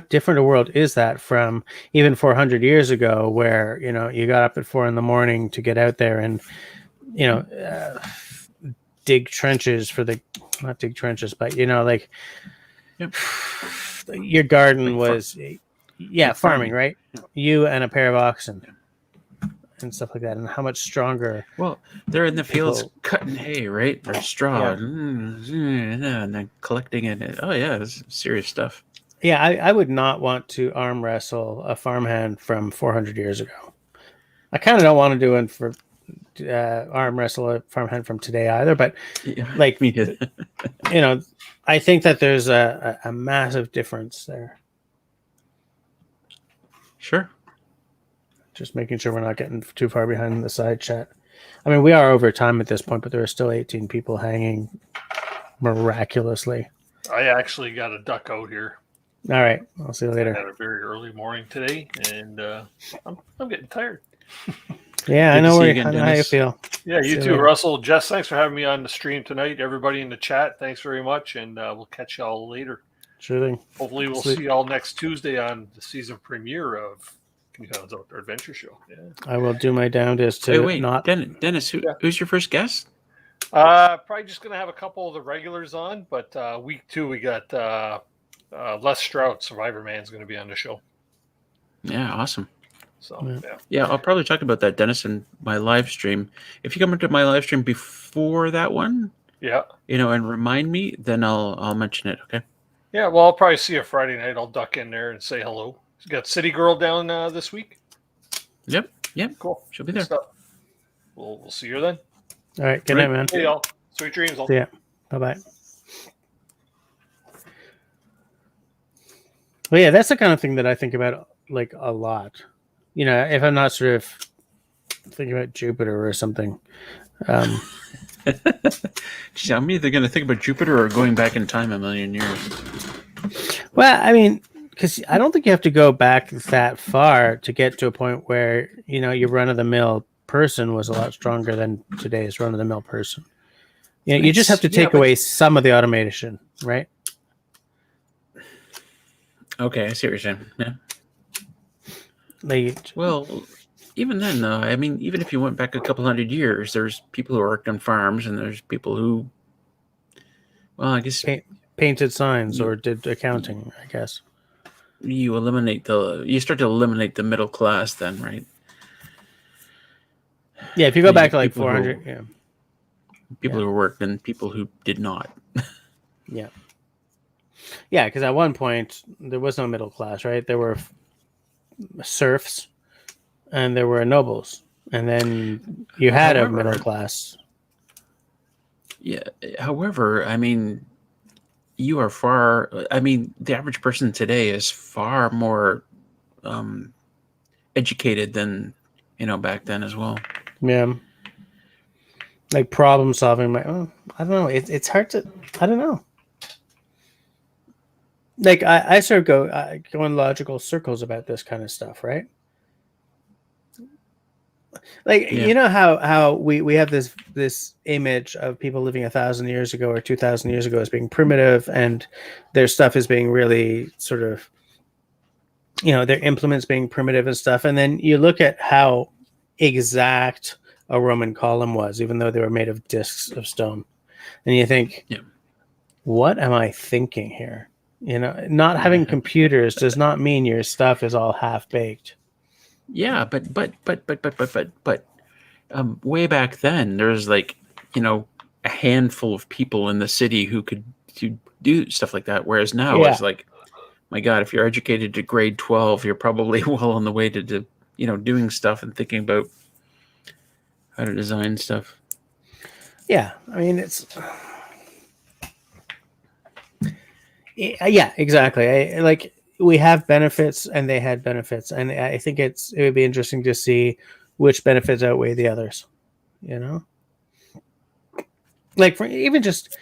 different a world is that from even 400 years ago, where, you know, you got up at 4 a.m. to get out there and, you know, dig trenches for the, not dig trenches, but, you know, like, Yep. your garden Like was, yeah, like farming, farming. right? Yeah. You and a pair of oxen and stuff like that, and how much stronger. Well, they're in the fields People- cutting hay, right? Or straw, Yeah. and then collecting it. Oh yeah, it's serious stuff. Yeah, I would not want to arm wrestle a farmhand from 400 years ago. I kind of don't want to do it for arm wrestle a farmhand from today either. But Yeah, like, me too. you know, I think that there's a massive difference there. Sure. Just making sure we're not getting too far behind the side chat. I mean, we are over time at this point, but there are still 18 people hanging miraculously. I actually got a duck out here. All right, I'll see you I later. had a very early morning today, and I'm getting tired. Yeah, Good I to know see where you again, how you Dennis. feel. Yeah, See you you too, later. Russell. Jess, thanks for having me on the stream tonight. Everybody in the chat, thanks very much, and we'll catch y'all later. Sure thing. Hopefully, we'll Sleep. see y'all next Tuesday on the season premiere of Newtown's Outdoor Adventure Show. Yeah. I will do my damnedest to Wait, not. Dennis, who's your first guest? Probably just gonna have a couple of the regulars on, but week 2 we got Les Strout, Survivor Man's going to be on the show. Yeah, awesome. So Yeah, I'll probably talk about that, Dennis, in my live stream. If you come into my live stream before that one, yeah. you know, and remind me, then I'll mention it. Okay. Yeah, well, I'll probably see you Friday night. I'll duck in there and say hello. You got City Girl down this week? Yep. Cool. She'll be Good there. stuff. We'll see you then. All right, good night, man. Hey, y'all. Sweet dreams. See ya. Bye bye. Well, yeah, that's the kind of thing that I think about like a lot. You know, if I'm not sort of thinking about Jupiter or something. Geez, I'm either going to think about Jupiter or going back in time a million years. Well, I mean, because I don't think you have to go back that far to get to a point where, you know, your run-of-the-mill person was a lot stronger than today's run-of-the-mill person. You know, you just have to take away some of the automation, right? Okay, I see what you're saying. Yeah. Like, Well, even then, though, I mean, even if you went back a couple hundred years, there's people who worked on farms, and there's people who, well, I guess painted signs or did accounting, I guess. you start to eliminate the middle class then, right? Yeah, if you go back to like people 400, who- People who worked and people who did not. yeah, because at one point there was no middle class, right? There were serfs and there were nobles, and then you had a middle class. Yeah. However, I mean, you are far. I mean, the average person today is far more educated than back then as well. Yeah, like problem solving. I don't know. It's hard to. I don't know. Like I sort of go in logical circles about this kind of stuff, right? Like, you know how we have this image of people living 1,000 years ago or 2,000 years ago as being primitive, and their stuff is being really sort of, you know, their implements being primitive and stuff. And then you look at how exact a Roman column was, even though they were made of discs of stone. And you think, what am I thinking here? You know, not having computers does not mean your stuff is all half baked. Yeah, but way back then, there's like, a handful of people in the city who could do stuff like that. Whereas now it's like, my God, if you're educated to grade 12, you're probably well on the way to doing stuff and thinking about how to design stuff. Yeah, I mean, it's Yeah, exactly. Like we have benefits and they had benefits, and I think it would be interesting to see which benefits outweigh the others. You know, like for even just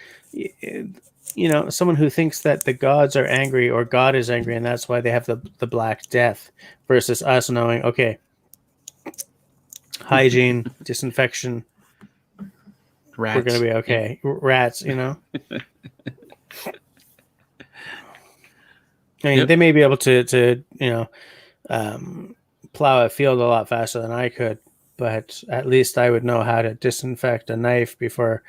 someone who thinks that the gods are angry or God is angry and that's why they have the Black Death versus us knowing, okay, hygiene, disinfection, Rats. we're going to be okay. Yeah. Rats, I mean, they may be able to plow a field a lot faster than I could, but at least I would know how to disinfect a knife before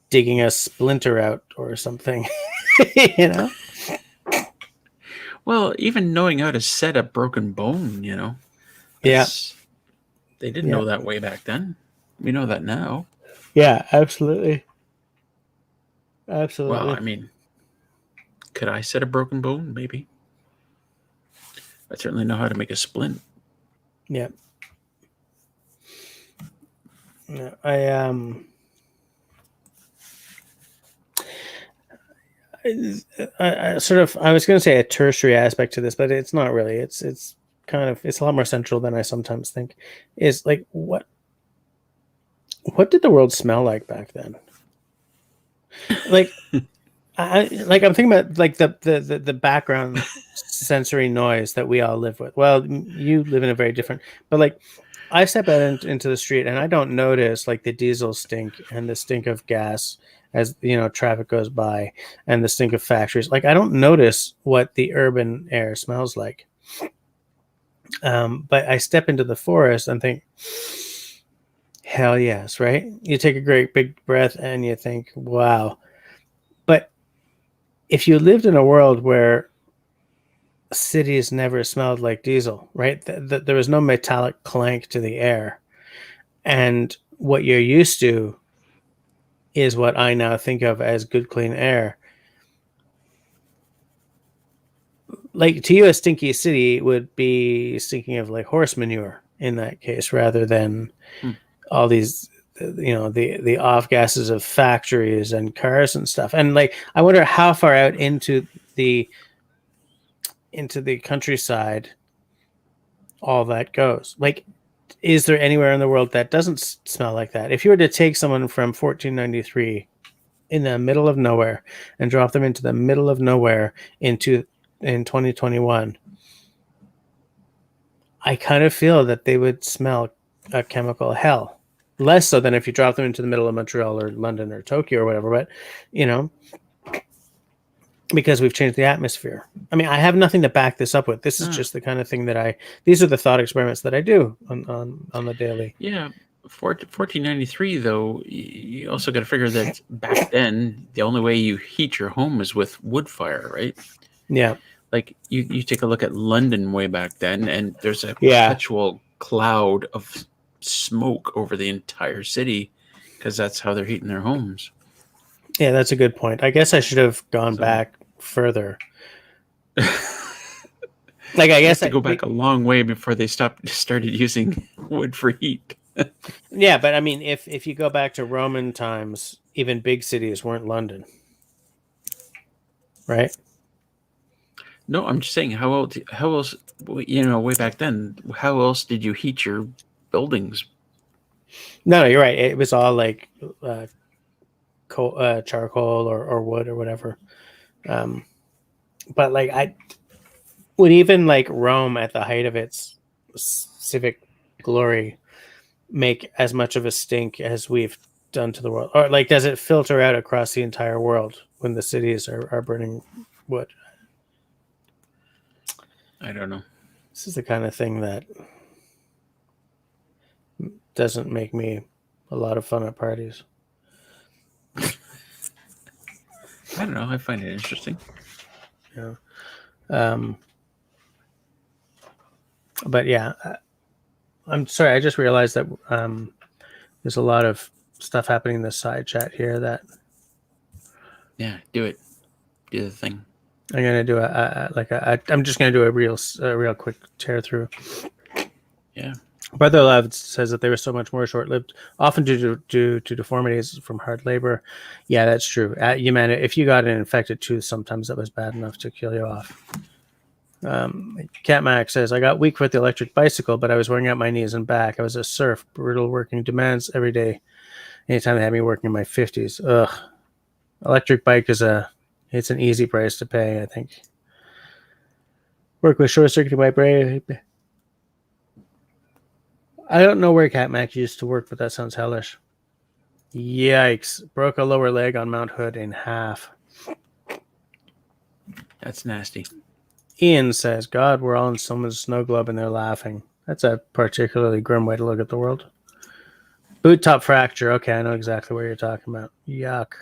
digging a splinter out or something. Well, even knowing how to set a broken bone, Yeah. They didn't know that way back then. We know that now. Yeah, absolutely. Absolutely. Well, I mean, could I set a broken bone? Maybe. I certainly know how to make a splint. Yeah. Yeah, I sort of, I was going to say a tertiary aspect to this, but it's not really. It's kind of, it's a lot more central than I sometimes think. Is like what did the world smell like back then? Like I'm thinking about like the background sensory noise that we all live with. Well, you live in a very different, but like I step out into the street and I don't notice like the diesel stink and the stink of gas as traffic goes by and the stink of factories. Like I don't notice what the urban air smells like. But I step into the forest and think, hell yes, right? You take a great big breath and you think, wow. But if you lived in a world where cities never smelled like diesel, right? There was no metallic clank to the air. And what you're used to is what I now think of as good, clean air. Like to you, a stinky city would be stinking of like horse manure in that case, rather than all these, the off gases of factories and cars and stuff. And like, I wonder how far out into the countryside all that goes. Like, is there anywhere in the world that doesn't smell like that? If you were to take someone from 1493 in the middle of nowhere and drop them into the middle of nowhere in 2021, I kind of feel that they would smell a chemical hell. Less so than if you drop them into the middle of Montreal or London or Tokyo or whatever, but because we've changed the atmosphere. I mean, I have nothing to back this up with. This is just the kind of thing that these are the thought experiments that I do on the daily. Yeah. 1493, though, you also got to figure that back then, the only way you heat your home is with wood fire, right? Yeah. Like you take a look at London way back then, and there's a perpetual cloud of smoke over the entire city because that's how they're heating their homes. Yeah, that's a good point. I guess I should have gone back further. Like, I guess to go back a long way before they started using wood for heat. Yeah, but I mean, if you go back to Roman times, even big cities weren't London, right? No, I'm just saying, how else, way back then, how else did you heat your buildings? No, you're right. It was all like charcoal or wood or whatever. But like would even like Rome at the height of its civic glory make as much of a stink as we've done to the world? Or like, does it filter out across the entire world when the cities are burning wood? I don't know. This is the kind of thing that doesn't make me a lot of fun at parties. I don't know. I find it interesting. Yeah. But yeah, I'm sorry. I just realized that there's a lot of stuff happening in the side chat here that. Yeah, do it. Do the thing. I'm gonna do I'm just gonna do a real quick tear through. Yeah. Brother Love says that they were so much more short-lived, often due to deformities from hard labor. Yeah, that's true. Man, if you got an infected tooth, sometimes that was bad enough to kill you off. Cat Mac says, I got weak with the electric bicycle, but I was wearing out my knees and back. I was a serf, brutal working demands every day. Anytime they had me working in my 50s. Ugh. Electric bike is it's an easy price to pay, I think. Work with short circuiting my brain. I don't know where Cat Mac used to work, but that sounds hellish. Yikes. Broke a lower leg on Mount Hood in half. That's nasty. Ian says, God, we're all in someone's snow globe and they're laughing. That's a particularly grim way to look at the world. Boot top fracture. Okay, I know exactly what you're talking about. Yuck.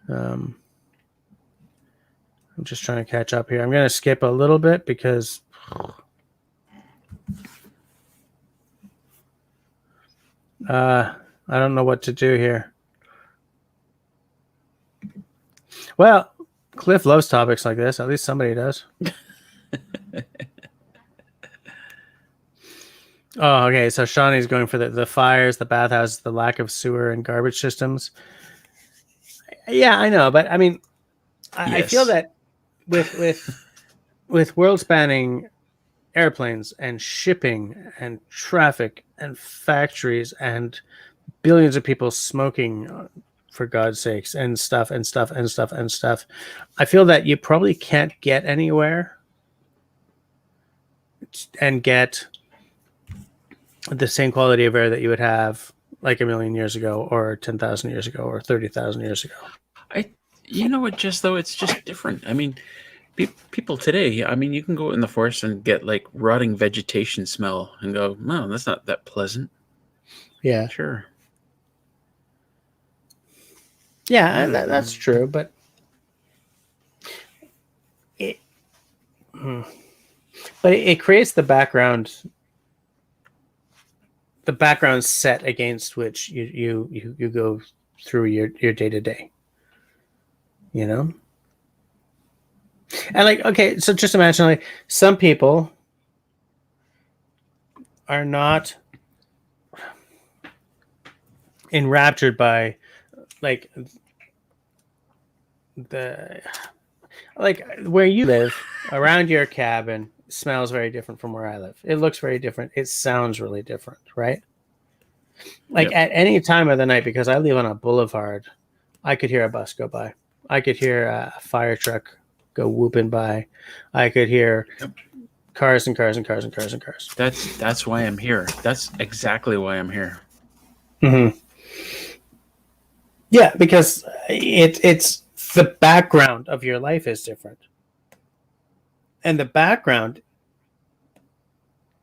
I'm just trying to catch up here. I'm going to skip a little bit because I don't know what to do here. Well, Cliff loves topics like this. At least somebody does. Oh, okay. So Shawnee's going for the fires, the bathhouses, the lack of sewer and garbage systems. Yeah, I know, but I mean, I feel that with world-spanning airplanes and shipping and traffic and factories and billions of people smoking, for God's sakes, and stuff, I feel that you probably can't get anywhere and get the same quality of air that you would have like a million years ago or 10,000 years ago or 30,000 years ago. You know what, just though, it's just different. I mean, people today, I mean, you can go in the forest and get like rotting vegetation smell and go, no, that's not that pleasant. Yeah. Sure. Yeah, and that's true, but it creates the background set against which you go through your day to day. You know? And like, okay, so just imagine like some people are not enraptured by like where you live around your cabin smells very different from where I live. It looks very different. It sounds really different, right? Like at any time of the night, because I live on a boulevard, I could hear a bus go by. I could hear a fire truck go whooping by. I could hear cars and cars and cars and cars and cars. That's why I'm here. That's exactly why I'm here. Mm-hmm. Yeah, because it's the background of your life is different. And the background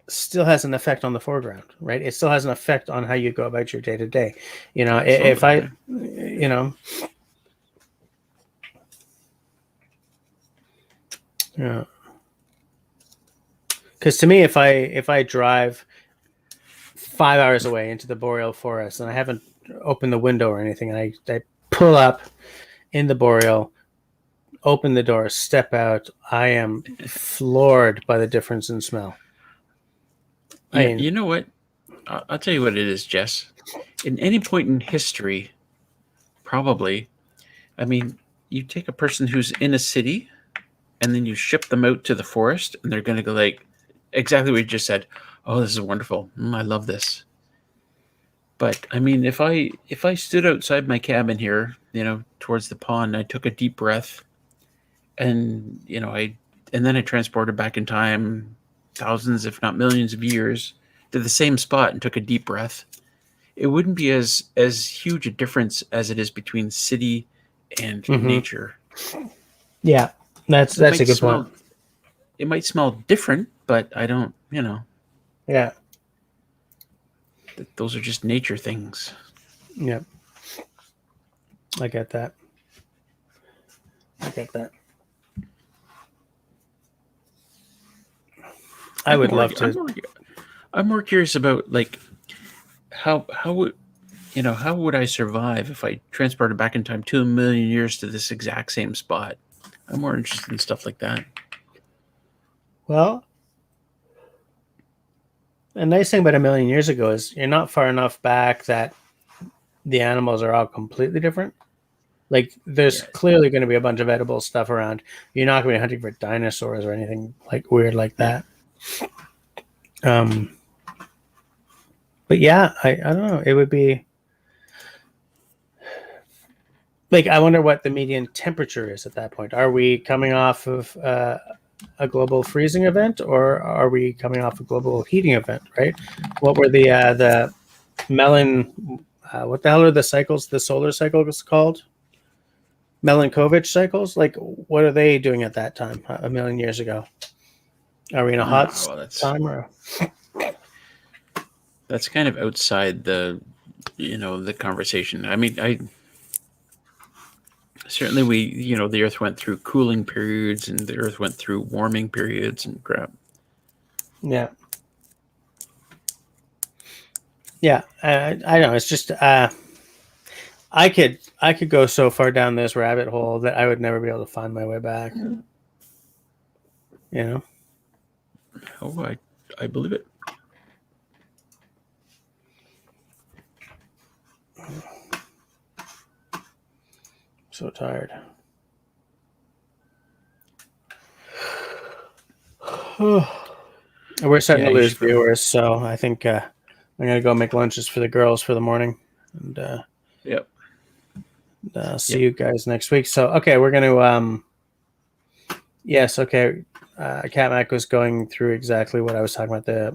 still has an effect on the foreground, right? It still has an effect on how you go about your day to day. You know, absolutely. If I, you know, yeah. Because to me, if I drive 5 hours away into the boreal forest and I haven't opened the window or anything, and I pull up in the boreal, open the door, step out, I am floored by the difference in smell. Yeah, you know what? I'll tell you what it is, Jess. In any point in history, probably, I mean, you take a person who's in a city and then you ship them out to the forest and they're going to go like, exactly what you just said. Oh, this is wonderful. I love this. But I mean, if I stood outside my cabin here, you know, towards the pond, I took a deep breath and, you know, and then I transported back in time thousands, if not millions of years to the same spot and took a deep breath, it wouldn't be as huge a difference as it is between city and nature. Yeah, that's a good point. It might smell different, but I don't, you know. Yeah. Those are just nature things. Yeah. I get that. I would love to. I'm more curious about like how would I survive if I transported back in time 2 million years to this exact same spot? I'm more interested in stuff like that. Well, The nice thing about a million years ago is you're not far enough back that the animals are all completely different. Like, there's clearly going to be a bunch of edible stuff around. You're not going to be hunting for dinosaurs or anything like weird like that. But yeah, I don't know. It would be like, I wonder what the median temperature is at that point. Are we coming off of a global freezing event, or are we coming off a global heating event? Right? What were the melon? What the hell are the cycles? The solar cycle was called Milankovitch cycles. Like, what are they doing at that time? A million years ago? Are we in a hot time? Or that's kind of outside the conversation. I mean, certainly the Earth went through cooling periods, and the Earth went through warming periods and crap. Yeah. Yeah, I know. It's just I could go so far down this rabbit hole that I would never be able to find my way back. You know? Oh, I believe it. So tired. We're starting to lose viewers, so I think I'm gonna go make lunches for the girls for the morning, and yep. See you guys next week. So okay, we're gonna yes, okay. Cat Mac was going through exactly what I was talking about.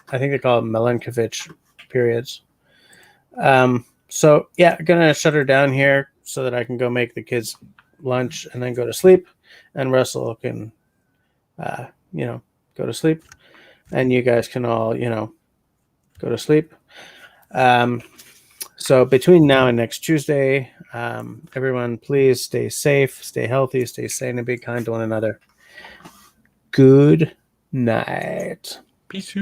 I think they call it Milankovitch periods. So yeah, gonna shut her down here so that I can go make the kids lunch and then go to sleep, and Russell can go to sleep, and you guys can all go to sleep. So between now and next Tuesday, everyone, please stay safe, stay healthy, stay sane, and be kind to one another. Good night. Peace.